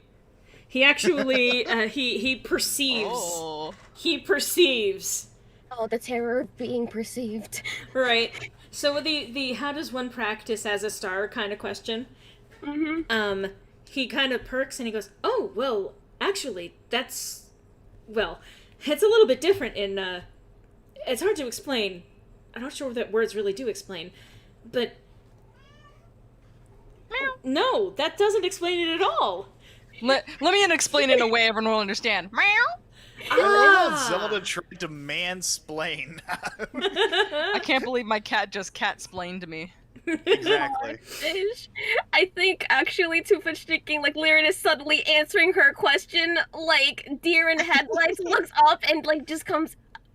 He actually he perceives. Oh. He perceives. Oh, the terror of being perceived. Right. So the how does one practice as a star kind of question? Mm-hmm. He kind of perks and he goes, "Oh, well, actually, it's a little bit different in it's hard to explain. I'm not sure that words really do explain, but no, that doesn't explain it at all." Let me explain it in a way everyone will understand. Meow. I love how Zelda tried to mansplain. I can't believe my cat just cat-splained me. Exactly. Fish. I think actually too much thinking, like Lyronus suddenly answering her question, like deer in headlights, looks up and like just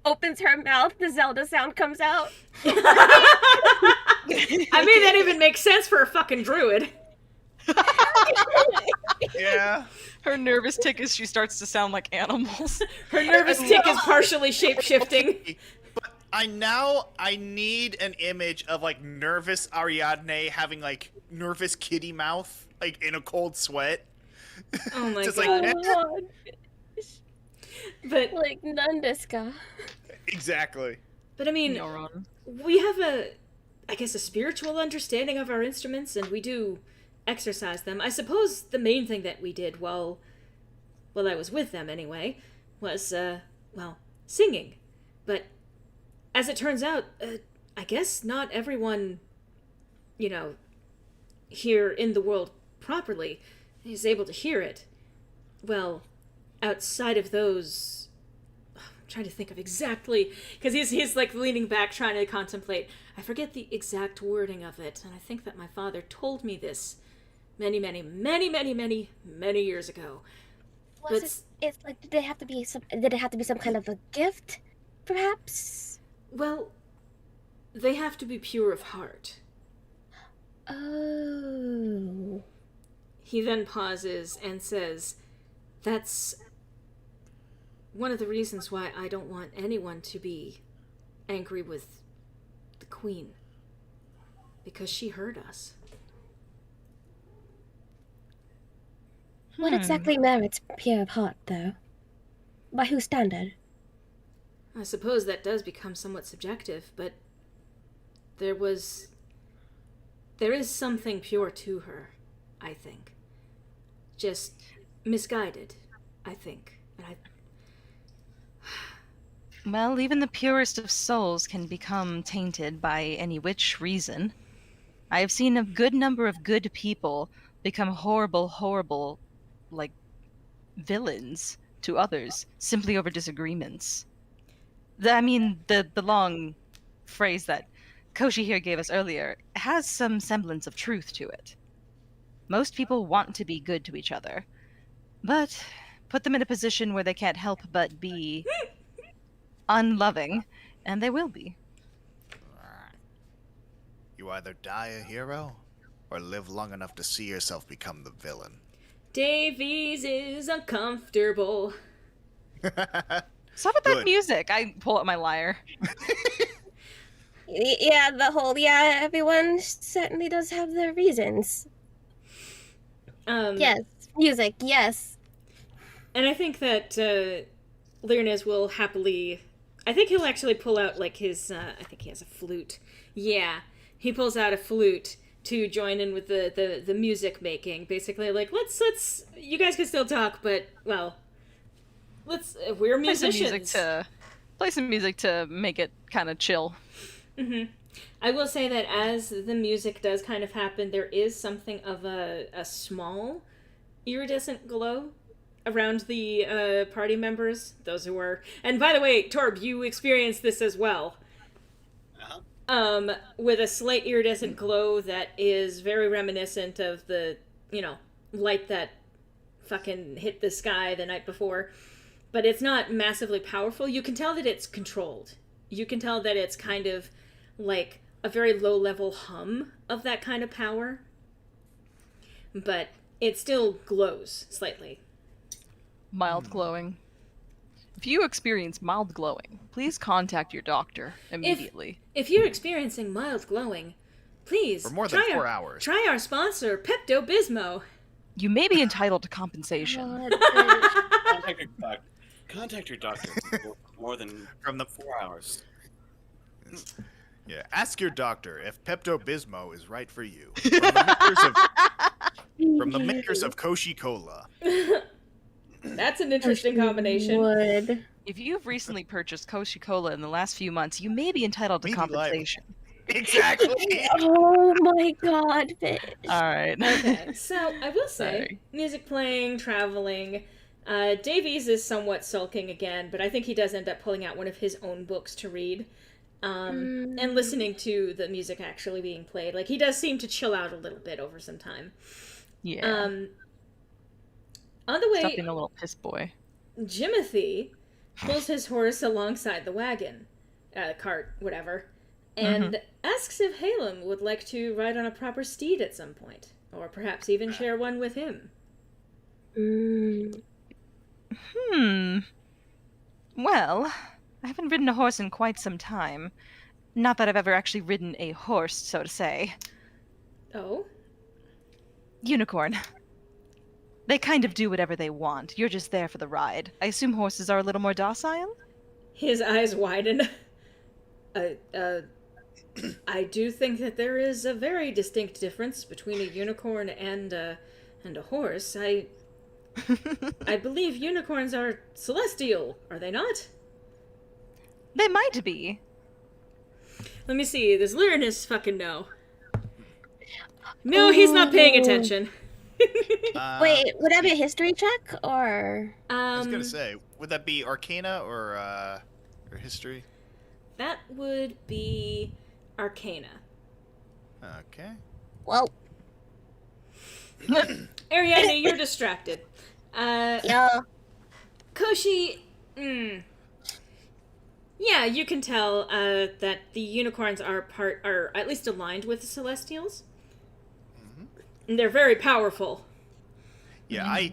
opens her mouth, the Zelda sound comes out. I mean, that even makes sense for a fucking druid. Yeah. Her nervous tick is she starts to sound like animals. Her nervous tick is partially shape-shifting. But I need an image of like nervous Ariadne having like nervous kitty mouth, like in a cold sweat. Oh my Just god. like, God. But Like Nandeska. exactly. I mean, Neuron. we have a spiritual understanding of our instruments, and we do exercise them. I suppose the main thing that we did while I was with them anyway was singing. But as it turns out, I guess not everyone, here in the world properly is able to hear it. Well, outside of those, I'm trying to think of exactly, because he's like leaning back trying to contemplate. I forget the exact wording of it, and I think that my father told me this many years ago. It's like did it have to be some kind of a gift, perhaps? Well, they have to be pure of heart. Oh. He then pauses and says, that's one of the reasons why I don't want anyone to be angry with the Queen. Because she heard us. What exactly merits pure of heart, though? By whose standard? I suppose that does become somewhat subjective, but there is something pure to her, I think. Just misguided, I think. And Well, even the purest of souls can become tainted by any which reason. I have seen a good number of good people become horrible, like, villains to others, simply over disagreements. The long phrase that Koshi here gave us earlier has some semblance of truth to it. Most people want to be good to each other, but put them in a position where they can't help but be unloving, and they will be. You either die a hero, or live long enough to see yourself become the villain. Davies is uncomfortable. Stop with that Good. music! I pull out my lyre. Yeah, everyone certainly does have their reasons. Yes, music, yes. And I think that Lyronus will happily... I think he'll actually pull out, like, his... I think he has a flute. Yeah, he pulls out a flute to join in with the music making. Basically, like, let's... You guys can still talk, but, well... we're musicians. Play some music to make it kind of chill. Mm-hmm. I will say that as the music does kind of happen, there is something of a small iridescent glow around the party members, those who were... And by the way, Tarbh, you experienced this as well. Uh-huh. With a slight iridescent glow that is very reminiscent of the, light that fucking hit the sky the night before. But it's not massively powerful. You can tell that it's controlled. You can tell that it's kind of like a very low-level hum of that kind of power. But it still glows slightly. Mild glowing. If you experience mild glowing, please contact your doctor immediately. If you're experiencing mild glowing, please For more than 4 hours. Try our sponsor, Pepto-Bismol. You may be entitled to compensation. Contact your doctor for more than From the 4 hours. Yeah, ask your doctor if Pepto-Bismol is right for you. From the makers of Koshi Cola. That's an interesting combination. Would. If you've recently purchased Koshi Cola in the last few months, you may be entitled to Maybe liable. compensation. Exactly. Oh my god, bitch. All right. Okay, so I will say, Sorry. music playing, traveling. Davies is somewhat sulking again, but I think he does end up pulling out one of his own books to read. And listening to the music actually being played. Like, he does seem to chill out a little bit over some time. Yeah. On the Stop way, being a little piss boy. Jimothy pulls his horse alongside the wagon, cart, whatever, and asks if Haelum would like to ride on a proper steed at some point, or perhaps even share one with him. Well, I haven't ridden a horse in quite some time. Not that I've ever actually ridden a horse, so to say. Oh? Unicorn. They kind of do whatever they want. You're just there for the ride. I assume horses are a little more docile? His eyes widen. I do think that there is a very distinct difference between a unicorn and a horse. I believe unicorns are celestial, are they not? They might be. Let me see, does Lyronus fucking know? No, he's not paying attention. Wait, would that be a history check or? I was gonna say, would that be Arcana or History? That would be Arcana. Okay. Well, Ariadne, you're distracted. yeah. Koshi, yeah, you can tell that the unicorns are at least aligned with the Celestials. And they're very powerful. Yeah,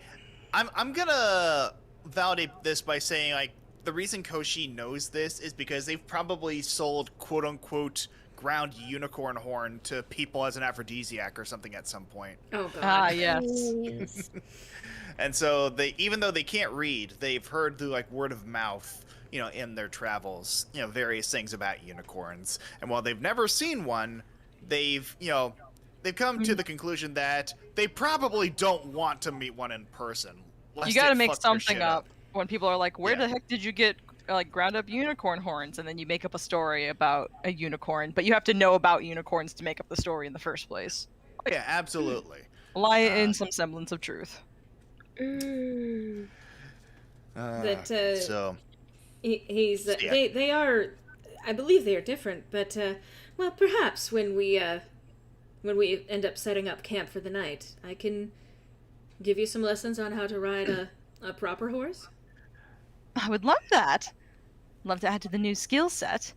I'm gonna validate this by saying, like, the reason Koshi knows this is because they've probably sold quote unquote ground unicorn horn to people as an aphrodisiac or something at some point. Oh god. Ah, yes. Yes. And so they, even though they can't read, they've heard through like word of mouth, you know, in their travels, you know, various things about unicorns. And while they've never seen one, they've come to the conclusion that they probably don't want to meet one in person. You gotta make something up when people are like, where the heck did you get like ground up unicorn horns? And then you make up a story about a unicorn, but you have to know about unicorns to make up the story in the first place. Oh, yeah, absolutely. Lie in some semblance of truth. So He's they are, I believe they are different, but well, perhaps when we end up setting up camp for the night, I can give you some lessons on how to ride a proper horse. I would love that. Love to add to the new skill set.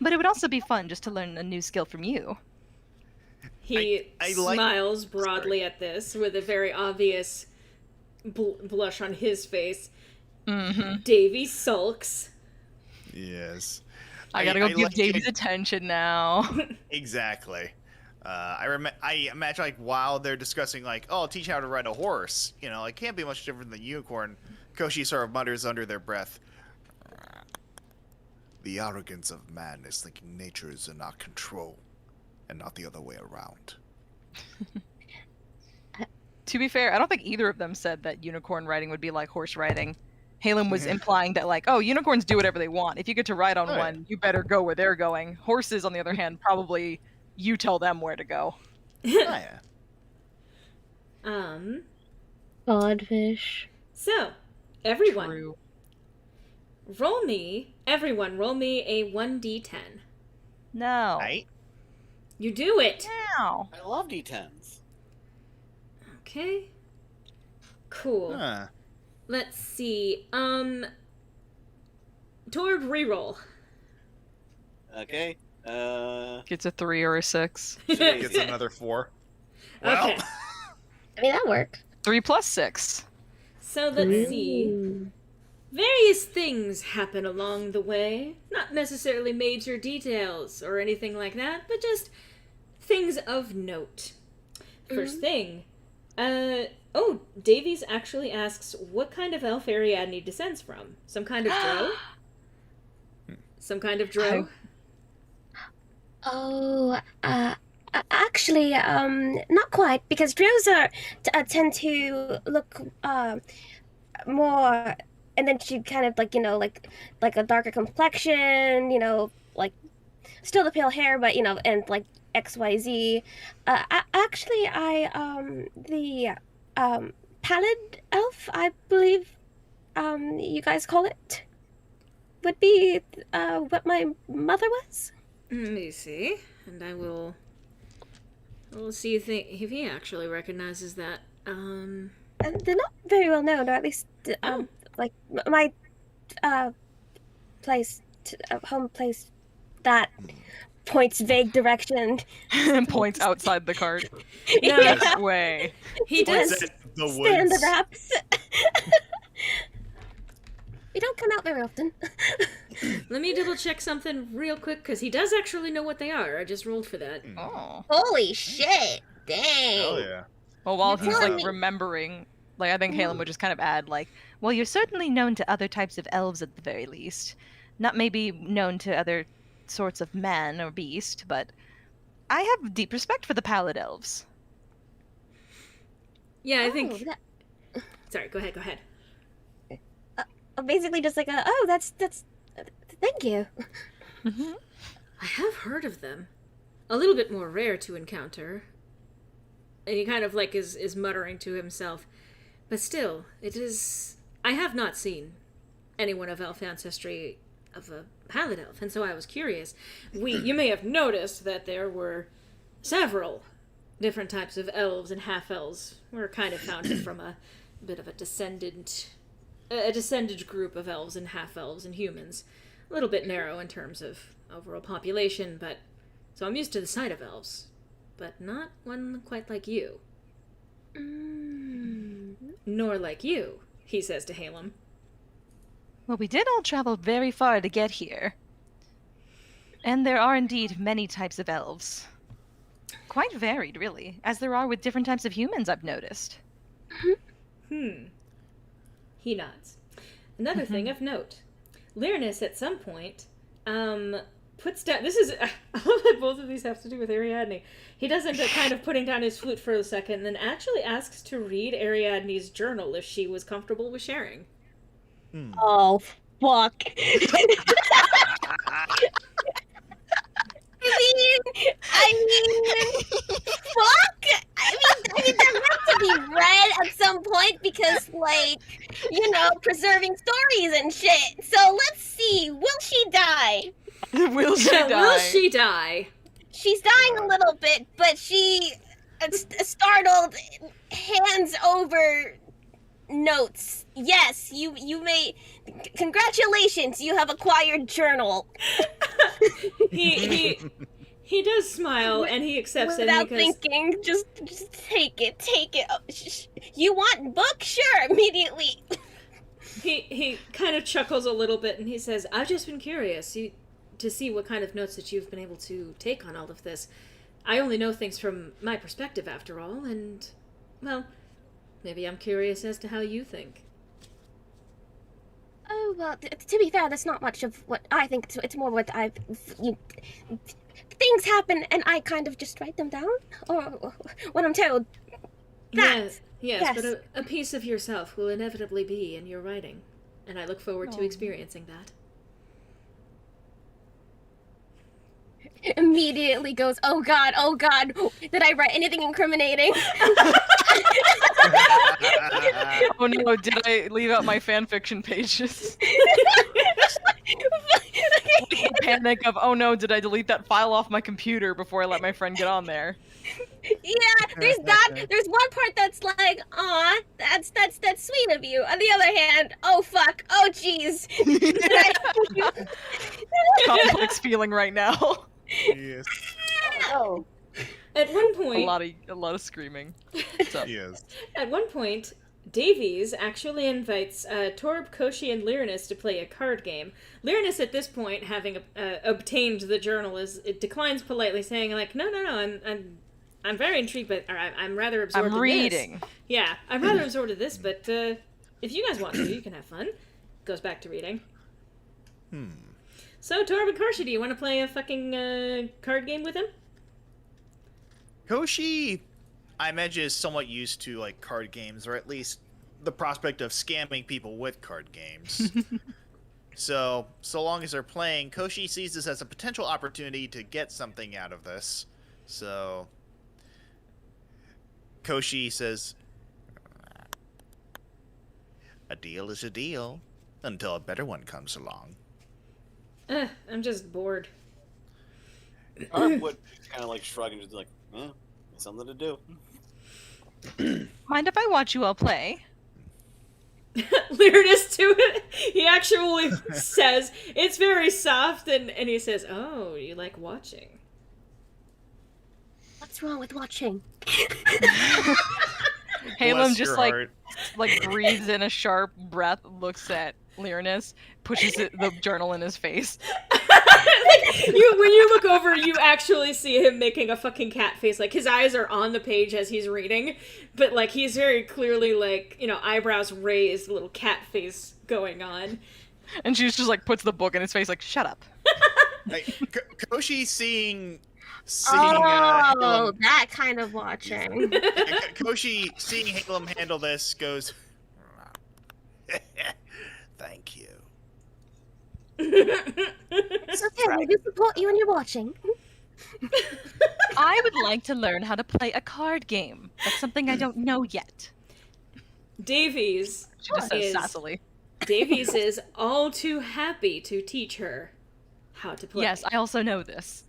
But it would also be fun just to learn a new skill from you. He smiles broadly at this with a very obvious blush on his face. Davy sulks. Yes. I gotta go give Davy's attention now. Exactly. I imagine, like, while they're discussing, like, oh, I'll teach you how to ride a horse, you know, it can't be much different than unicorn. Koshi sort of mutters under their breath, the arrogance of man is thinking nature is in our control, and not the other way around. To be fair, I don't think either of them said that unicorn riding would be like horse riding. Haelum was implying that, like, oh, unicorns do whatever they want. If you get to ride on one, you better go where they're going. Horses, on the other hand, probably you tell them where to go. Oh, yeah. Godfish. So, everyone, True. roll me a 1d10. No. Right? You do it. Now. I love D10s. Okay. Cool. Huh. Let's see. Tarbh, reroll. Okay. Gets a 3 or a 6. Gets another 4. Well, Okay. I mean, that worked. 3 plus 6. So let's see. Various things happen along the way. Not necessarily major details or anything like that, but just things of note. First thing, Davies actually asks what kind of elf Ariadne descends from. Some kind of drow? Some kind of drow? Oh, actually, not quite, because drows tend to look more, and then she kind of like, you know, like a darker complexion, you know, like still the pale hair, but and like XYZ. The pallid elf, I believe, you guys call it, would be what my mother was. Let me see, and we'll see if he actually recognizes that. They're not very well known, or at least like my place, home place, that points vague direction. And points outside the cart. Yeah. This way. He What's does. that? The Stay in the woods. wraps. We don't come out very often. Let me double check something real quick, because he does actually know what they are. I just rolled for that. Oh. Holy shit! Dang. Oh yeah. Well, while You're he's telling like me- remembering, like I think Haelum would just kind of add, like, well, you're certainly known to other types of elves at the very least. Not maybe known to other sorts of man or beast, but I have deep respect for the pallid elves. Yeah, I Oh, think. that- Sorry, go ahead. basically just like that's thank you. I have heard of them. A little bit more rare to encounter. And he kind of like is muttering to himself. But still, it is. I have not seen anyone of elf ancestry of a pallid elf, and so I was curious. You may have noticed that there were several different types of elves and half-elves. We're kind of founded from a bit of a descended group of elves and half-elves and humans. A little bit narrow in terms of overall population, but so I'm used to the sight of elves, but not one quite like you. Nor like you, he says to Haelum. Well, we did all travel very far to get here. And there are indeed many types of elves. Quite varied, really, as there are with different types of humans, I've noticed. He nods. Another thing of note. Lyronus, at some point, puts down... This is... I love that both of these have to do with Ariadne. He does end up kind of putting down his flute for a second, and then actually asks to read Ariadne's journal if she was comfortable with sharing. Oh fuck. I mean, fuck. I mean, that has to be read at some point because, like, preserving stories and shit. So let's see. Will she die? Will she die? Will she die? She's dying a little bit, but she, startled, hands over notes. Yes, you may. Congratulations, you have acquired journal. He does smile and he accepts it. Without because thinking, just take it. Oh, you want book? Sure, immediately. he kind of chuckles a little bit and he says, "I've just been curious to see what kind of notes that you've been able to take on all of this. I only know things from my perspective, after all, and well, maybe I'm curious as to how you think." Oh well, to be fair, that's not much of what I think. It's more what I've. Things happen, and I kind of just write them down, or what I'm told. Yes, but a piece of yourself will inevitably be in your writing, and I look forward to experiencing that. Immediately goes, oh god, did I write anything incriminating? Oh no, did I leave out my fanfiction pages? The panic of, oh no, did I delete that file off my computer before I let my friend get on there? Yeah, there's that. There's one part that's like, aw, that's sweet of you. On the other hand, oh fuck, oh jeez. Complex feeling right now. Yes. Oh. At one point, A lot of screaming. So, Yes. At one point, Davies actually invites Tarbh, Koshi, and Lyronus to play a card game. Lyronus, at this point, having obtained the journal, it declines politely, saying, like, no, I'm very intrigued, but I'm rather absorbed in I'm reading. this. Yeah, I'm rather absorbed in this, but if you guys want to, you can have fun. Goes back to reading. So, Tarbh and Koshi, do you want to play a fucking card game with him? Koshi, I imagine, is somewhat used to like card games, or at least the prospect of scamming people with card games. So long as they're playing, Koshi sees this as a potential opportunity to get something out of this. So Koshi says, a deal is a deal until a better one comes along. I'm just bored. Tarbh would kind of like shrug and just be like, something to do. Mind if I watch you all play? Lyronus to it, he actually says, it's very soft, and he says, oh, you like watching. What's wrong with watching? Haelum Bless just your like heart. breathes in a sharp breath, looks at Lyronus, pushes the journal in his face. When you look over, you actually see him making a fucking cat face. Like, his eyes are on the page as he's reading, but, like, he's very clearly, like, eyebrows raised, little cat face going on. And she just, like, puts the book in his face, like, shut up. Koshi seeing Oh, that kind of watching. Koshi seeing Haelum handle this goes, thank you. It's okay, we do support you when you're watching. I would like to learn how to play a card game. That's something I don't know yet. Davies She just says is sassily. Davies is all too happy to teach her how to play. Yes, I also know this.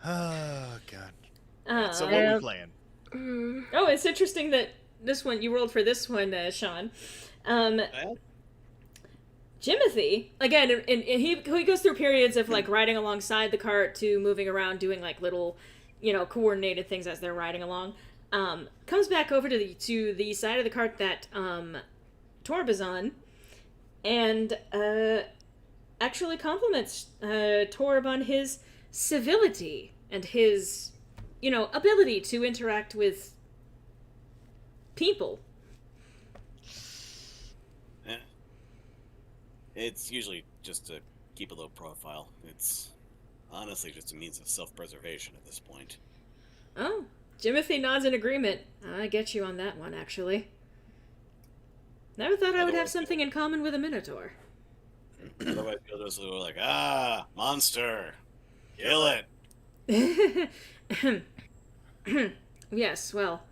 Oh, God. So what Uh, are we playing? oh, it's interesting that this one you rolled for this one, Sean. Jimothy, again, and he goes through periods of, like, riding alongside the cart to moving around, doing, like, little, coordinated things as they're riding along. Comes back over to the side of the cart that Tarbh is on, and actually compliments Tarbh on his civility and his, ability to interact with people. It's usually just to keep a low profile. It's honestly just a means of self-preservation at this point. Oh, Jimothy nods in agreement. I get you on that one, actually. Never thought I would have something in common with a Minotaur. Otherwise, the others were like, monster, kill it. Yes, well,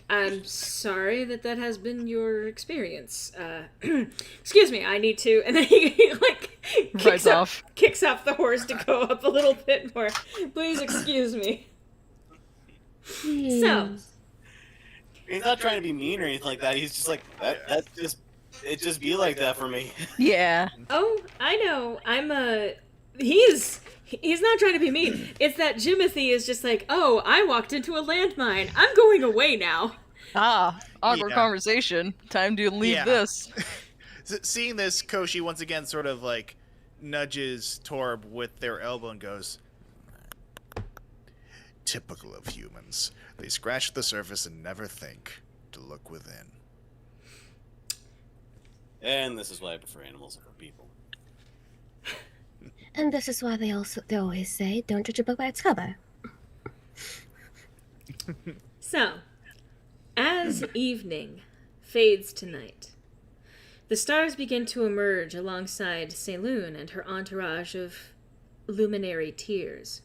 I'm sorry that has been your experience. Excuse me, I need to... And then he like, kicks off the horse to go up a little bit more. Please excuse me. So... He's not trying to be mean or anything like that. He's just like, it just be like that for me. Yeah. Oh, I know. He's not trying to be mean. It's that Jimothy is just like, oh, I walked into a landmine. I'm going away now. Awkward conversation. Time to leave this. Seeing this, Koshi once again sort of like nudges Tarbh with their elbow and goes, typical of humans. They scratch the surface and never think to look within. And this is why I prefer animals over people. And this is why they always say, don't judge a book by its cover. So, as evening fades to night, the stars begin to emerge alongside Selûne and her entourage of luminary tears.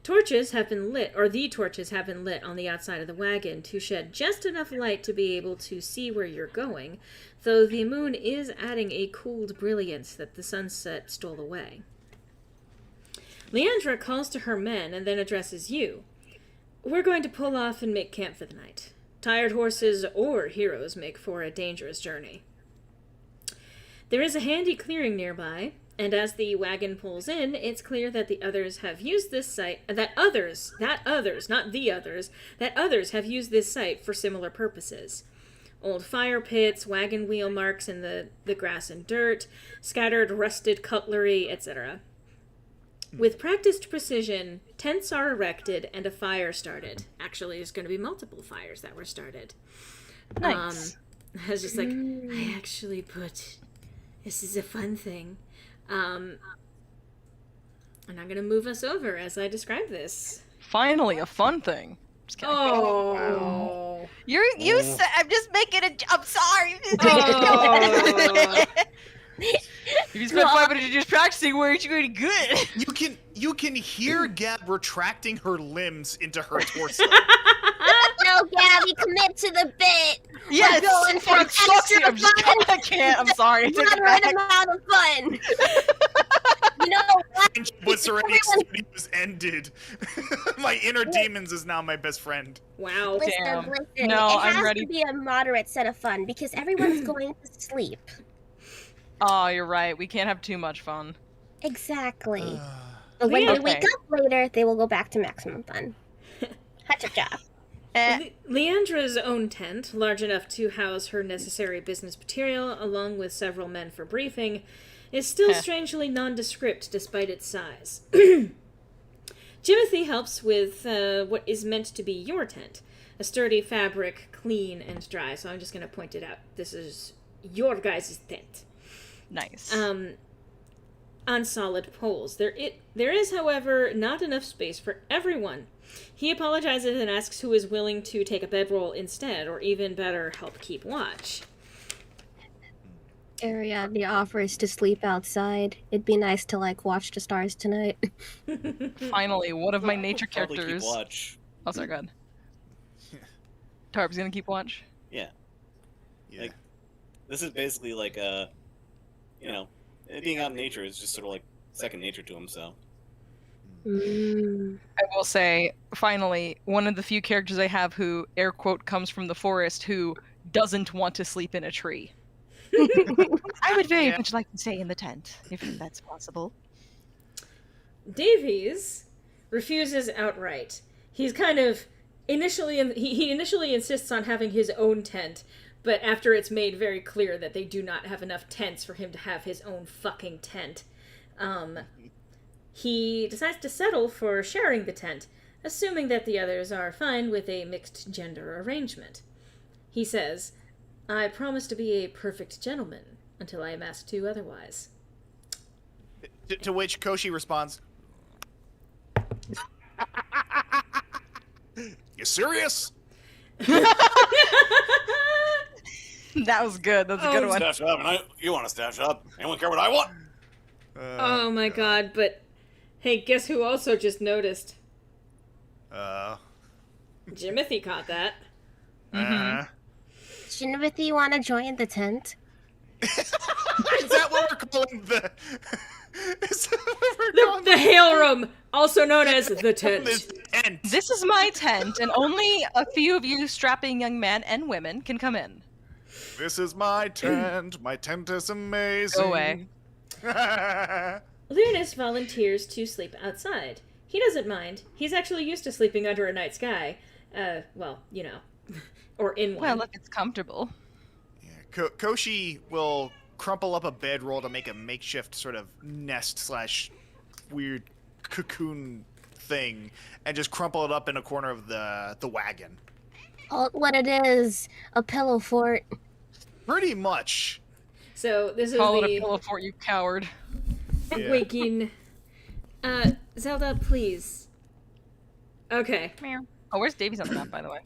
Torches have been lit, or the torches have been lit on the outside of the wagon to shed just enough light to be able to see where you're going, though the moon is adding a cooled brilliance that the sunset stole away. Leandra calls to her men and then addresses you. We're going to pull off and make camp for the night. Tired horses or heroes make for a dangerous journey. There is a handy clearing nearby, and as the wagon pulls in, it's clear that the others have used this site, that others have used this site for similar purposes. Old fire pits, wagon wheel marks in the grass and dirt, scattered rusted cutlery, etc. With practiced precision, tents are erected and a fire started. Actually, there's going to be multiple fires that were started. Nice. I was just like, I actually put, this is a fun thing. And I'm going to move us over as I describe this. Finally, a fun thing. Just kidding. Oh. no. I'm just making a. I'm sorry. Oh. If you spent 5 minutes just practicing, where aren't you going good? You can hear Gab retracting her limbs into her torso. No, Gabby, commit to the bit. Yes, We're going for I can't. I'm sorry. I take it moderate back. amount of fun. You know what? But Serenity Studios ended. My inner demons is now my best friend. Wow. Damn. Listen, No, it has I'm ready. to be a moderate set of fun because everyone's going to sleep. Oh, you're right. We can't have too much fun. Exactly. But when Yeah. they wake up later, they will go back to maximum fun. Ha-cha-cha. Leandra's own tent, large enough to house her necessary business material, along with several men for briefing, is still strangely nondescript despite its size. Jimothy helps with what is meant to be your tent, a sturdy fabric, clean and dry, so I'm just going to point it out. This is your guys' tent. Nice. On solid poles. There is, however, not enough space for everyone. He apologizes and asks who is willing to take a bedroll instead, or even better, help keep watch. Ariadne offers to sleep outside. It'd be nice to, like, watch the stars tonight. Finally, one of my nature Probably keep characters. watch. Oh, sorry, go ahead. Tarbh's gonna keep watch. Yeah. Like, this is basically like being out in nature is just sort of like second nature to him. So I will say, finally, one of the few characters I have who, air quote, comes from the forest who doesn't want to sleep in a tree. I would very much like to stay in the tent, if that's possible. Davies refuses outright. He's kind of he initially insists on having his own tent, but after it's made very clear that they do not have enough tents for him to have his own fucking tent, he decides to settle for sharing the tent, assuming that the others are fine with a mixed gender arrangement. He says, "I promise to be a perfect gentleman until I am asked to otherwise." To which Koshi responds, "You serious?" That was good. That's a good one. Stash up, and you want to stash up? Anyone care what I want? Oh my god, but hey, guess who also just noticed? Jimothy caught that. Jimothy, want to join the tent? Is that what we're calling the? Is that what we're calling The Haelum, also known as the tent. this tent? This is my tent, and only a few of you strapping young men and women can come in. This is my tent. My tent is amazing. Go away. Lyronus volunteers to sleep outside. He doesn't mind. He's actually used to sleeping under a night sky. Well, you know. Or in one. Well, if it's comfortable. Yeah, Koshi will crumple up a bedroll to make a makeshift sort of nest / weird cocoon thing, and just crumple it up in a corner of the wagon. Oh, what it is, a pillow fort. Pretty much. So this is Call it a the pillow fort, you coward. Yeah. waking... Zelda, please. Okay. Meow. Oh, where's Davies on the map, by the way?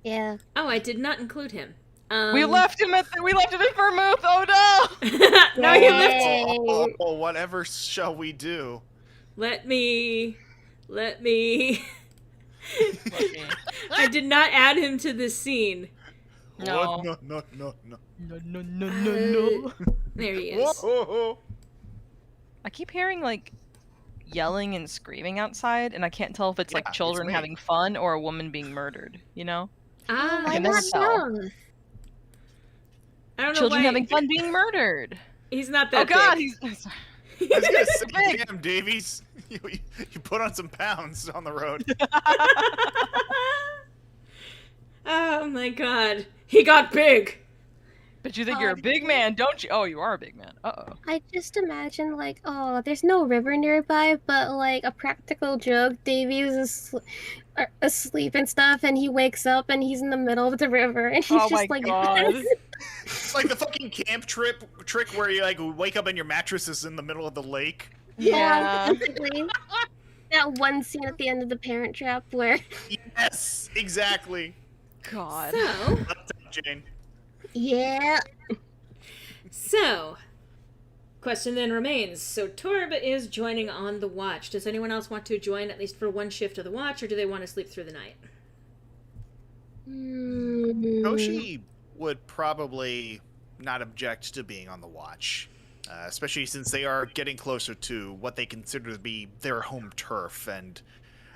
Yeah. Oh, I did not include him. We left him in Vermouth. Oh no! No, he left. Oh, whatever shall we do? Let me. I did not add him to this scene. No. What? No. No. There he is. Whoa. I keep hearing like yelling and screaming outside, and I can't tell if it's like Yeah, it's children me. having fun or a woman being murdered. You know? Ah, Why can never not tell. both? I don't know Children why. having fun being murdered. He's not that Oh God, big. he's. I was gonna say, big. damn, Davies, you put on some pounds on the road. Oh my god. He got big. But you think you're a big man, don't you? Oh, you are a big man. Uh-oh. I just imagine, like, oh, there's no river nearby, but, like, a practical joke. Davies is asleep and stuff, and he wakes up, and he's in the middle of the river, and he's Oh just my like... God. It's like the fucking camp trick where you like wake up and your mattress is in the middle of the lake. Yeah. Basically. That one scene at the end of The Parent Trap where... Yes, exactly. God. Jane. Yeah. So, question then remains. So Tarbh is joining on the watch. Does anyone else want to join at least for one shift of the watch, or do they want to sleep through the night? Koshi would probably not object to being on the watch, especially since they are getting closer to what they consider to be their home turf, and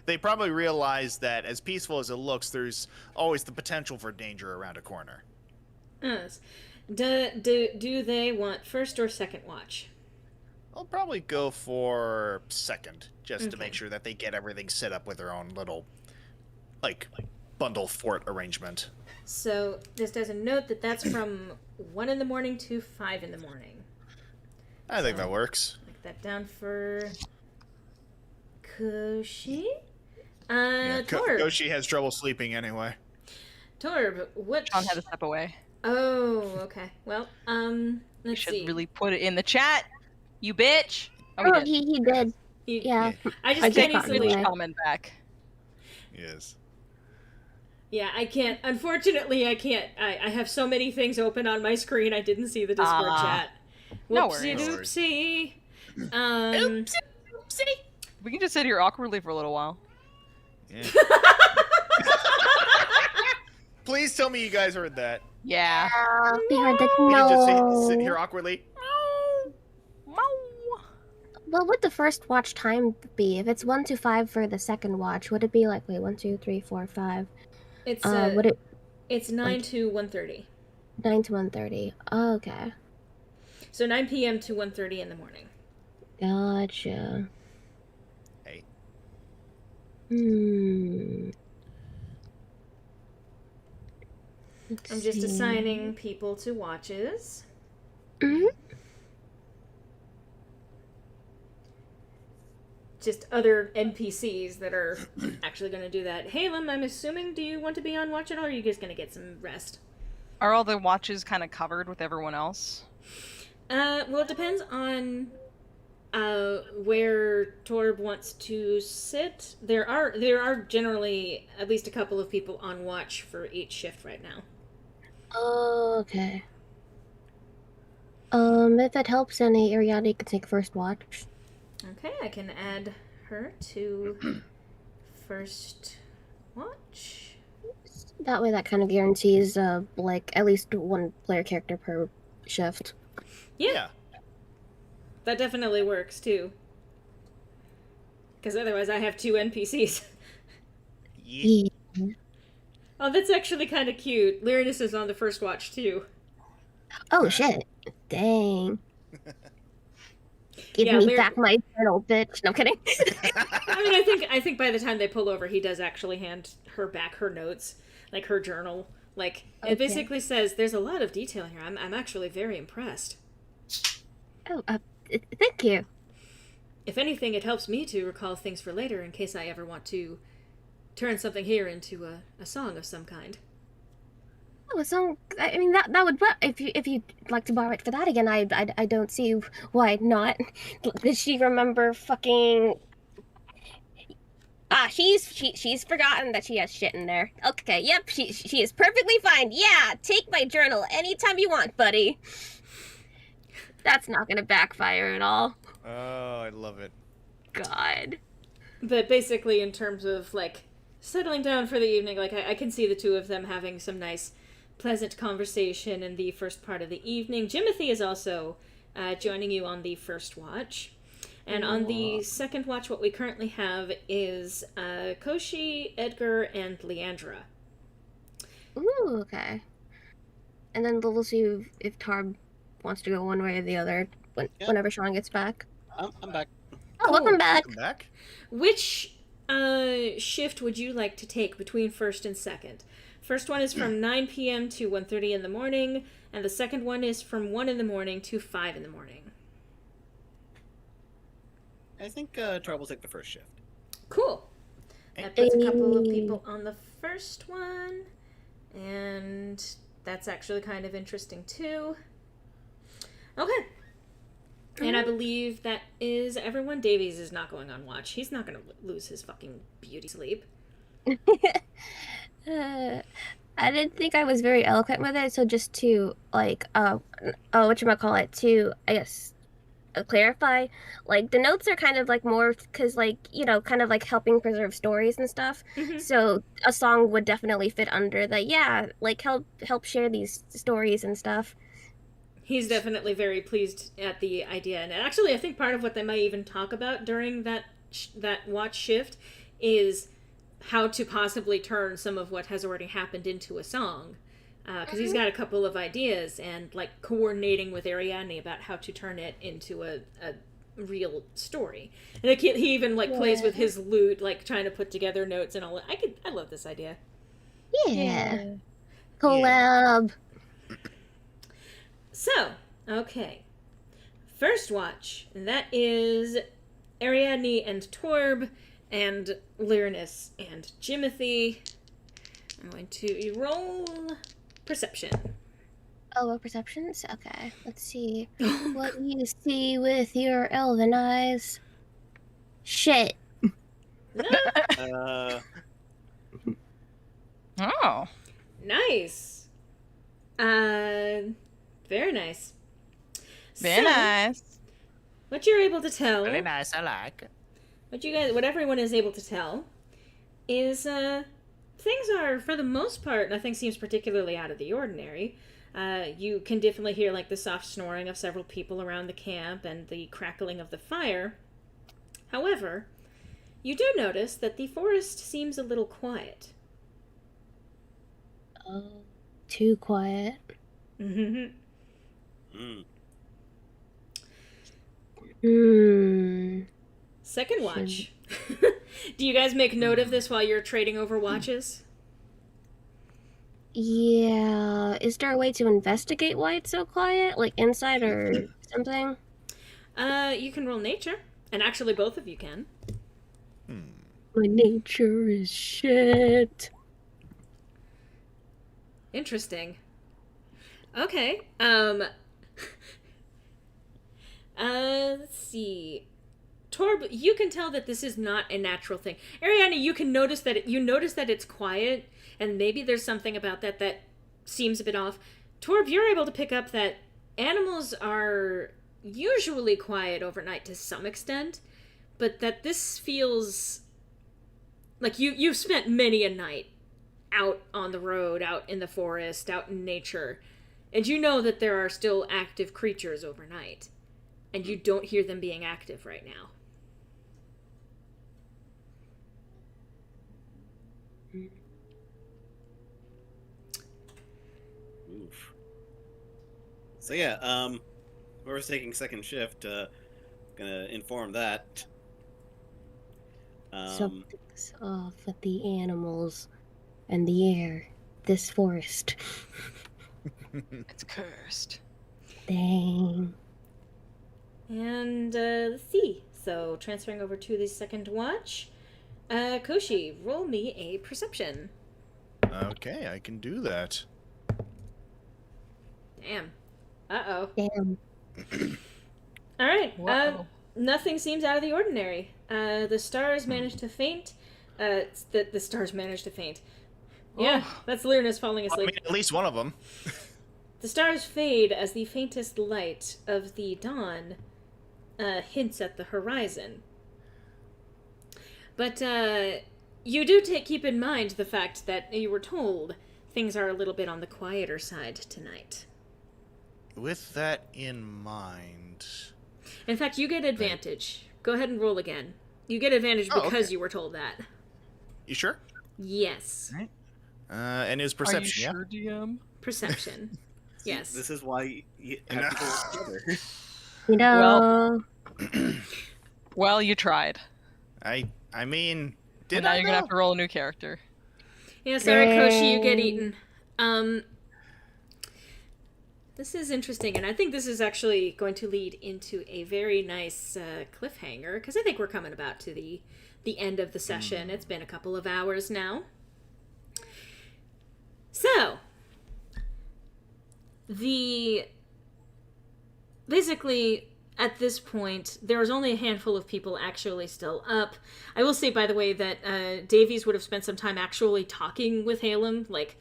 they probably realize that as peaceful as it looks, there's always the potential for danger around a corner. Yes. Do they want first or second watch? I'll probably go for second, just to Okay. make sure that they get everything set up with their own little, like bundle fort arrangement. So, just as a note that's from 1 in the morning to 5 in the morning. I think that works. Make that down for Koshi. Tarbh. Koshi has trouble sleeping anyway. Tarbh, what? John had to step away. Oh, okay. Well, You let's should see. really put it in the chat. You bitch. Oh, Oh, he did. he did. You- Yeah. I I just just can't got easily. away. Comment back. Yes. Yeah, I can't. Unfortunately, I can't. I have so many things open on my screen. I didn't see the Discord chat. No Whoopsie worries. doopsie. We can just sit here awkwardly for a little while. Yeah. Please tell me you guys heard that. Yeah. We heard that We can just no. sit here awkwardly. What would the first watch time be? If it's 1 to 5 for the second watch, would it be like, wait, 1, 2, 3, 4, 5? It's Would it it's 9 like- to 1:30. 9 to 1:30? Oh, okay. So 9 p.m. to 1:30 in the morning. Gotcha. Hey. Let's I'm just see. assigning people to watches. Mhm. Just other NPCs that are actually going to do that. Haelum, I'm assuming, do you want to be on watch at all, or are you just going to get some rest? Are all the watches kind of covered with everyone else? Well, it depends on where Tarbh wants to sit. There are generally at least a couple of people on watch for each shift right now. Oh, okay. If it helps, then Ariadne could take first watch. Okay, I can add her to first watch. That way, that kind of guarantees, like, at least one player character per shift. Yeah, that definitely works too. Because otherwise, I have 2 NPCs. Yeah. Oh, that's actually kind of cute. Lyronus is on the first watch too. Oh, shit. Dang. Give Yeah, me back my journal, bitch. No, I'm kidding. I mean, I think by the time they pull over, he does actually hand her back her notes, like her journal. Like Okay. it basically says, "There's a lot of detail here. I'm actually very impressed. Oh, thank you. If anything, it helps me to recall things for later in case I ever want to turn something here into a song of some kind." Oh, a song. I mean, that would work. If you'd like to borrow it for that again, I don't see why not. Does she remember fucking? She's forgotten that she has shit in there. Okay, yep, she is perfectly fine. Yeah, take my journal anytime you want, buddy. That's not gonna backfire at all. Oh, I love it. God. But basically, in terms of like settling down for the evening, like I can see the two of them having some nice, pleasant conversation in the first part of the evening. Jimothy is also joining you on the first watch. And on the second watch, what we currently have is Koshi, Edgar, and Leandra. Ooh, okay. And then we'll see if Tarbh wants to go one way or the other whenever Sean gets back. I'm back. Oh, welcome back. Welcome back. Which shift would you like to take between first and second? First one is from 9 p.m. to 1:30 in the morning, and the second one is from 1 in the morning to 5 in the morning. I think Tarbh will take the first shift. Cool. That puts a couple of people on the first one, and that's actually kind of interesting too. Okay. And I believe that is everyone. Davies is not going on watch. He's not going to lose his fucking beauty sleep. I didn't think I was very eloquent with it, so just to like whatchamacallit, to I guess clarify, like the notes are kind of like more because like kind of like helping preserve stories and stuff. Hmm. So a song would definitely fit under the, yeah, like help share these stories and stuff. He's definitely very pleased at the idea, and actually, I think part of what they might even talk about during that watch shift is how to possibly turn some of what has already happened into a song. Because he's got a couple of ideas, and like coordinating with Ariadne about how to turn it into a real story. And like, he even like plays with his lute, like trying to put together notes and all. I love this idea. Yeah. Collab. So, okay, first watch, and that is Ariadne and Tarbh and Lyronus and Jimothy. I'm going to roll perception. Oh, what perceptions? Okay, let's see. What do you see with your elven eyes? Shit. Oh. Nice. Very nice. Very nice. What you're able to tell, Very nice, I like. what everyone is able to tell, is things are, for the most part, nothing seems particularly out of the ordinary. You can definitely hear like the soft snoring of several people around the camp and the crackling of the fire. However, you do notice that the forest seems a little quiet. Oh, too quiet. Mm-hmm. Second watch. Do you guys make note of this while you're trading over watches? Yeah. Is there a way to investigate why it's so quiet? Like insight or something? You can roll nature, and actually both of you can. My nature is shit. Interesting. Okay. Let's see. Tarbh, you can tell that this is not a natural thing. Ariadne, you can notice that it's quiet, and maybe there's something about that seems a bit off. Tarbh, you're able to pick up that animals are usually quiet overnight to some extent, but that this feels like you've spent many a night out on the road, out in the forest, out in nature, and you know that there are still active creatures overnight, and you don't hear them being active right now. Oof. So yeah, whoever's taking second shift, gonna inform that. Something's off with the animals and the air. This forest. It's cursed. Dang. And let's see. So transferring over to the second watch, Koshi, roll me a perception. Okay, I can do that. Damn. Uh-oh. Damn. All right. Whoa. Nothing seems out of the ordinary. The stars managed to faint. The stars managed to faint. Yeah, that's Lyronus falling I asleep. mean, at least one of them. The stars fade as the faintest light of the dawn hints at the horizon. But you do keep in mind the fact that you were told things are a little bit on the quieter side tonight. With that in mind... In fact, you get advantage. Go ahead and roll again. You get advantage because you were told that. You sure? Yes. Right. And his perception, Are you sure, DM? Perception. Yes. This is why you have people together. You know. Well, you tried. I mean, did And now I you're gonna know? have to roll a new character. Yeah, sorry, Koshi, you get eaten. This is interesting, and I think this is actually going to lead into a very nice cliffhanger, because I think we're coming about to the end of the session. It's been a couple of hours now. So, basically, at this point, there was only a handful of people actually still up. I will say, by the way, that Davies would have spent some time actually talking with Haelum, like,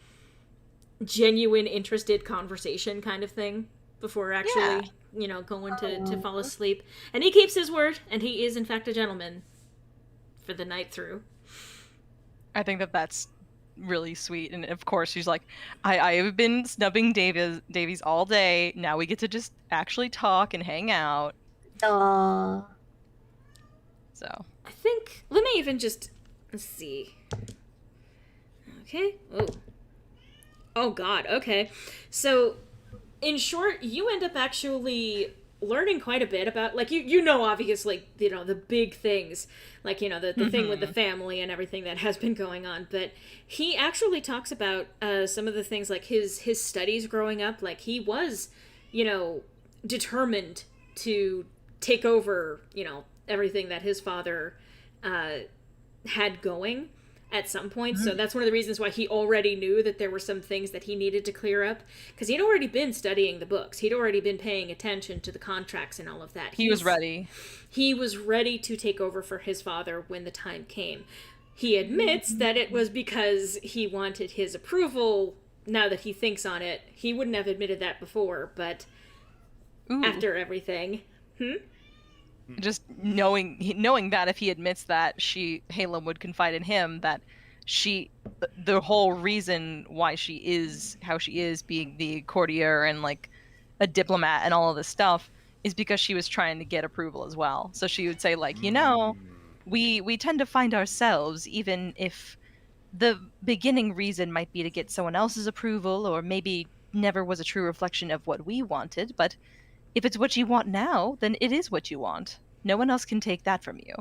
genuine, interested conversation kind of thing before actually, going to fall asleep. And he keeps his word, and he is, in fact, a gentleman for the night through. I think that's really sweet. And of course, she's like, I have been snubbing Davies all day. Now we get to just actually talk and hang out. Aww. So. I think, let me even just, let's see. Okay. Oh God, okay. So, in short, you end up actually learning quite a bit about, like, obviously, the big things, like, the thing with the family and everything that has been going on, but he actually talks about some of the things, like his studies growing up. Like, he was, determined to take over, everything that his father had going at some point. So that's one of the reasons why he already knew that there were some things that he needed to clear up, because he'd already been studying the books. He'd already been paying attention to the contracts and all of that. He was ready. He was ready to take over for his father when the time came. He admits that it was because he wanted his approval. Now that he thinks on it, he wouldn't have admitted that before, but after everything. Just knowing that if he admits that Haelum would confide in him, that the whole reason why she is how she is, being the courtier and like a diplomat and all of this stuff, is because she was trying to get approval as well. So she would say, like, we tend to find ourselves, even if the beginning reason might be to get someone else's approval, or maybe never was a true reflection of what we wanted, but if it's what you want now, then it is what you want. No one else can take that from you.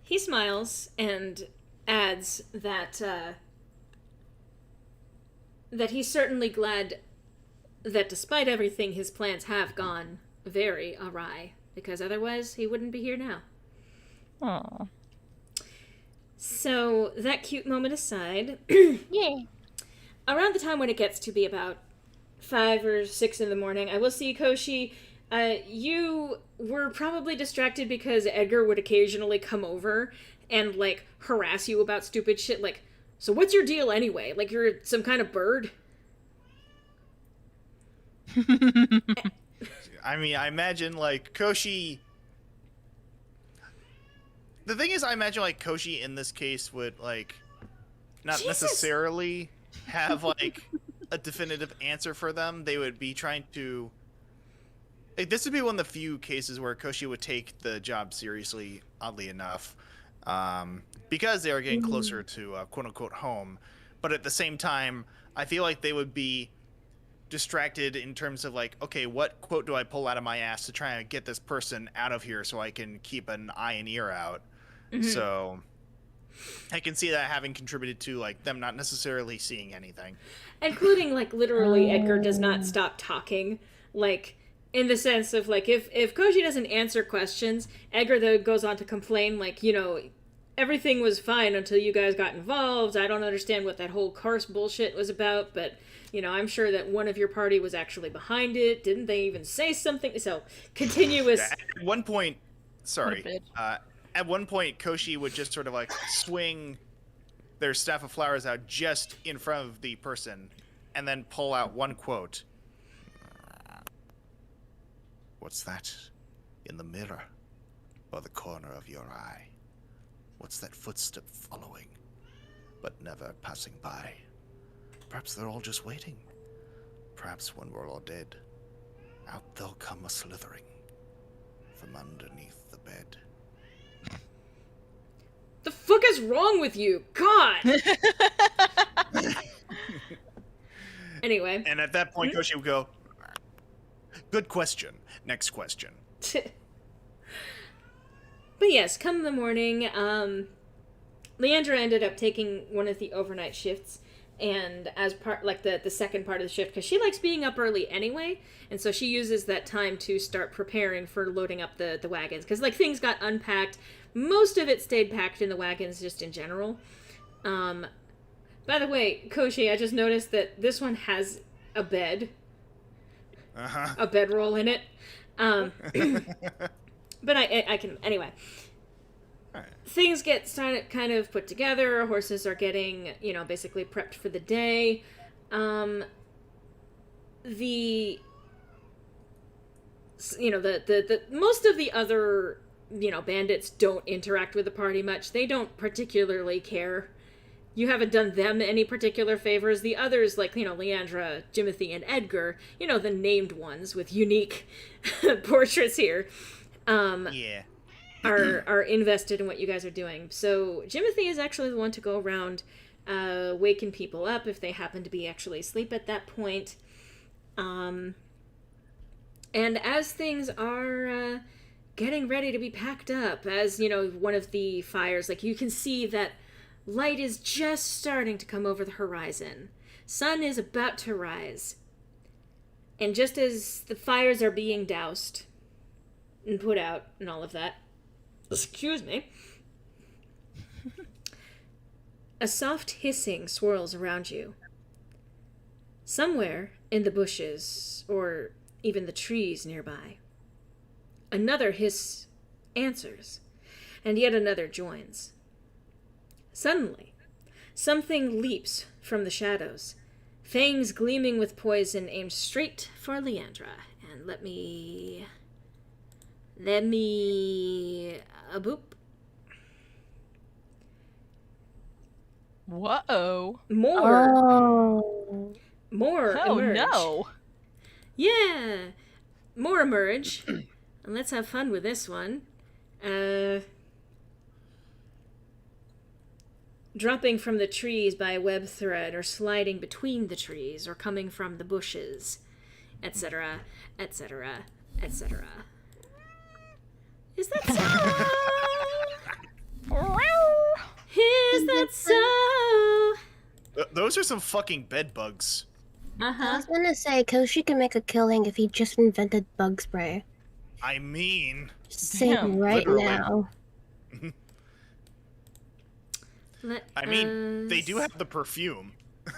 He smiles and adds that that he's certainly glad that despite everything, his plans have gone very awry, because otherwise he wouldn't be here now. Aww. So, that cute moment aside, Yeah. around the time when it gets to be about 5 or 6 in the morning, I will see Koshi. You were probably distracted because Edgar would occasionally come over and, like, harass you about stupid shit. Like, so what's your deal anyway? Like, you're some kind of bird? I mean, I imagine, like, Koshi... The thing is, I imagine, like, Koshi in this case would, like, not necessarily have, like, a definitive answer for them. They would be trying to... Like, this would be one of the few cases where Koshi would take the job seriously, oddly enough, because they are getting closer to quote-unquote home. But at the same time, I feel like they would be distracted in terms of, like, okay, what quote do I pull out of my ass to try and get this person out of here so I can keep an eye and ear out? So I can see that having contributed to, like, them not necessarily seeing anything. Including, like, literally, Edgar does not stop talking. Like, in the sense of, like, if Koshi doesn't answer questions, Edgar, though, goes on to complain, like, everything was fine until you guys got involved. I don't understand what that whole curse bullshit was about, but, I'm sure that one of your party was actually behind it. Didn't they even say something? So, continuous... At one point, at one point, Koshi would just sort of, like, swing their staff of flowers out just in front of the person, and then pull out one quote. What's that in the mirror or the corner of your eye? What's that footstep following, but never passing by? Perhaps they're all just waiting. Perhaps when we're all dead, out they'll come a slithering from underneath the bed. The fuck is wrong with you? God! Anyway. And at that point, Koshi would go, good question. Next question. But yes, come the morning, Leandra ended up taking one of the overnight shifts, and as part, like, the second part of the shift, because she likes being up early anyway, and so she uses that time to start preparing for loading up the wagons, because, like, things got unpacked. Most of it stayed packed in the wagons, just in general. By the way, Koshi, I just noticed that this one has a bed. A bedroll in it. But I can... Anyway. Right. Things get started kind of put together. Horses are getting, basically prepped for the day. The most of the other, bandits don't interact with the party much. They don't particularly care. You haven't done them any particular favors. The others, like, Leandra, Jimothy, and Edgar, the named ones with unique portraits here, Yeah. are invested in what you guys are doing. So Jimothy is actually the one to go around waking people up if they happen to be actually asleep at that point. And as things are getting ready to be packed up, as, one of the fires, like, you can see that light is just starting to come over the horizon. Sun is about to rise. And just as the fires are being doused and put out and all of that, excuse me, a soft hissing swirls around you. Somewhere in the bushes, or even the trees nearby, another hiss answers, and yet another joins. Suddenly, something leaps from the shadows, fangs gleaming with poison aimed straight for Leandra. And let me... boop. Whoa. More Oh. Oh emerge. no. Yeah, more emerge. And let's have fun with this one. Dropping from the trees by a web thread, or sliding between the trees, or coming from the bushes, etc., etc., etc. Is that so? Is that so? Those are some fucking bed bugs. I was gonna say, Koshi can make a killing if he just invented bug spray. I mean, Just saying Damn, right literally. now. They do have the perfume. I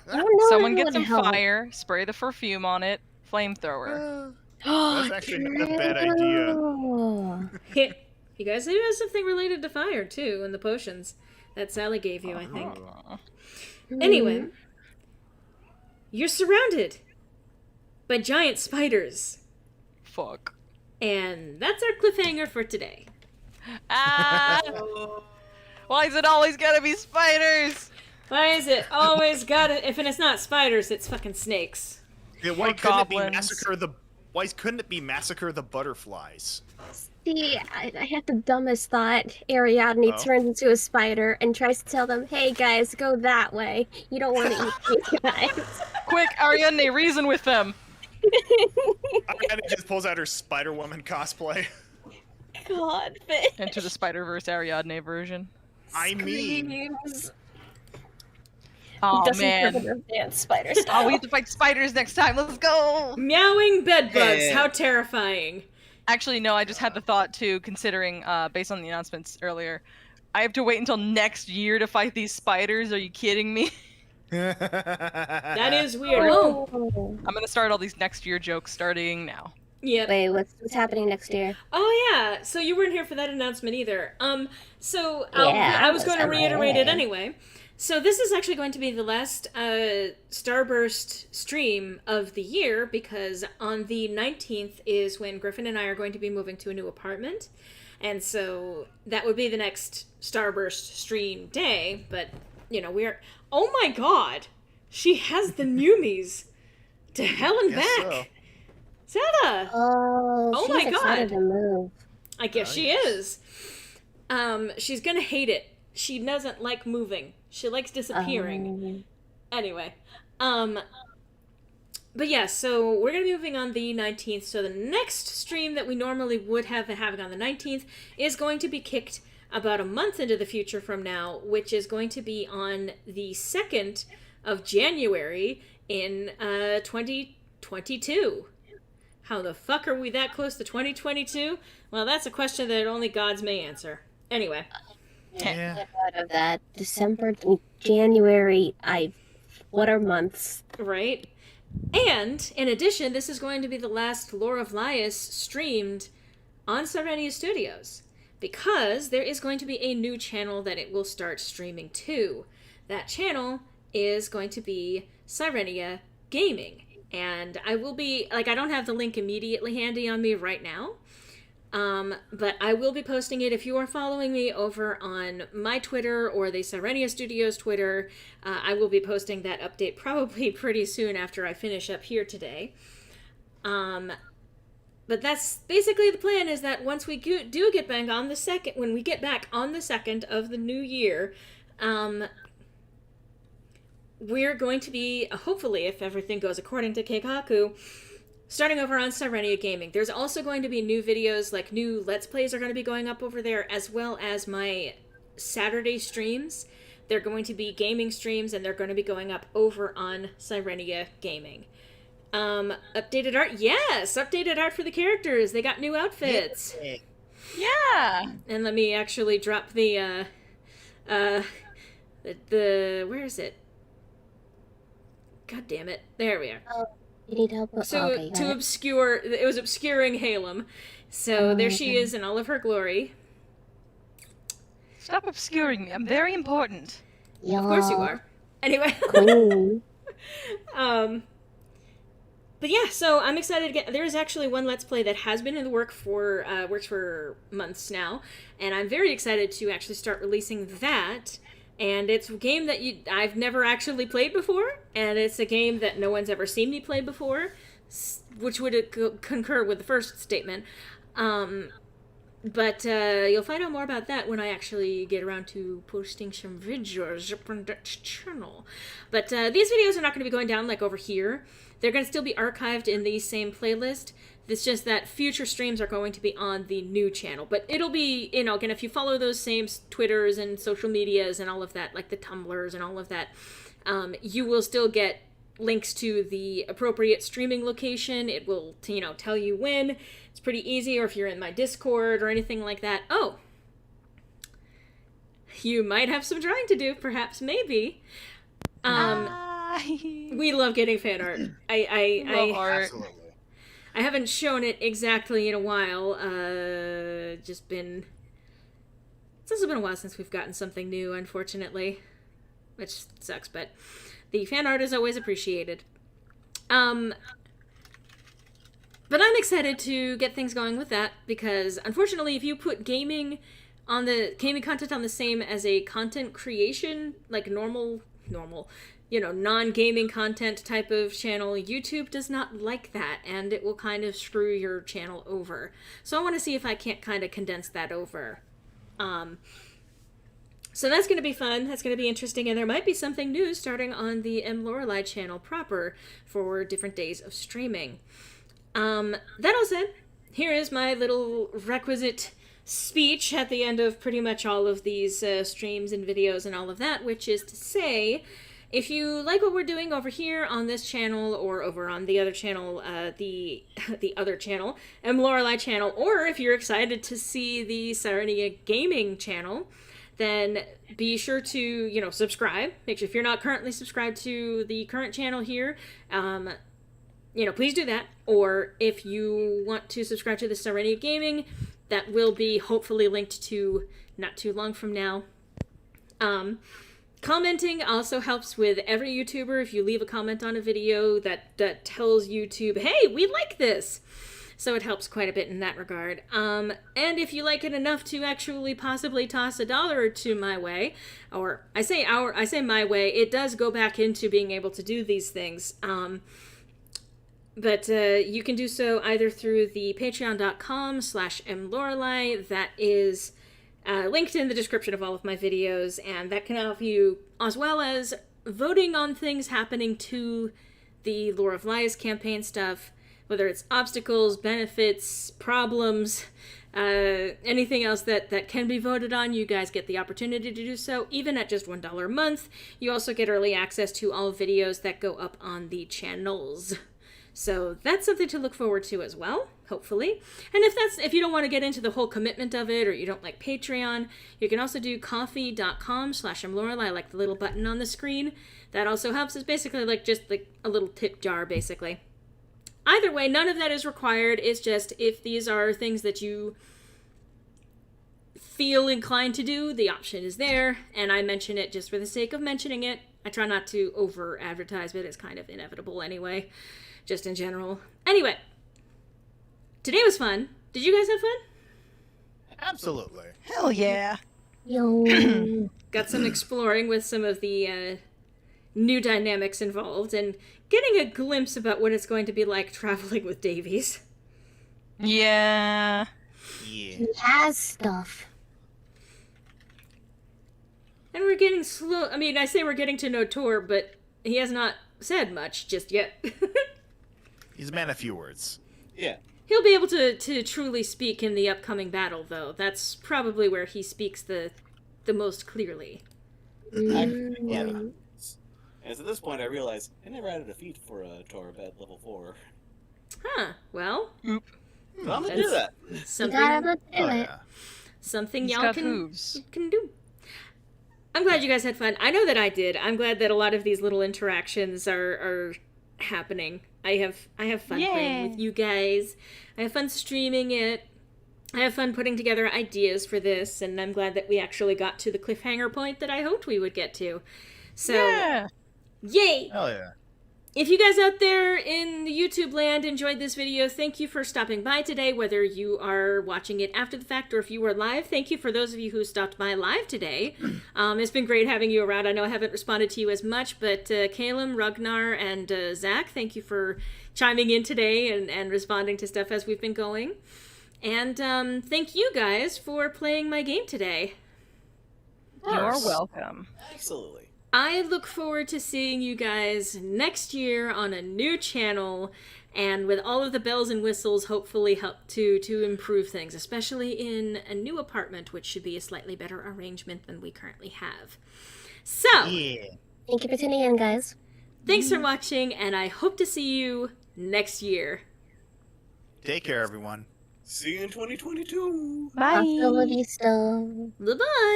don't know Someone if it get would some help. fire, spray the perfume on it, flamethrower. That's actually not a bad idea. Oh. You guys do have something related to fire, too, in the potions that Sally gave you, I think. Anyway, you're surrounded by giant spiders. Fuck. And that's our cliffhanger for today. Ah! Why is it always gotta be spiders? Why is it always gotta... If it's not spiders, it's fucking snakes. Yeah, why Or couldn't it be goblins. Why couldn't it be massacre the butterflies? See, I had the dumbest thought. Ariadne Oh. turns into a spider and tries to tell them, hey guys, go that way. You don't want to eat these guys. Quick, Ariadne, reason with them. Ariadne just pulls out her Spider Woman cosplay. God, Enter the Spider-Verse Ariadne version. I mean, screams. Oh Doesn't man. further dance spider Oh, style. we have to fight spiders next time. Let's go. Meowing bedbugs, Yeah. how terrifying. Actually, no, I just had the thought too, considering, based on the announcements earlier, I have to wait until next year to fight these spiders. Are you kidding me? That is weird. Oh, Oh. I'm gonna start all these next year jokes starting now. yeah. Wait, what's happening next year? Oh yeah, so you weren't here for that announcement either. So Yeah, I was I going to was reiterate it away. anyway. So this is actually going to be the last Starburst stream of the year, because on the 19th is when Griffin and I are going to be moving to a new apartment. And so that would be the next Starburst stream day, but we're... Oh my god! She has the Numies to hell and Guess back! so. Zeta! Oh, my she's excited God. to move. I guess she is. She's gonna hate it. She doesn't like moving. She likes disappearing. Anyway. But yeah, so we're gonna be moving on the 19th, so the next stream that we normally would have been having on the 19th is going to be kicked about a month into the future from now, which is going to be on the 2nd of January in 2022. How the fuck are we that close to 2022? Well, that's a question that only gods may answer. Anyway. Yeah. Get out of that. December, January, what are months? Right? And, in addition, this is going to be the last Lore of Leyus streamed on Serenia Studios, because there is going to be a new channel that it will start streaming to. That channel is going to be Sirenia Gaming. And I will be, like, I don't have the link immediately handy on me right now, but I will be posting it. If you are following me over on my Twitter or the Sirenia Studios Twitter, I will be posting that update probably pretty soon after I finish up here today. But that's basically the plan, is that once we do get back on the second, when we get back on the 2nd of the new year, we're going to be, hopefully, if everything goes according to Keikaku, starting over on Sirenia Gaming. There's also going to be new videos, like new Let's Plays are going to be going up over there, as well as my Saturday streams. They're going to be gaming streams, and they're going to be going up over on Sirenia Gaming. Updated art? Yes! Updated art for the characters! They got new outfits! Yeah! And let me actually drop the, where is it? God damn it. There we are. Oh, you need help? So, Okay, got to it. obscure, it was obscuring Haelum. So, there she Okay. is in all of her glory. Stop obscuring me. I'm very important. Y'all. Of course you are. Anyway. Cool. But yeah, so I'm excited to get. There's actually one Let's Play that has been in the works for months now, and I'm very excited to actually start releasing that. And it's a game that I've never actually played before, and it's a game that no one's ever seen me play before, which would concur with the first statement. But you'll find out more about that when I actually get around to posting some videos on that channel. But these videos are not going to be going down like over here. They're going to still be archived in the same playlist. It's just that future streams are going to be on the new channel. But it'll be, again, if you follow those same Twitters and social medias and all of that, like the Tumblrs and all of that, you will still get links to the appropriate streaming location. It will, tell you when. It's pretty easy, or if you're in my Discord or anything like that. Oh, you might have some drawing to do, perhaps, maybe. We love getting fan art. Absolutely. I haven't shown it exactly in a while. It's also been a while since we've gotten something new, unfortunately, which sucks, but the fan art is always appreciated. But I'm excited to get things going with that, because unfortunately, if you put gaming content on the same as a content creation, like normal, non-gaming content type of channel, YouTube does not like that, and it will kind of screw your channel over. So I want to see if I can't kind of condense that over. So that's going to be fun. That's going to be interesting, and there might be something new starting on the Loreley channel proper for different days of streaming. That all said, here is my little requisite speech at the end of pretty much all of these streams and videos and all of that, which is to say, if you like what we're doing over here on this channel or over on the other channel, the other channel, Loreley channel, or if you're excited to see the Sirenia Gaming channel, then be sure to, subscribe. Make sure if you're not currently subscribed to the current channel here, please do that. Or if you want to subscribe to the Sirenia Gaming, that will be hopefully linked to not too long from now. Commenting also helps with every YouTuber. If you leave a comment on a video, that tells YouTube, hey, we like this. So it helps quite a bit in that regard. And if you like it enough to actually possibly toss $1 or $2 my way, or I say my way, it does go back into being able to do these things. But you can do so either through the patreon.com/mloreley. That is linked in the description of all of my videos, and that can help you, as well as voting on things happening to the Lore of Lies campaign stuff, whether it's obstacles, benefits, problems, anything else that can be voted on. You guys get the opportunity to do so, even at just $1 a month. You also get early access to all videos that go up on the channels. So that's something to look forward to as well, hopefully. And if you don't want to get into the whole commitment of it, or you don't like Patreon, you can also do coffee.com/mloreley. I like the little button on the screen. That also helps. It's basically just a little tip jar, basically. Either way, none of that is required. It's just if these are things that you feel inclined to do, the option is there. And I mention it just for the sake of mentioning it. I try not to over-advertise, but it's kind of inevitable anyway, just in general. Anyway, today was fun. Did you guys have fun? Absolutely. Hell yeah. Yo. Got some exploring with some of the new dynamics involved, and getting a glimpse about what it's going to be like traveling with Davies. Yeah. Yeah. He has stuff. And we're getting slow. I mean, I say we're getting to know Tor, but he has not said much just yet. He's a man of few words. Yeah. He'll be able to truly speak in the upcoming battle, though. That's probably where he speaks the most clearly. Yeah. Mm. And at this point, I realize I never added a feat for Tarbh at level 4. Huh. Well, So I'm gonna do that. You something gotta do Oh, it. yeah. something He's y'all got can hooves. do. I'm glad you guys had fun. I know that I did. I'm glad that a lot of these little interactions are happening. I have fun playing with you guys. I have fun streaming it. I have fun putting together ideas for this, and I'm glad that we actually got to the cliffhanger point that I hoped we would get to. So, Yeah. yay! Hell yeah. If you guys out there in the YouTube land enjoyed this video, thank you for stopping by today, whether you are watching it after the fact or if you were live. Thank you for those of you who stopped by live today. It's been great having you around. I know I haven't responded to you as much, but Haelum, Ragnar, and Zach, thank you for chiming in today and responding to stuff as we've been going. And thank you guys for playing my game today. You're welcome. Absolutely. I look forward to seeing you guys next year on a new channel and with all of the bells and whistles hopefully help to improve things, especially in a new apartment, which should be a slightly better arrangement than we currently have. So, Yeah. Thank you for tuning in, guys. thanks for watching, and I hope to see you next year. Take care, everyone. See you in 2022. Bye. Hasta la vista. Bye-bye!